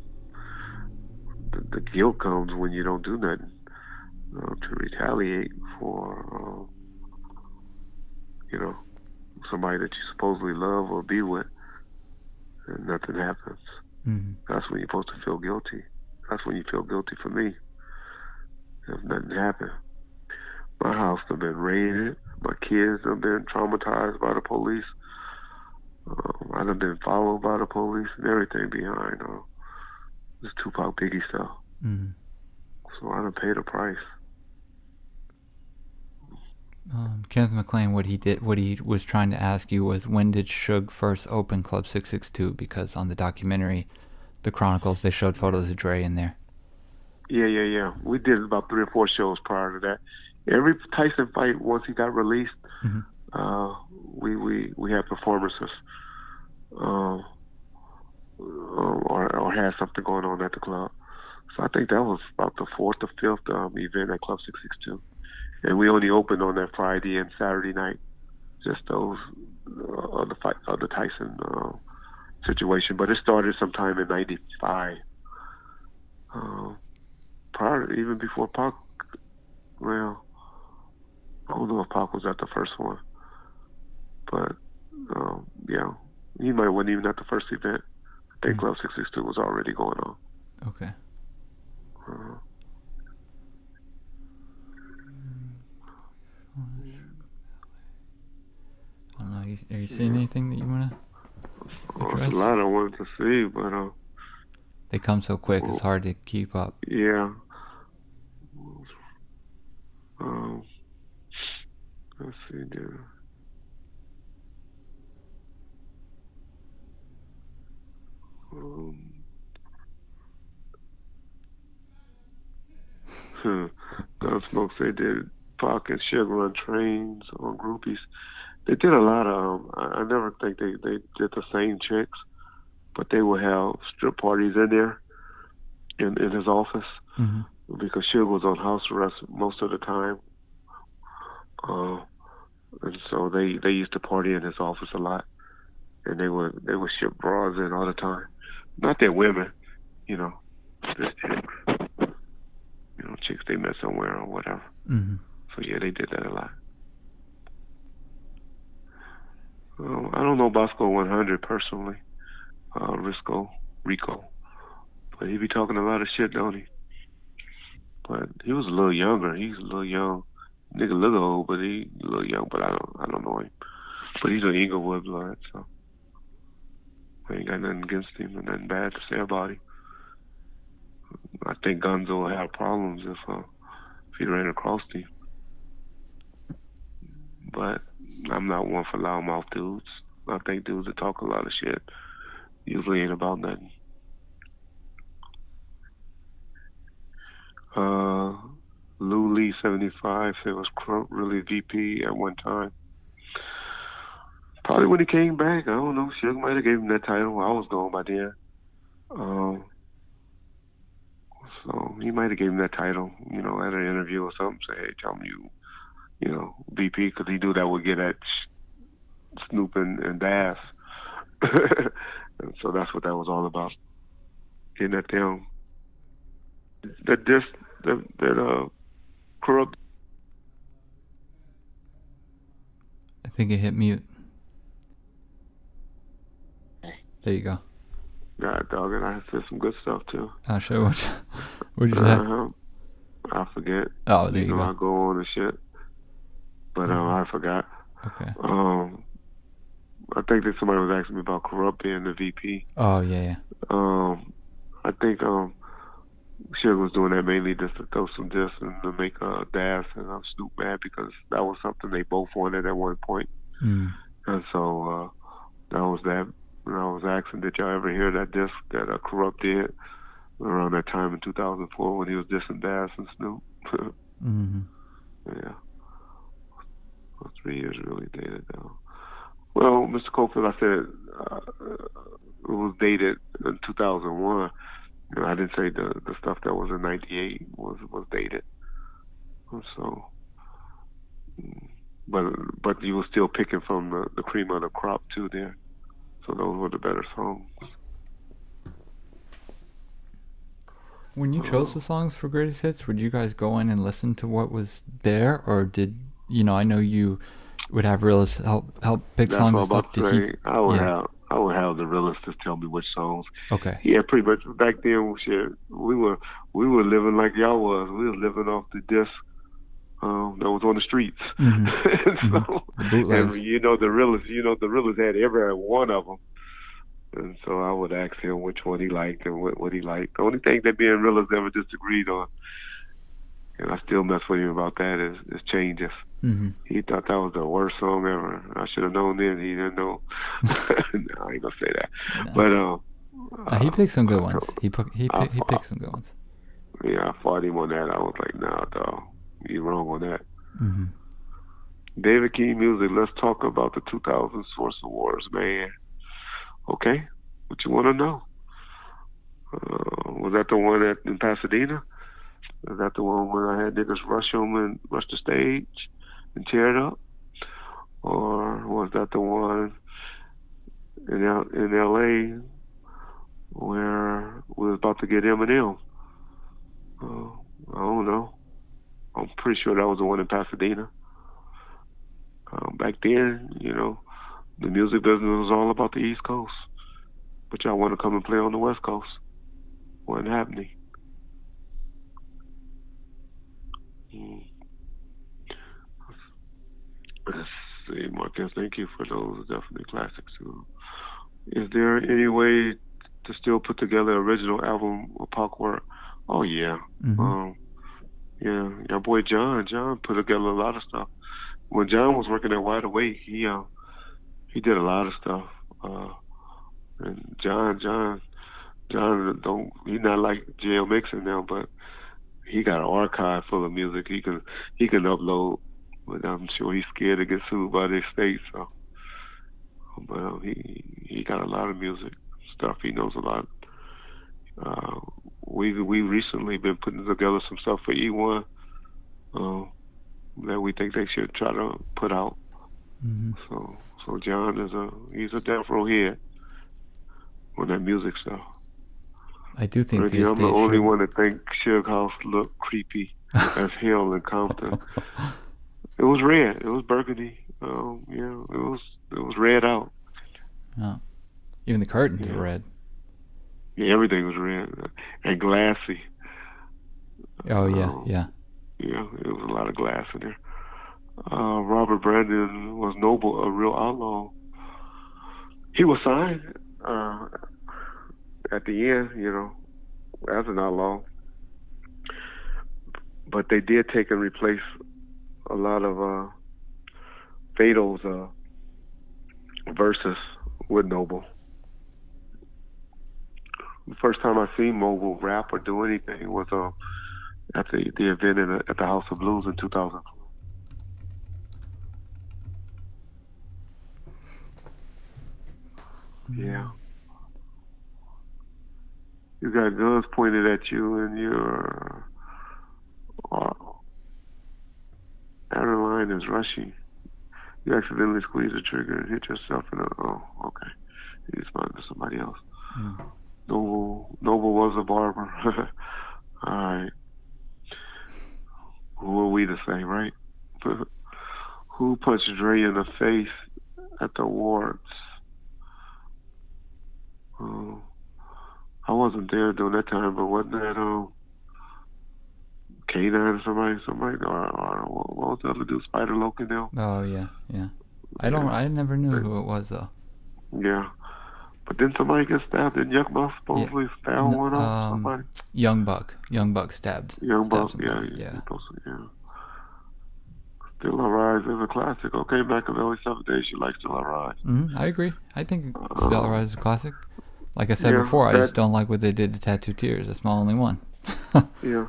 The guilt comes when you don't do nothing to retaliate for, you know, somebody that you supposedly love or be with, and nothing happens. Mm-hmm. That's when you're supposed to feel guilty. That's when you feel guilty for me. If nothing happened. My house has been raided. My kids have been traumatized by the police. I done been followed by the police and everything behind this Tupac Biggie stuff. Mm-hmm. So I done paid a price. Kenneth McLean, what he was trying to ask you was, when did Suge first open Club 662? Because on the documentary, The Chronicles, they showed photos of Dre in there. Yeah. We did about 3 or 4 shows prior to that. Every Tyson fight, once he got released, Mm-hmm. we had performances, or had something going on at the club. So I think that was about the 4th or 5th event at Club 662. And we only opened on that Friday and Saturday night. Just those of the Tyson situation. But it started sometime in '95. Prior, even before Pac. Well, I don't know if Pac was at the first one, but yeah, he might wasn't even at the first event. I think Club 662 was already going on. Okay. I don't know. Are you seeing anything that you want to address? There's a lot I wanted to see, but they come so quick. It's hard to keep up. Yeah. Let's see, dude. Gunsmoke, they did Pac and Sugar run trains on groupies. They did a lot of I never think they did the same chicks, but they would have strip parties in there in his office, mm-hmm. because Sugar was on house arrest most of the time. And so they used to party in his office a lot, and they would ship bras in all the time. Not that women, just chicks. Chicks they met somewhere or whatever. Mm-hmm. So yeah, they did that a lot. I don't know Bosco 100 personally, Rico, but he be talking a lot of shit, don't he? But he was a little younger. He's a little young. Nigga look old, but he a little young. But I don't know him. But he's an Inglewood blood, so I ain't got nothing against him and nothing bad to say about him. I think Gonzo will have problems if he ran across him. But I'm not one for loudmouth dudes. I think dudes that talk a lot of shit usually ain't about nothing. Lou Lee 75 said was Crump really VP at one time. Probably when he came back, I don't know. Suge might have gave him that title. I was gone by then. So he might have gave him that title, at an interview or something. Say, hey, tell me VP, because he knew that would get at Snoop and Bass. And so that's what that was all about. Getting at them. That corrupt. I think it hit mute. There you go. God, dog, and I said some good stuff too. I'll show what. What'd you say? I forget. Oh, there you go. I go on and shit, but I forgot. Okay. I think that somebody was asking me about Corrupt being the VP. Oh yeah. I think Suge was doing that mainly just to throw some diss and to make Daz and Snoop mad because that was something they both wanted at one point. And so that was that. And I was asking, did y'all ever hear that disc that Corrupt did around that time in 2004 when he was dissing Daz and Snoop? Yeah. Well, 3 years really dated though. Well, Mr. Cofield, I said it was dated in 2001. You know, I didn't say the stuff that was in '98 was dated. So, but you were still picking from the cream of the crop too there. So those were the better songs. When you chose the songs for Greatest Hits, would you guys go in and listen to what was there, or did I know you would have realists help pick songs and stuff? I would have the realists just tell me which songs. Okay. Yeah, pretty much. Back then, shit, we were living like y'all was. We was living off the disc that was on the streets. So, and the realists had every one of them. And so I would ask him which one he liked and what he liked. The only thing that me and realists ever disagreed on, and I still mess with him about that, is Changes. He thought that was the worst song ever. I should have known then. He didn't know. No, I ain't gonna say that. No. But he picked some good ones. He picked some good ones. Yeah, I fought him on that. I was like, nah, dog, you wrong on that. David King Music. Let's talk about the 2000 Source Awards, man. Okay, what you want to know? Was that the one in Pasadena? Was that the one where I had niggas rush the stage and tear it up? Or was that the one in L.A. where we was about to get Eminem? I don't know. I'm pretty sure that was the one in Pasadena. Back then, the music business was all about the East Coast. But y'all want to come and play on the West Coast. Wasn't happening. Let's see, Marquez, thank you for those. Definitely classics too. Is there any way to still put together an original album of Pac work? Oh yeah. Yeah, your boy John put together a lot of stuff. When John was working at Wide Awake, he did a lot of stuff. And John he's not like jail mixing now, but he got an archive full of music he can upload. But I'm sure he's scared to get sued by the state. So, but he got a lot of music stuff. He knows a lot. We recently been putting together some stuff for E1 that we think they should try to put out. So John he's a death row head on that music stuff. I do think I'm the only one that think Suge House looked creepy as hell in Compton. It was red. It was burgundy. Yeah, it was red out. Oh. Even the curtains were red. Yeah, everything was red and glassy. Oh yeah, yeah. Yeah, there was a lot of glass in there. Robert Brandon was Noble, a real outlaw. He was signed at the end, as an outlaw. But they did take and replace a lot of Fato's verses with Noble. The first time I seen Noble rap or do anything was at the event at the House of Blues in 2004. Yeah. You got guns pointed at you and your adrenaline is rushing. You accidentally squeeze the trigger and hit yourself in okay. You responded to somebody else. Noble was a barber. All right. Who are we to say, right? Who punched Dre in the face at the awards? I wasn't there during that time, but wasn't that K9 or somebody, or what was the other dude, Spider Loki now? Oh yeah. I never knew who it was though. Yeah, But didn't somebody get stabbed? Didn't Young Buck supposedly stab one up? Somebody? Young Buck stabbed. Young Buck, somebody. yeah. Still I Rise is a classic. Okay, Machiavelli 7 Days, you like Still I Rise. I agree. I think Still I Rise is a classic. Like I said before, I just don't like what they did to Tattoo Tears. That's my only one. Yeah.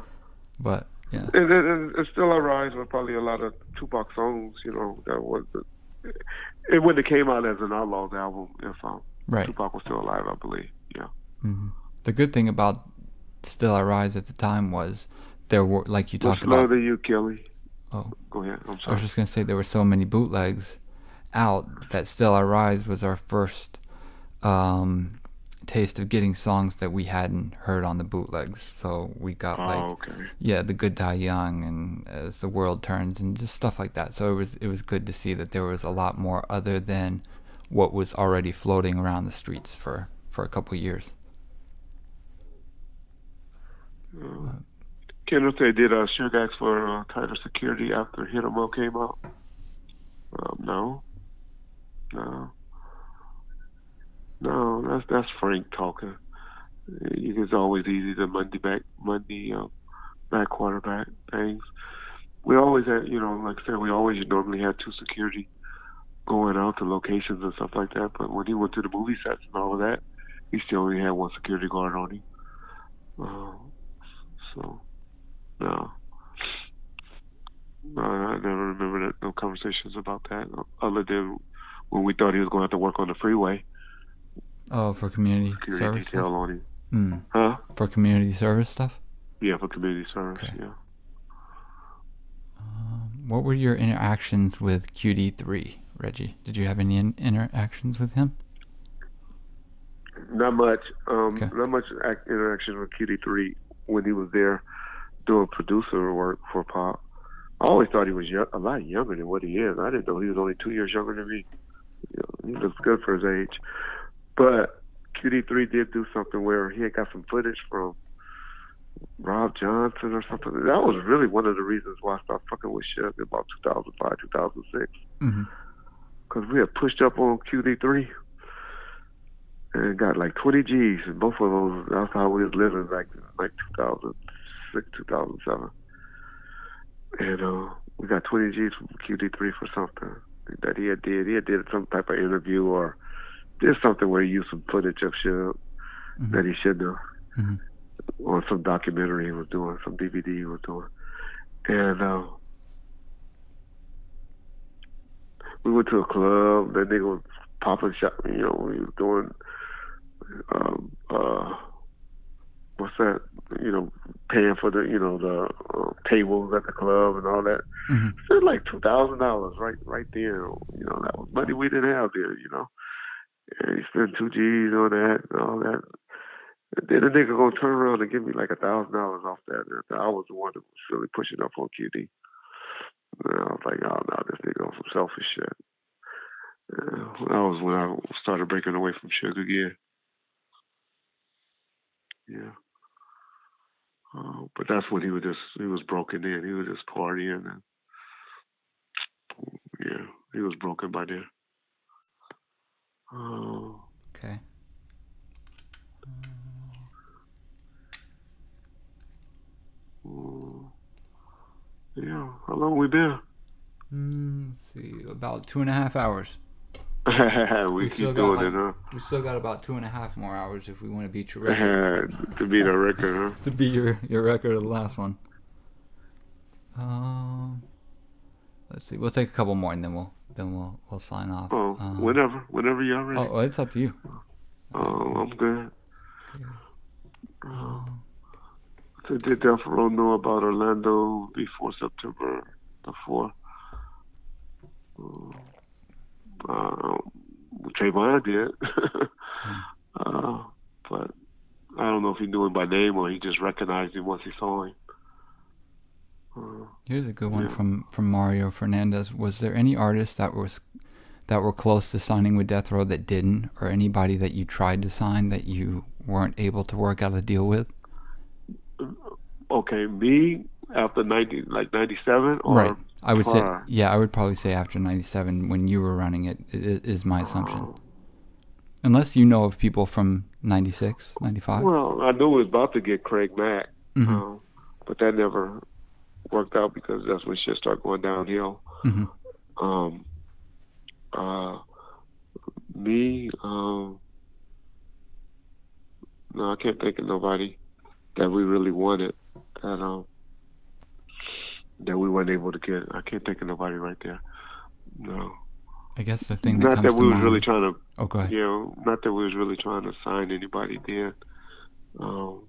But, yeah. And Still I Rise was probably a lot of Tupac songs, you know, that was it when it came out as an Outlaws album, if right. Tupac was still alive, I believe. Yeah. Mm-hmm. The good thing about Still I Rise at the time was there were, like you talked about. Slow to You, Kelly. Oh, go ahead. I'm sorry. I was just gonna say there were so many bootlegs out that Still I Rise was our first taste of getting songs that we hadn't heard on the bootlegs. So we got The Good Die Young and As the World Turns and just stuff like that. So it was good to see that there was a lot more other than what was already floating around the streets for a couple of years. Kendrick, they did Sugar Acts for Tighter Security after Hit 'Em Up came out. No, that's Frank talking. It's always easy to Monday back quarterback things. We always had, you know, like I said, we always normally had 2 security going out to locations and stuff like that. But when he went to the movie sets and all of that, he still only had 1 security guard on him. So, no, I never remember no conversations about that, other than when we thought he was going to have to work on the freeway. Oh, for community service detail stuff? On him. Huh? For community service stuff? Yeah, for community service, okay. Yeah. What were your interactions with QD3, Reggie? Did you have any interactions with him? Not much. Not much interaction with QD3 when he was there doing producer work for Pop. I always thought he was a lot younger than what he is. I didn't know he was only 2 years younger than me. You know, he looks good for his age. But QD3 did do something where he had got some footage from Rob Johnson or something. That was really one of the reasons why I started fucking with Suge in about 2005, 2006. Because we had pushed up on QD3 and got like 20 G's, and both of those, that's how we was living back in like 2006, 2007. And we got 20 G's from QD3 for something that he had did. He had did some type of interview or did something where he used some footage of Suge that he shouldn't have. Or some documentary he was doing, some DVD he was doing. And we went to a club, that nigga was popping shot, you know, he was doing what's that? You know, paying for the, you know, the tables at the club and all that. So it was like $2,000 right there. You know, that was money we didn't have there. You know, and he spent 2 G's on that and all that. And then the nigga gonna turn around and give me like $1,000 off that. And I was the one that was really pushing up on QD. And I was like, oh no, this nigga on some selfish shit. That was when I started breaking away from Suge again. Yeah. But that's when he was broken in. He was just partying and yeah, he was broken by then. Okay. Yeah, how long we been? Let's see, about 2.5 hours. we keep doing it, huh? We still got about 2.5 more hours if we want to beat your record. To beat our record, huh? To beat your record of the last one. Let's see. We'll take a couple more and then we'll sign off. Oh, whenever you're ready. Oh, it's up to you. Oh, I'm good. So did Death Row know about Orlando before September the 4th? Trayvon did. But I don't know if he knew him by name or he just recognized him once he saw him. Here's a good one from Mario Fernandez. Was there any artists that were close to signing with Death Row that didn't, or anybody that you tried to sign that you weren't able to work out a deal with? Okay, me after 97 or right. I would prior? I would probably say after 97 when you were running it is my assumption. Unless you know of people from 96, 95. Well, I knew we was about to get Craig Mack, Mm-hmm. but that never worked out because that's when shit started going downhill. Mm-hmm. Um, uh, me, no, I can't think of nobody that we really wanted that that we weren't able to get. I can't think of nobody right there. No, I guess the thing that not comes that to we was really mind. trying to, Oh, go ahead. not that we was really trying to sign anybody then. Um,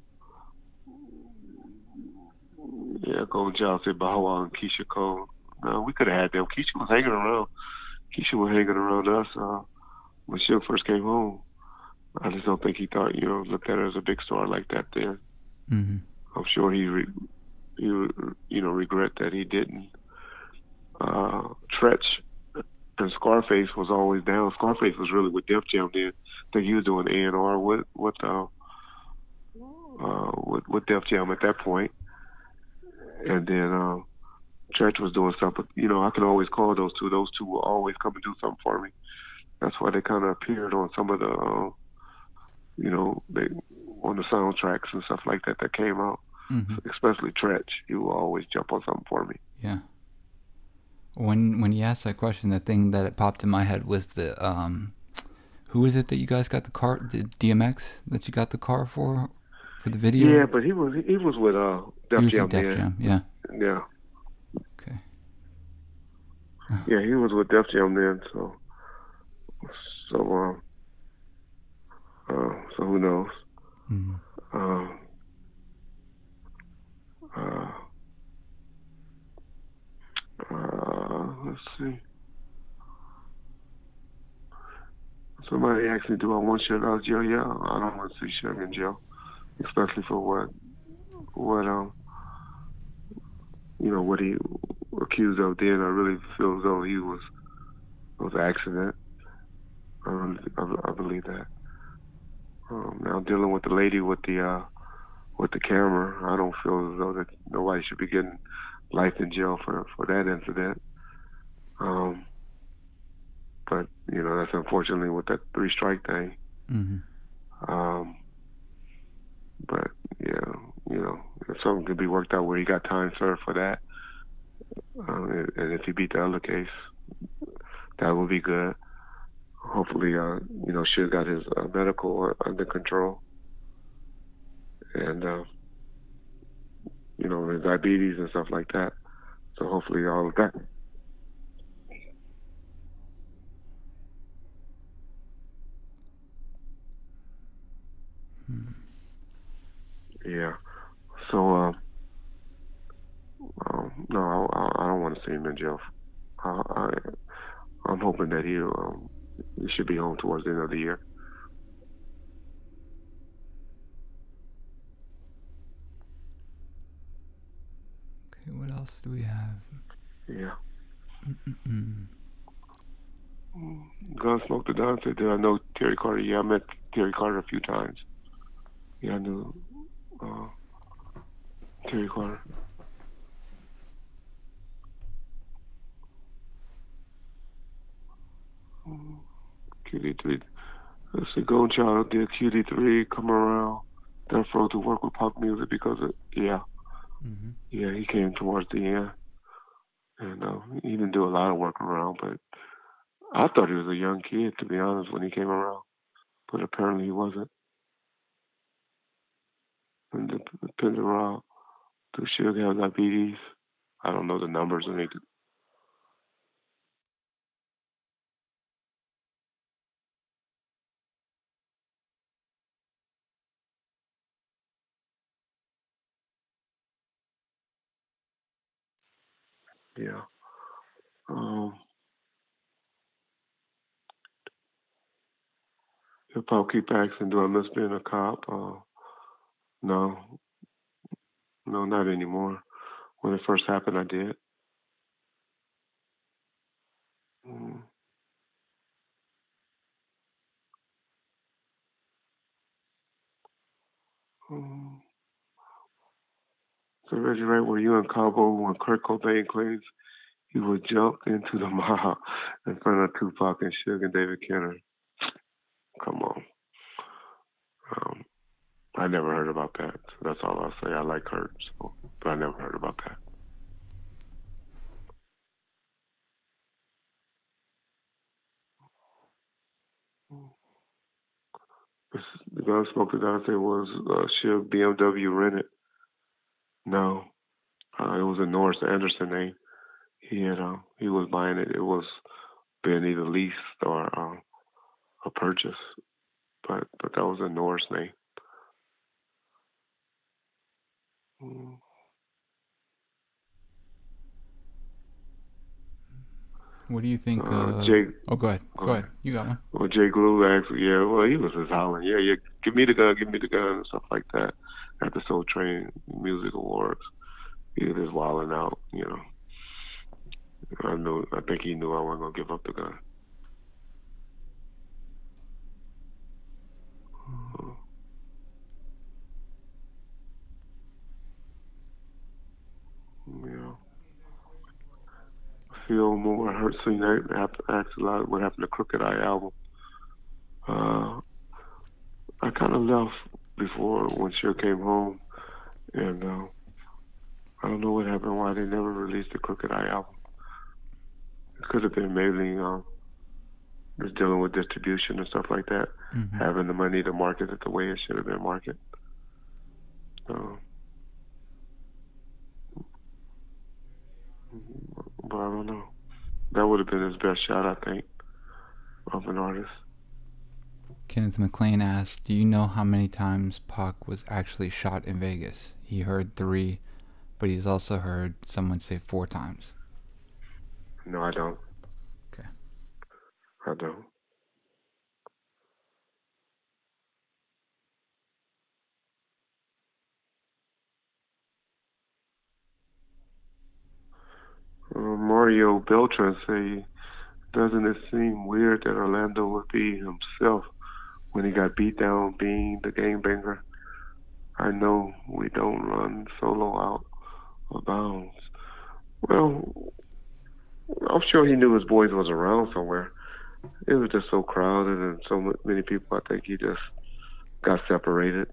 yeah, Golden Child said Bow Wow and Keisha Cole. No, we could have had them. Keisha was hanging around. Keisha was hanging around us when she first came home. I just don't think he thought, looked at her as a big star like that then. Mm-hmm. I'm sure he regret that he didn't. Tretch and Scarface was always down. Scarface was really with Def Jam then. I think he was doing A&R with Def Jam at that point. And then Tretch was doing something. I can always call those two. Those two will always come and do something for me. That's why they kind of appeared on some of the, they on the soundtracks and stuff like that that came out. Mm-hmm. Especially Tretch, he will always jump on something for me. Yeah. When you asked that question, the thing that it popped in my head was the who is it that you guys got the car, the DMX that you got the car for the video? Yeah, but he was with Def Jam Def then. Jam, yeah. Yeah. Okay. Yeah, he was with Def Jam then, so who knows? Mm-hmm. Let's see. Somebody asked me, do I want Suge out of jail? Yeah, I don't want to see Suge in jail, especially for what what he accused of then. I really feel as though he was an accident. I believe that. Now dealing with the lady with the camera, I don't feel as though that nobody should be getting life in jail for that incident. But that's unfortunately with that 3-strike thing. Mm-hmm. But yeah, if something could be worked out where he got time served for that, and if he beat the other case, that would be good. Hopefully, Suge got his medical under control, and his diabetes and stuff like that. So hopefully, all of that. Yeah. So, no, I don't want to see him in jail. I'm hoping that he should be home towards the end of the year. Okay, what else do we have? Yeah. Mm-mm. Gunsmoke the Don said, did I know Terry Carter? Yeah, I met Terry Carter a few times. Yeah, I knew Terry Carter. QD3. Let's see, Golden Child did QD3 come around Death Row to work with pop music because Mm-hmm. yeah, he came towards the end. And he didn't do a lot of work around, but I thought he was a young kid, to be honest, when he came around. But apparently he wasn't. And depends around. Do Suge have diabetes? I don't know the numbers. I need to. Yeah. If I'll keep asking, do I miss being a cop? No. No, not anymore. When it first happened, I did. Mm. Mm. So Reggie Wright, were you in Cabo when Kurt Cobain claims he would jump into the mob in front of Tupac and Suge and David Kenner? come on. I never heard about that. So that's all I'll say. I like Kurt, so, but I never heard about that. The gun smoke that I said was Shiv BMW rented. No, it was a Norris Anderson name. He was buying it. It was being either leased or a purchase, but that was a Norris name. Mm. What do you think? Jake. Oh, go ahead. Go ahead. You got one. Well, Jay Glue asked, yeah, well, he was just hollering, yeah, give me the gun, and stuff like that. At the Soul Train Music Awards, he was just wilding out, you know. I think he knew I wasn't gonna give up the gun. Yeah. Phil Moore heard seen that asked a lot what happened to Crooked Eye album. I kind of left before when Cher came home, and I don't know what happened, why they never released the Crooked Eye album. It could have been maybe just dealing with distribution and stuff like that, having the money to market it the way it should have been marketed. But I don't know. That would have been his best shot, I think, of an artist. Kenneth McLean asked, do you know how many times Pac was actually shot in Vegas? He heard 3, but he's also heard someone say 4 times. No, I don't. Okay. I don't. Mario Beltran say, doesn't it seem weird that Orlando would be himself when he got beat down being the gangbanger? I know we don't run solo out of bounds. Well, I'm sure he knew his boys was around somewhere. It was just so crowded and so many people. I think he just got separated.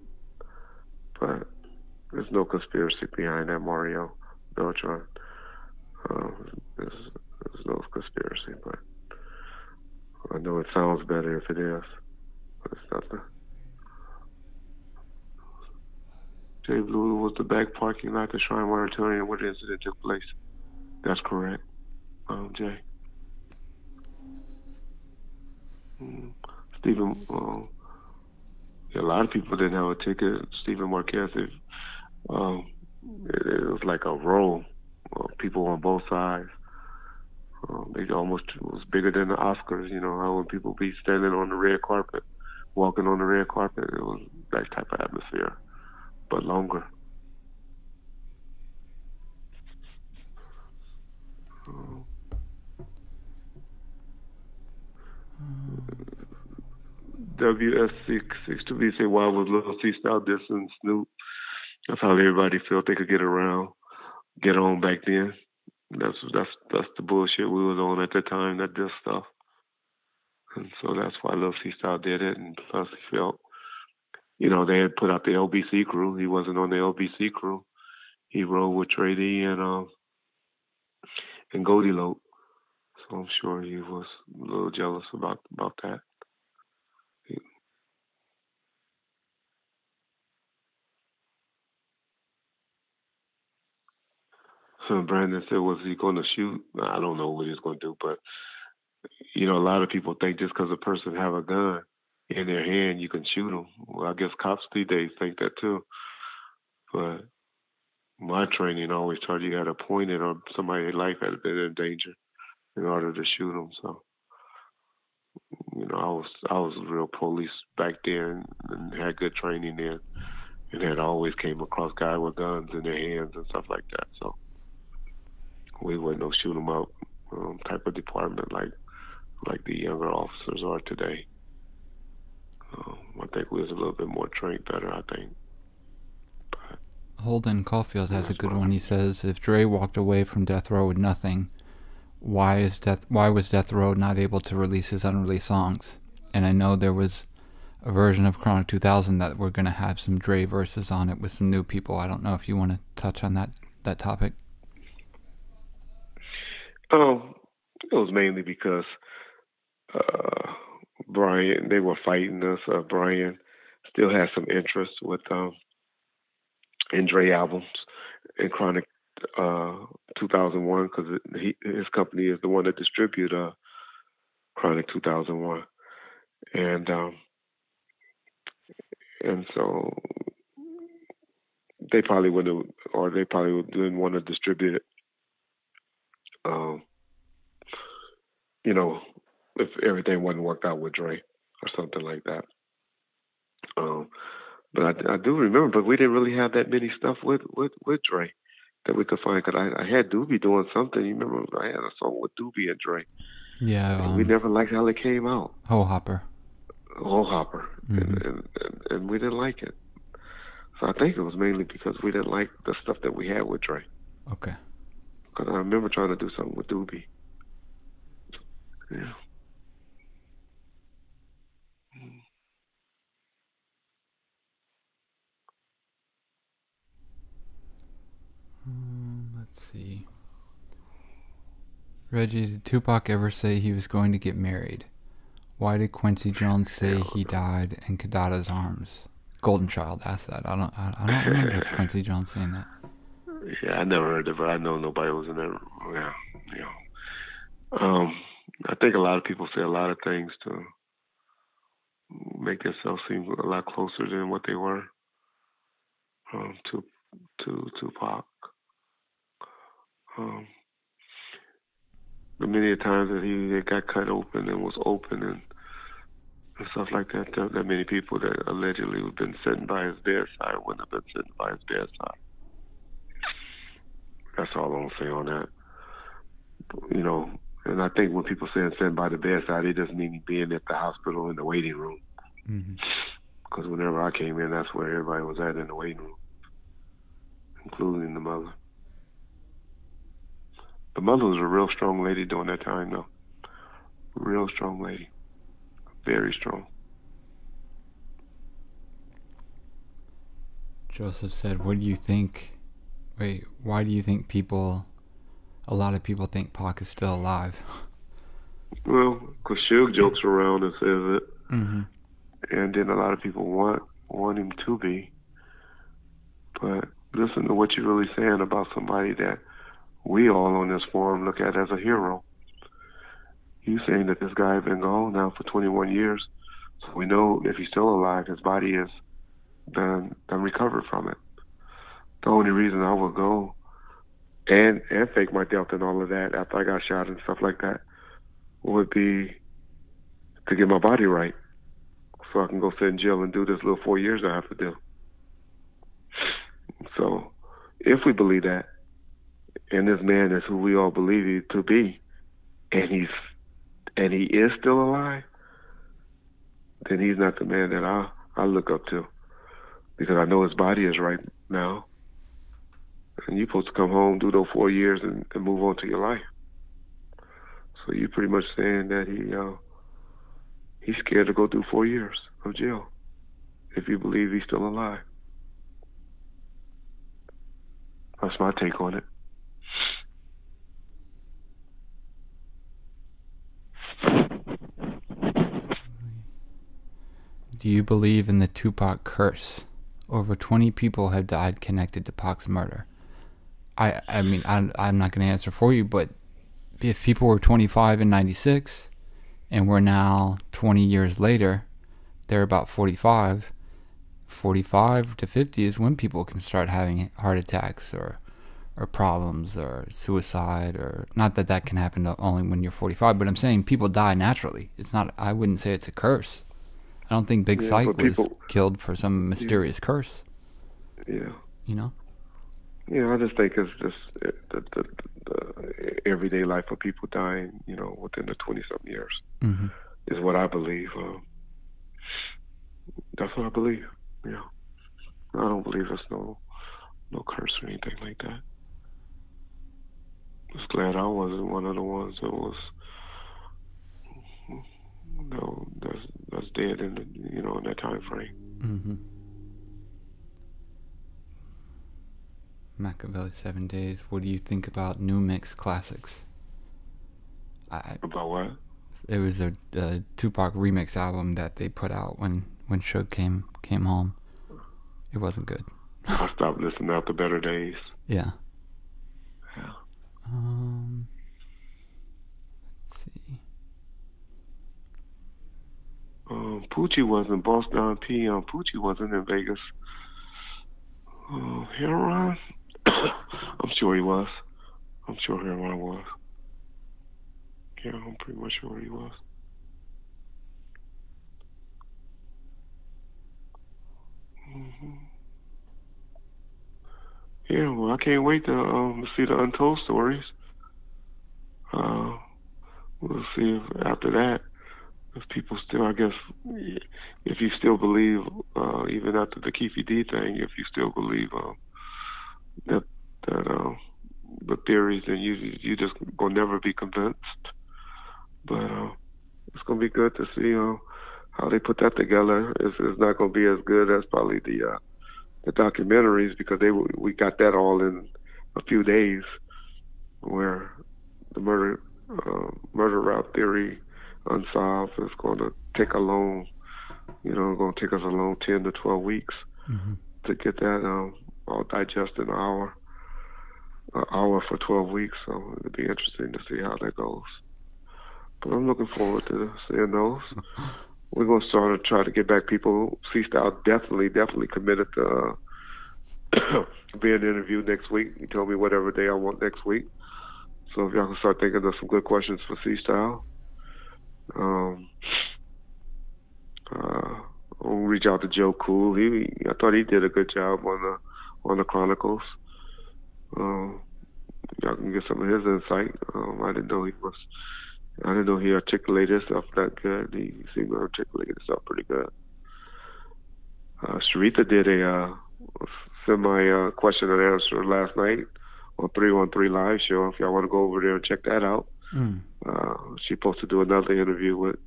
But there's no conspiracy behind that, Mario Beltran. There's no conspiracy, but I know it sounds better if it is, but it's nothing. Jay Blue was the back parking lot, the Shrine Auditorium where the incident took place. That's correct, Jay. Stephen, a lot of people didn't have a ticket. Stephen Marquez, it was like a row of people on both sides. They almost was bigger than the Oscars, you know, how when people be standing on the red carpet, walking on the red carpet, it was that type of atmosphere, but longer. WS662B say, why was Little C Style dissing Snoop? That's how everybody felt they could get on back then. That's the bullshit we was on at the time, that diss stuff. And so that's why Lil C Style did it. And plus he felt, you know, they had put out the LBC crew. He wasn't on the LBC crew. He rode with Trey D and Goldie Lope. So I'm sure he was a little jealous about that. Brandon said, was he going to shoot? I don't know what he's going to do, but, you know, a lot of people think just because a person have a gun in their hand, you can shoot them. Well, I guess cops these days think that too. But my training always told you got to point it or somebody's life had been in danger in order to shoot them. So, you know, I was real police back then and had good training then and had always came across guys with guns in their hands and stuff like that. So we wasn't no shoot 'em up type of department like the younger officers are today. I think we was a little bit more trained better, I think. But Holden Caulfield has a good one. He says, if Dre walked away from Death Row with nothing, why was Death Row not able to release his unreleased songs? And I know there was a version of Chrono 2000 that we're going to have some Dre verses on it with some new people. I don't know if you want to touch on that topic. It was mainly because Brian, they were fighting us. Brian still has some interest with in Dre albums in Chronic 2001 because his company is the one that distribute Chronic 2001, and so they probably wouldn't, or they probably didn't want to distribute it. You know, if everything wasn't worked out with Dre or something like that. But I do remember, but we didn't really have that many stuff with Dre that we could find. Cause I had Doobie doing something. You remember I had a song with Doobie and Dre. Yeah. And we never liked how it came out. Ho Hopper. Mm-hmm. And we didn't like it. So I think it was mainly because we didn't like the stuff that we had with Dre. Okay. Because I remember trying to do something with Doobie. Yeah. Let's see. Reggie, did Tupac ever say he was going to get married? Why did Quincy Jones say he died in Kadada's arms? Golden Child asked that. I don't remember Quincy Jones saying that. Yeah, I never heard it, but I know nobody was in that. Yeah, I think a lot of people say a lot of things to make themselves seem a lot closer than what they were to Tupac. The many times that he got cut open and was open and stuff like that, that many people that allegedly have been sitting by his bedside wouldn't have been sitting by his bedside. That's all I'm saying on that. You know, and I think when people say sitting by the bedside, it doesn't mean being at the hospital in the waiting room. Because whenever I came in, that's where everybody was at, in the waiting room, including the mother. The mother was a real strong lady during that time, though. Real strong lady. Very strong. Joseph said, what do you think? Wait, why do you think a lot of people think Pac is still alive? Well, because Suge jokes around and says it. Mm-hmm. And then a lot of people want him to be. But listen to what you're really saying about somebody that we all on this forum look at as a hero. You saying that this guy has been gone now for 21 years, so we know if he's still alive, his body is done recovered from it. The only reason I would go and fake my death and all of that after I got shot and stuff like that would be to get my body right, so I can go sit in jail and do this little 4 years I have to do. So, if we believe that, and this man is who we all believe he to be, and he is still alive, then he's not the man that I look up to, because I know his body is right now, and you're supposed to come home, do those 4 years, and move on to your life. So you're pretty much saying that he's scared to go through 4 years of jail if you believe he's still alive. That's my take on it. Do you believe in the Tupac curse? Over 20 people have died connected to Pac's murder. I mean, I'm not going to answer for you, but if people were 25 in 96, and we're now 20 years later, they're about 45. 45 to 50 is when people can start having heart attacks or problems or suicide, or not that can happen only when you're 45, but I'm saying people die naturally. It's not, I wouldn't say it's a curse. I don't think Big Psych was killed for some mysterious curse. Yeah. You know? Yeah, I just think it's just the everyday life of people dying, you know, within the 20-something years is what I believe. That's what I believe. Yeah. I don't believe there's no curse or anything like that. Just glad I wasn't one of the ones that was, that's dead in in that time frame. Mm-hmm. Machiavelli 7 Days. What do you think about New Mix Classics? About what? It was a Tupac remix album that they put out when Suge came home. It wasn't good. I stopped listening after Better Days. Yeah. Yeah. Let's see. Poochie wasn't Boss Don P. Poochie wasn't in Vegas. Heron? I'm sure he was. I'm sure Heron was. Yeah, I'm pretty much sure he was. Mm-hmm. Yeah, well, I can't wait to see the Untold Stories. We'll see if after that, if people still, I guess, if you still believe, even after the Keefe D thing, if you still believe that the theories, then you just gonna never be convinced. But it's gonna be good to see how they put that together. It's not gonna be as good as probably the documentaries, because we got that all in a few days, where the murder route theory unsolved is going to take going to take us a long 10 to 12 weeks to get that all digested in an hour for 12 weeks. So it'll be interesting to see how that goes. But I'm looking forward to seeing those. We're going to start to try to get back people. C-Style definitely committed to being interviewed next week. He told me whatever day I want next week. So if y'all can start thinking of some good questions for C-Style. I'll reach out to Joe Cool. I thought he did a good job on the Chronicles. Y'all can get some of his insight. I didn't know he articulated stuff that good. He seemed to articulate stuff pretty good. Sharita did a semi question and answer last night on 313 Live show. If y'all want to go over there and check that out. She's supposed to do another interview with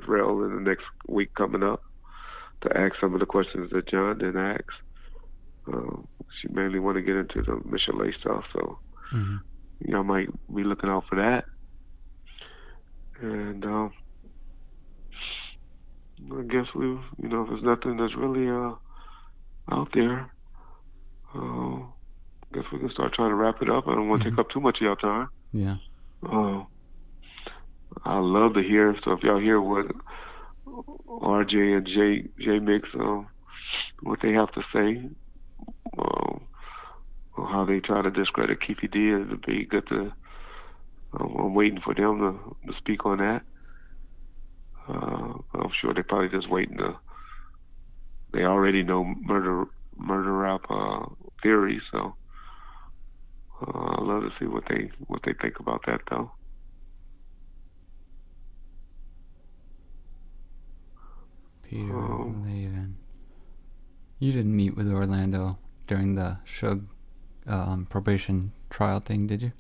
Rel in the next week coming up to ask some of the questions that John didn't ask. She mainly want to get into the Michelet stuff, so y'all might be looking out for that. And I guess if there's nothing that's really out there, I guess we can start trying to wrap it up. I don't want to take up too much of your time. Yeah. I love to hear. So if y'all hear what RJ and J Mix, what they have to say, or how they try to discredit Keefe D, it'd be good to. I'm waiting for them to speak on that. I'm sure they're probably just waiting they already know murder rap theory, so I'd love to see what they think about that though. Peter Levin. You didn't meet with Orlando during the Suge probation trial thing, did you?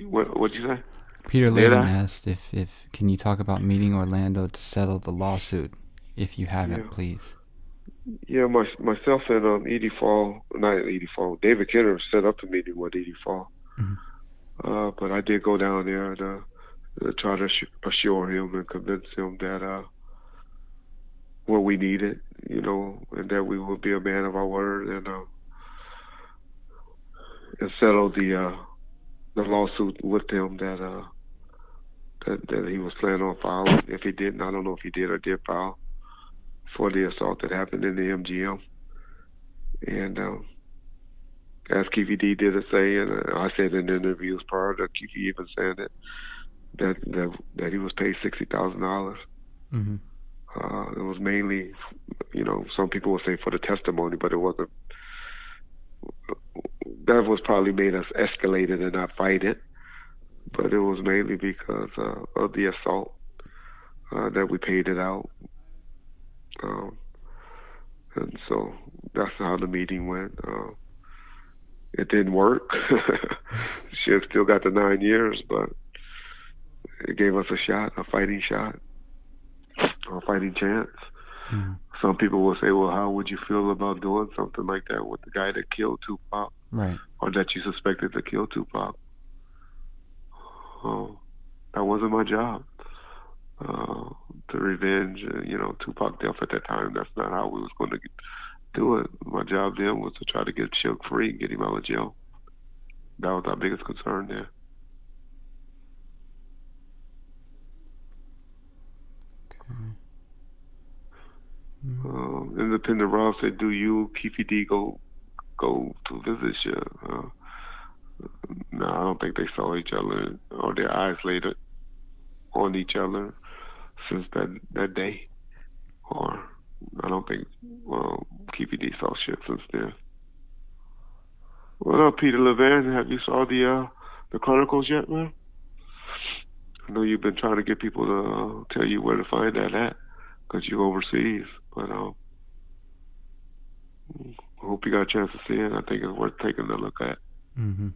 What'd you say? Peter Levin asked if can you talk about meeting Orlando to settle the lawsuit, if you haven't, please. Yeah, myself and David Kenner set up the meeting with Edie Fall. But I did go down there to try to assure him and convince him that what we needed, and that we would be a man of our word and settle the lawsuit with him that he was planning on filing. If he didn't, I don't know if he did or did file for the assault that happened in the MGM. And as Keefe D did say, and I said in interviews prior to Keefe even saying that he was paid $60,000. It was mainly, some people would say for the testimony, but it wasn't. That was probably made us escalate it and not fight it. But it was mainly because of the assault that we paid it out. And so that's how the meeting went. It didn't work. She still got the 9 years, but it gave us a fighting shot. a fighting chance. Mm. Some people will say, well, how would you feel about doing something like that with the guy that killed Tupac, Right. or that you suspected to kill Tupac? That wasn't my job. To revenge, Tupac death at that time. That's not how we was going to do it. My job then was to try to get Suge free and get him out of jail. That was our biggest concern there. Okay. Mm. Independent Rob said, "Do you, Keefy D, go to visit you?" No, I don't think they saw each other or their eyes laid on each other since that day. Or I don't think Keefy D saw shit since then. What up, Peter Levan? Have you saw the Chronicles yet, man? I know you've been trying to get people to tell you where to find that at because you're overseas. But I hope you got a chance to see it. I think it's worth taking a look at. Mm-hmm.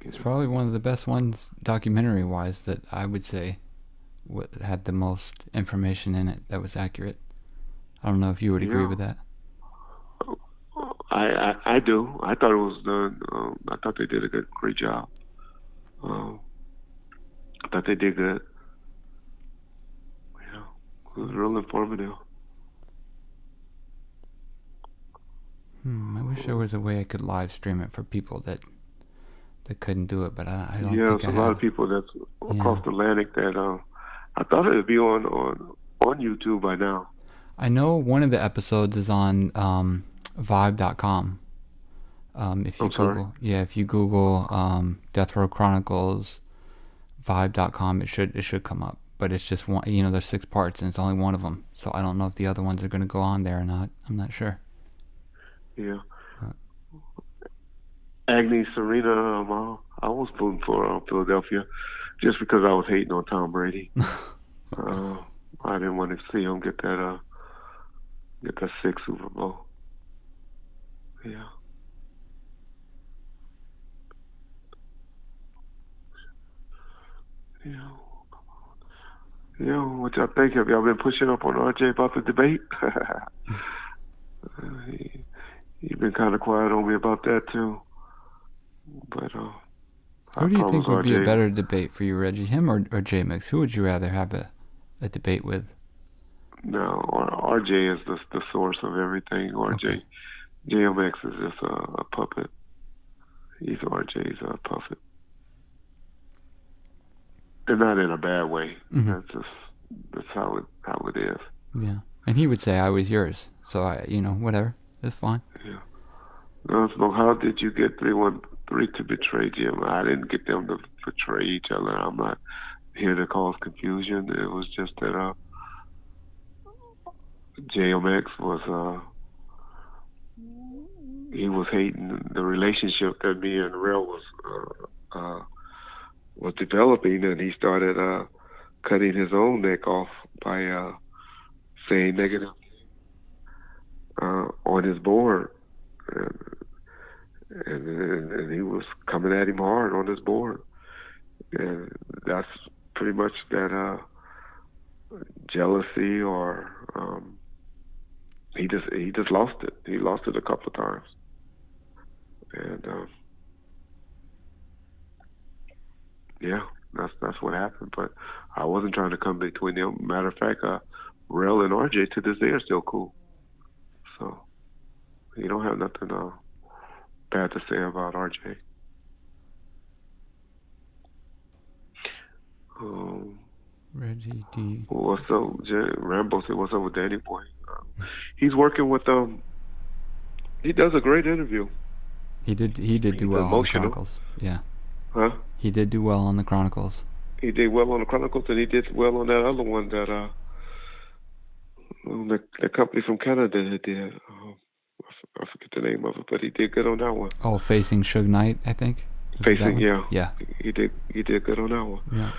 It's probably one of the best ones, documentary-wise, that I would say had the most information in it that was accurate. I don't know if you would agree with that. I do. I thought it was done. I thought they did a great job. I thought they did good. Yeah, it was real informative. I wish there was a way I could live stream it for people that couldn't do it, but I don't think I have. Yeah, there's a lot of people that's across the Atlantic that I thought it would be on YouTube by now. I know one of the episodes is on Vibe.com. If you Google Death Row Chronicles Vibe.com, it should come up. But it's just one. There's 6 parts and it's only one of them. So I don't know if the other ones are going to go on there or not. I'm not sure. Yeah. Agnes Serena, I was voting for Philadelphia just because I was hating on Tom Brady. I didn't want to see him get that 6th Super Bowl. Yeah. Yeah, what y'all think? Have y'all been pushing up on RJ about the debate? He's been kind of quiet on me about that too. But who do you think would be a better debate for you, Reggie? Him or J-Mix? Who would you rather have a debate with? No, RJ is the source of everything. RJ, JMX is just a puppet. RJ's a puppet. And not in a bad way. Mm-hmm. That's how it is. Yeah, and he would say I was yours, so whatever, it's fine. Yeah. So how did you get 313 to betray Jim? I didn't get them to betray each other. I'm not here to cause confusion. It was just that JMX was he was hating the relationship that me and Rel was developing, and he started cutting his own neck off by saying negative on his board, and he was coming at him hard on his board, and that's pretty much that jealousy, or he just lost it. He lost it a couple of times, and yeah, that's what happened. But I wasn't trying to come between them. Matter of fact, Rel and RJ to this day are still cool. So you don't have nothing bad to say about RJ. Reggie D. What's up, Rambo said, "What's up with Danny Boy?" He's working with He does a great interview. He did do well on the Chronicles. Yeah. Huh? He did do well on the Chronicles. He did well on the Chronicles, and he did well on that other one that the company from Canada that did. I forget the name of it, but he did good on that one. Oh, Facing Suge Knight, I think. Facing, yeah. Yeah. He did good on that one. Yeah.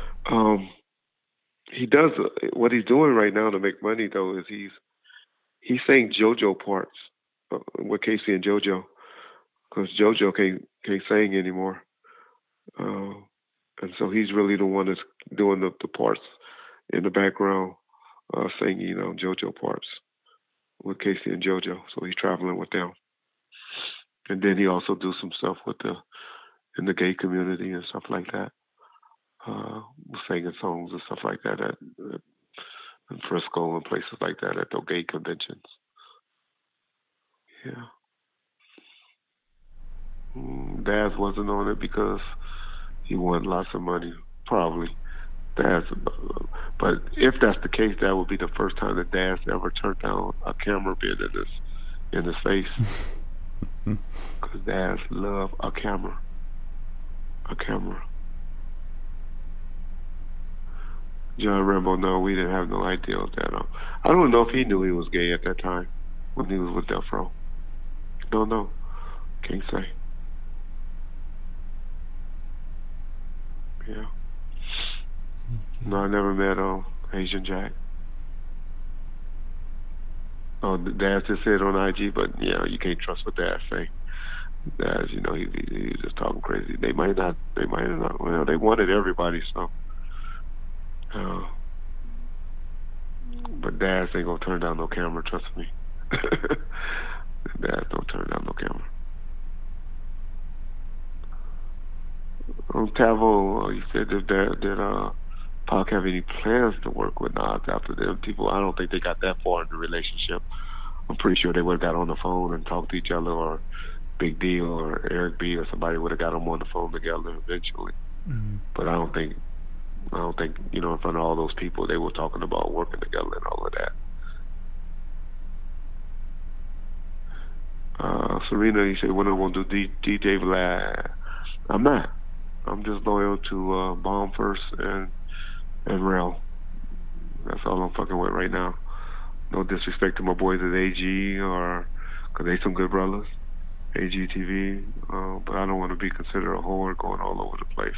He does what he's doing right now to make money though is he's saying JoJo parts with Casey and JoJo, because JoJo can't sing anymore, and so he's really the one that's doing the parts in the background singing JoJo parts with Casey and JoJo. So he's traveling with them. And then he also do some stuff in the gay community and stuff like that. Singing songs and stuff like that in Frisco and places like that at the gay conventions. Yeah. Daz wasn't on it because he won lots of money, probably. Daz, but if that's the case, that would be the first time that Daz ever turned down a camera being in his face. Because Daz loved a camera. A camera. John Rambo, no, we didn't have no idea of that. I don't know if he knew he was gay at that time when he was with Death Row. Don't know. Can't say. Yeah. No, I never met Asian Jack. Oh, Daz just said on IG, but yeah, you can't trust what Daz say. Daz, he was just talking crazy. They might not. Well, they wanted everybody, so. But Daz ain't gonna turn down no camera. Trust me. Daz don't turn down no camera. Tavo, you said that Pac have any plans to work with Nas after them people? I don't think they got that far in the relationship. I'm pretty sure they would have got on the phone and talked to each other, or Big D or Eric B or somebody would have got them on the phone together eventually. Mm-hmm. But I don't think in front of all those people they were talking about working together and all of that. Serena, you said when I want to do DJ Vlad. I'm not. I'm just loyal to Bomb1st and Rel. That's all I'm fucking with right now. No disrespect to my boys at AG because they some good brothers. AGTV, but I don't want to be considered a whore going all over the place.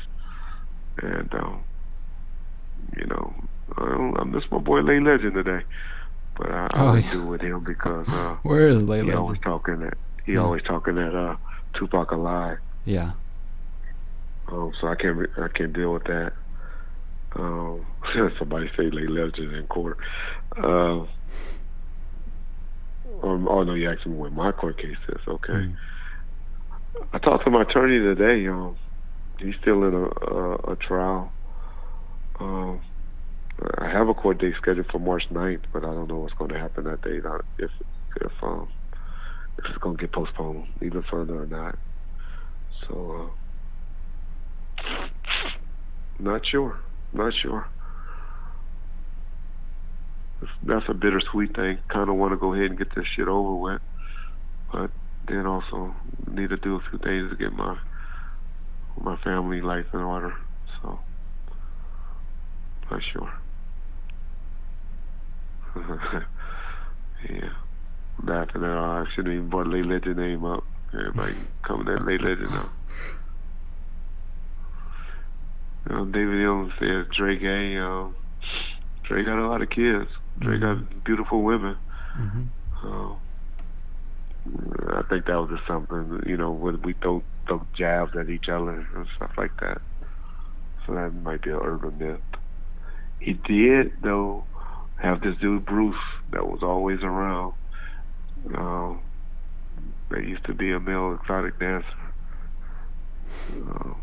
And I miss my boy Lay Legend today, but I do with him because where is Lay Legend? He always talking that Tupac alive. Yeah. So I can't deal with that. Somebody say Lay Legend in court. Oh no, you asked me what my court case is. Okay. Mm. I talked to my attorney today. He's still in a trial. I have a court date scheduled for March 9th, but I don't know what's going to happen that date. If it's going to get postponed even further or not. So not sure. That's a bittersweet thing. Kind of want to go ahead and get this shit over with, but then also need to do a few things to get my family life in order. So not sure. Yeah. Laughing at all. I shouldn't even brought Lay Legend name up. Everybody coming at Lay Legend now. David Young says Dre gay. Dre got a lot of kids. Dre got beautiful women. Mm-hmm. I think that was just something, when we throw jabs at each other and stuff like that. So that might be an urban myth. He did, though, have this dude Bruce that was always around. That used to be a male exotic dancer. So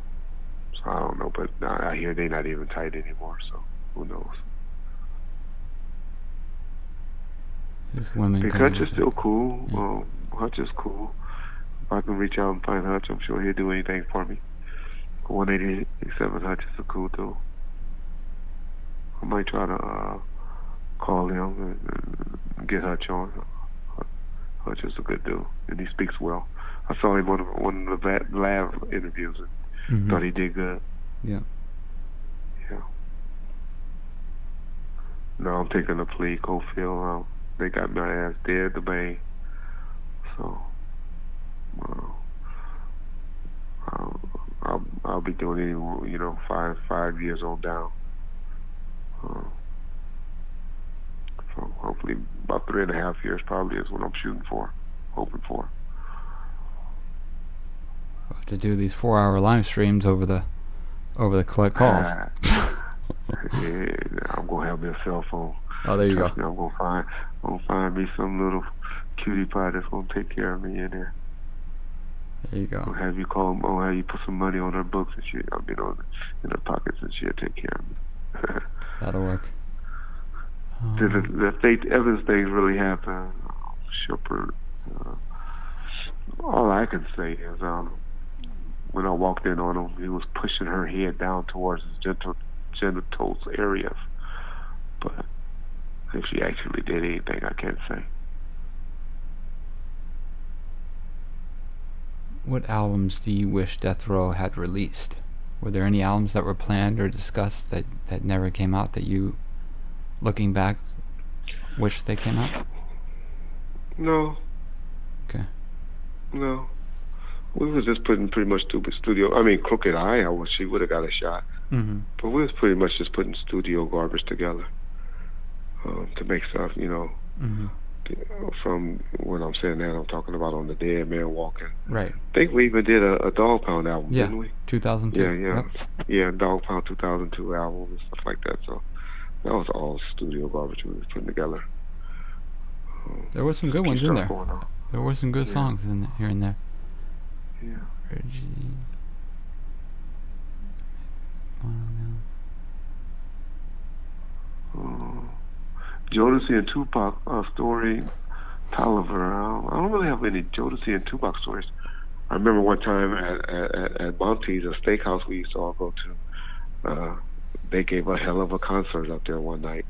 I don't know, but I hear they're not even tight anymore. So who knows? Big Hutch is still cool. Yeah. Hutch is cool. If I can reach out and find Hutch, I'm sure he'll do anything for me. 187 Hutch is a cool dude. I might try to call him and get Hutch on. Hutch is a good dude, and he speaks well. I saw him on one of the lab interviews and thought he did good. Yeah. No, I'm taking a plea. Cofield, they got my ass dead to bang. So, I'll be doing it, 5 years on down. So hopefully about 3.5 years probably is what I'm hoping for. I'll have to do these 4-hour live streams over the collect calls. Yeah, I'm gonna have me a cell phone. Oh, there you Trust go. me, I'm gonna find me some little cutie pie that's gonna take care of me in there. There you go. I'll have you call. I'll have you put some money on her books and shit. I mean, in her pockets, and she'll take care of me. That'll work. The Faith Evans things really happened. Shepard. All I can say is, when I walked in on him, he was pushing her head down towards his genitals areas. But if she actually did anything, I can't say. What albums do you wish Death Row had released? Were there any albums that were planned or discussed that never came out that you, looking back, wish they came out? No. Okay. No. We was just putting pretty much studio. I mean, Crooked Eye, I wish she would have got a shot. Mm-hmm. But we was pretty much just putting studio garbage together to make stuff, Mm-hmm. From when I'm saying that, I'm talking about On the Dead Man Walking. Right. I think we even did a Dog Pound album, didn't we? 2002. Yeah. Yep. Yeah, Dog Pound 2002 album and stuff like that. So that was all studio garbage we was putting together. There were some good ones in there. There were some good Yeah. songs in here and there. Yeah. Reggie. Jodeci and Tupac story, Tolliver. I don't really have any Jodeci and Tupac stories. I remember one time at Monty's, a steakhouse we used to all go to. They gave a hell of a concert up there one night.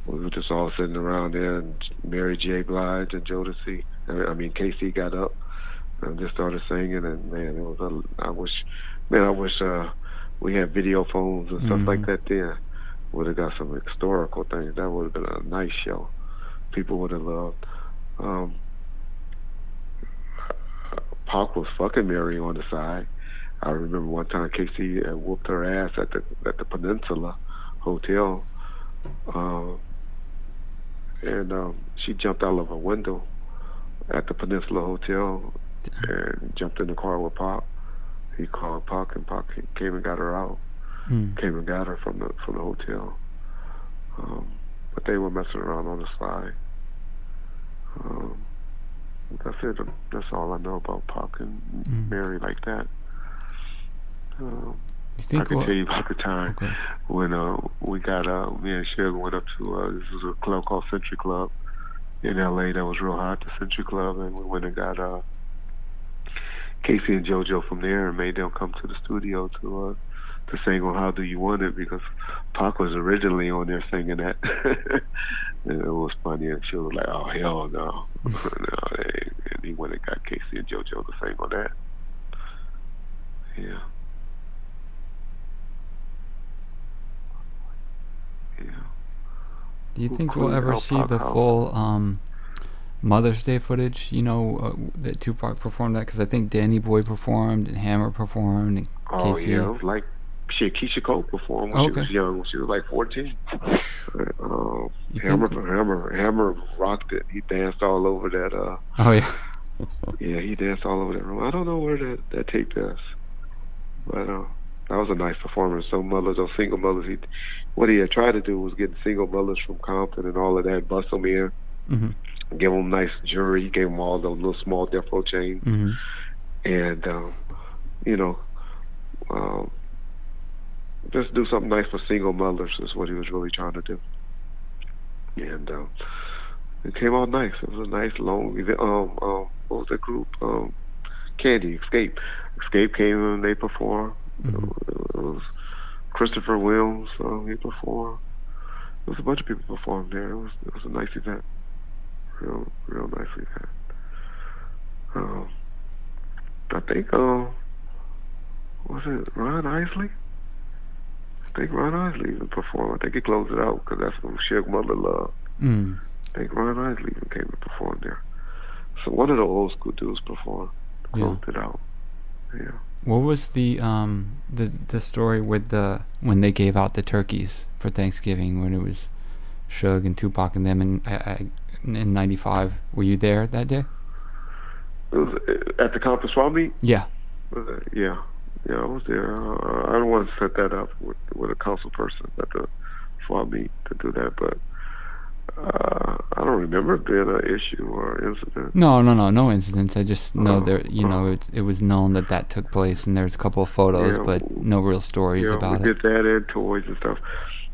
We were just all sitting around there, and Mary J. Blige and Jodeci. Casey got up and just started singing, and man, it was I wish we had video phones and stuff like that then. Would have got some historical things. That would have been a nice show. People would have loved. Pac was fucking Mary on the side. I remember one time Casey whooped her ass at the Peninsula Hotel, and she jumped out of a window at the Peninsula Hotel and jumped in the car with Pac. He called Pac, and Pac came and got her out. Came and got her from the hotel. But they were messing around on the side. That's it. That's all I know about Pac and Mary like that. I can tell you about the time when we got me and Sugar went up to this was a club called Century Club in LA that was real hot, the Century Club, and we went and got Casey and JoJo from there and made them come to the studio to sing on How Do You Want It, because Pac was originally on there singing that. And it was funny, and she was like, oh, hell no. And he went and got Casey and JoJo to sing on that. Yeah. Yeah. Do you think we'll ever see the full Mother's Day footage, that Tupac performed that? Because I think Danny Boy performed, and Hammer performed, and Casey. Yeah, it was like Keisha Cole performed when she was young, when she was like 14. Hammer rocked it. He danced all over that. Yeah, he danced all over that room. I don't know where that tape is, but that was a nice performance. Some mothers, those single mothers, what he had tried to do was get single mothers from Compton and all of that, bust them in, give them nice jewelry. He gave them all those little small Death Row chains, and just do something nice for single mothers is what he was really trying to do. And it came out nice. It was a nice long event. What was the group? Candy, Escape. Escape came and they performed. It was Christopher Williams, he performed. There was a bunch of people performed there. It was a nice event. Real nice event. I think, was it Ron Isley? I think Ron Isley even performed. I think he closed it out because that's what Suge Mother loved. I think Ron Isley even came and performed there. So one of the old school dudes performed, closed it out. Yeah. What was the story with when they gave out the turkeys for Thanksgiving, when it was Suge and Tupac and them in '95? Were you there that day? It was at the Compton Swap Meet? Yeah. Yeah. Yeah, I was there. I don't want to set that up with a council person for me to do that, but I don't remember it being an issue or incident. No incidents. I just know there, it was known that took place, and there's a couple of photos, Yeah, but no real stories yeah, we about it. did that and toys and stuff,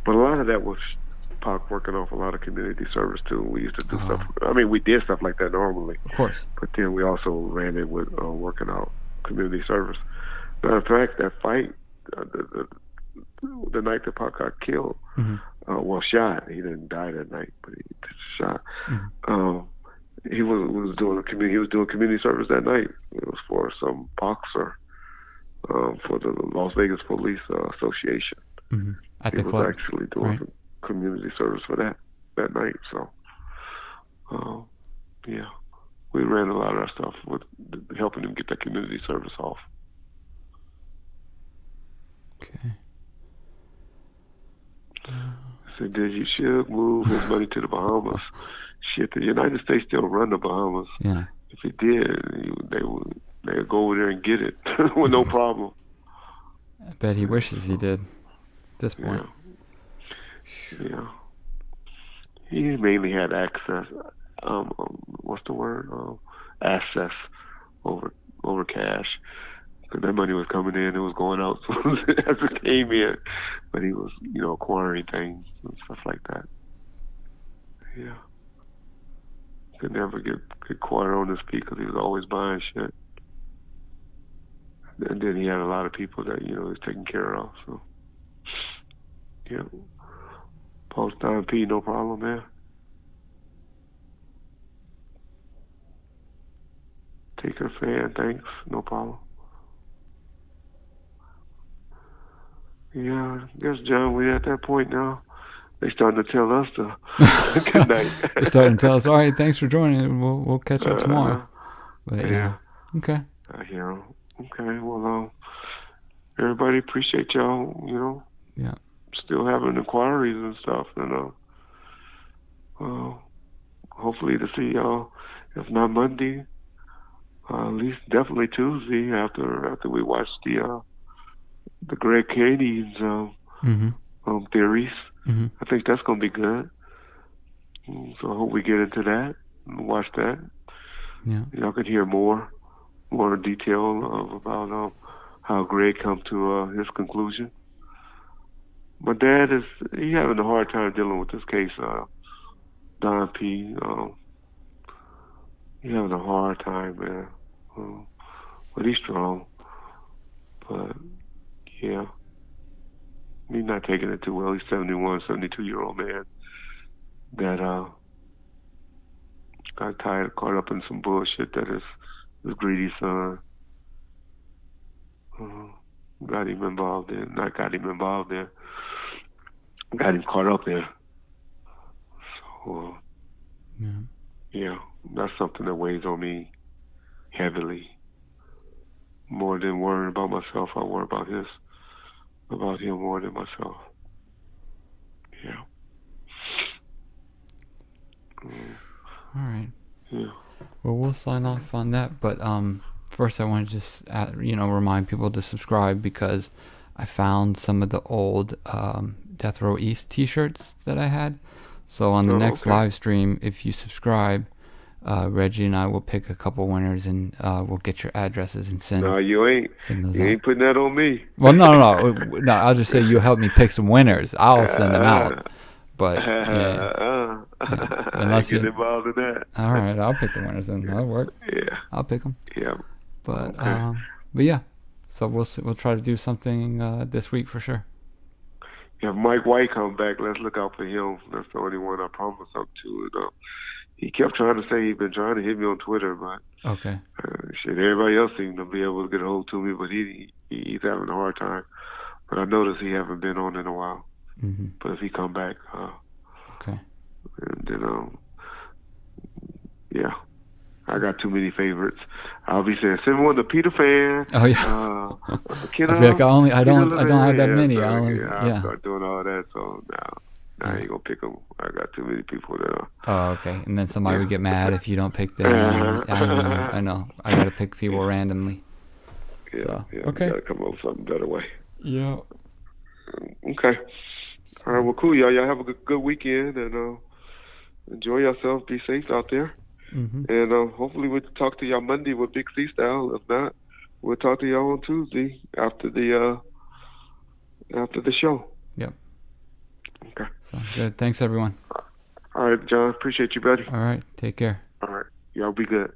but a lot of that was Pac working off a lot of community service too. We used to do stuff. I mean, we did stuff like that normally, Of course. but then we also ran it with working out community service. Matter of fact, that fight, the night that Pac got killed, shot. He didn't die that night, but he shot. He was doing community service that night. It was for some boxer for the Las Vegas Police Association. At he the club. Was actually doing some community service for that night. So, yeah, we ran a lot of that stuff with helping him get that community service off. Okay. Said, "Did you should move his money to the Bahamas?" Shit, the United States still run the Bahamas. Yeah. If he did, they would go over there and get it with no problem. I bet he wishes he did. At this point. Yeah. He mainly had access. What's the word? Access over cash. Because that money was coming in, it was going out as it came in. But he was, acquiring things and stuff like that. Yeah. Could never get caught on his feet because he was always buying shit. And then he had a lot of people that, he was taking care of. So, yeah. Post-time P, no problem, man. Taker fan, thanks, no problem. Yeah, I guess, John, we're at that point now. They starting to tell us to good night. They're starting to tell us, all right, thanks for joining. We'll catch up tomorrow. But yeah. Okay. Okay. Well, everybody appreciate y'all. Yeah. Still having inquiries and stuff, hopefully to see y'all, if not Monday, at least definitely Tuesday after we watch the Greg Canyon's theories. I think that's going to be good. So I hope we get into that and watch that. Yeah. Y'all can hear more detail about how Greg come to his conclusion. My dad he having a hard time dealing with this case, Don P. He having a hard time, man. But he's strong. But yeah. He's not taking it too well. He's 71, 72-year-old man that got caught up in some bullshit that his greedy son got him involved in. Not got him involved in. Got him caught up in. So, yeah, that's something that weighs on me heavily. More than worrying about myself, I worry about him more than myself. Yeah. All right. Yeah. Well, we'll sign off on that, but first I want to just remind people to subscribe because I found some of the old Death Row East T-shirts that I had. So on the next live stream, if you subscribe, Reggie and I will pick a couple winners and we'll get your addresses and send. No, you ain't. You ain't putting that on me. Well, no. I'll just say you help me pick some winners. I'll send them out. But unless you get involved in that. All right, I'll pick the winners then. That'll work. Yeah, I'll pick them. Yeah. But yeah. So we'll try to do something this week for sure. If Mike White comes back, let's look out for him. That's the only one I promised something to. He kept trying to say he'd been trying to hit me on Twitter, but everybody else seemed to be able to get a hold to me, but he's having a hard time. But I noticed he haven't been on in a while. Mm-hmm. But if he come back, and then yeah, I got too many favorites. I'll be saying send one to Peter Fan. Oh yeah. I don't have that many. I'll start doing all that. So now. I ain't gonna pick them. I got too many people that. Oh, okay. And then somebody would get mad if you don't pick them. I know. I gotta pick people randomly. Yeah. So, Yeah. okay. We gotta come up with something better way. Yeah. Okay. All right. Well, cool, y'all. Y'all have a good weekend and enjoy yourself. Be safe out there. Mm-hmm. And hopefully we'll talk to y'all Monday with Big C Style. If not, we'll talk to y'all on Tuesday after the show. Yep. Okay. Sounds good. Thanks, everyone. All right, John. Appreciate you, buddy. All right. Take care. All right. Y'all be good.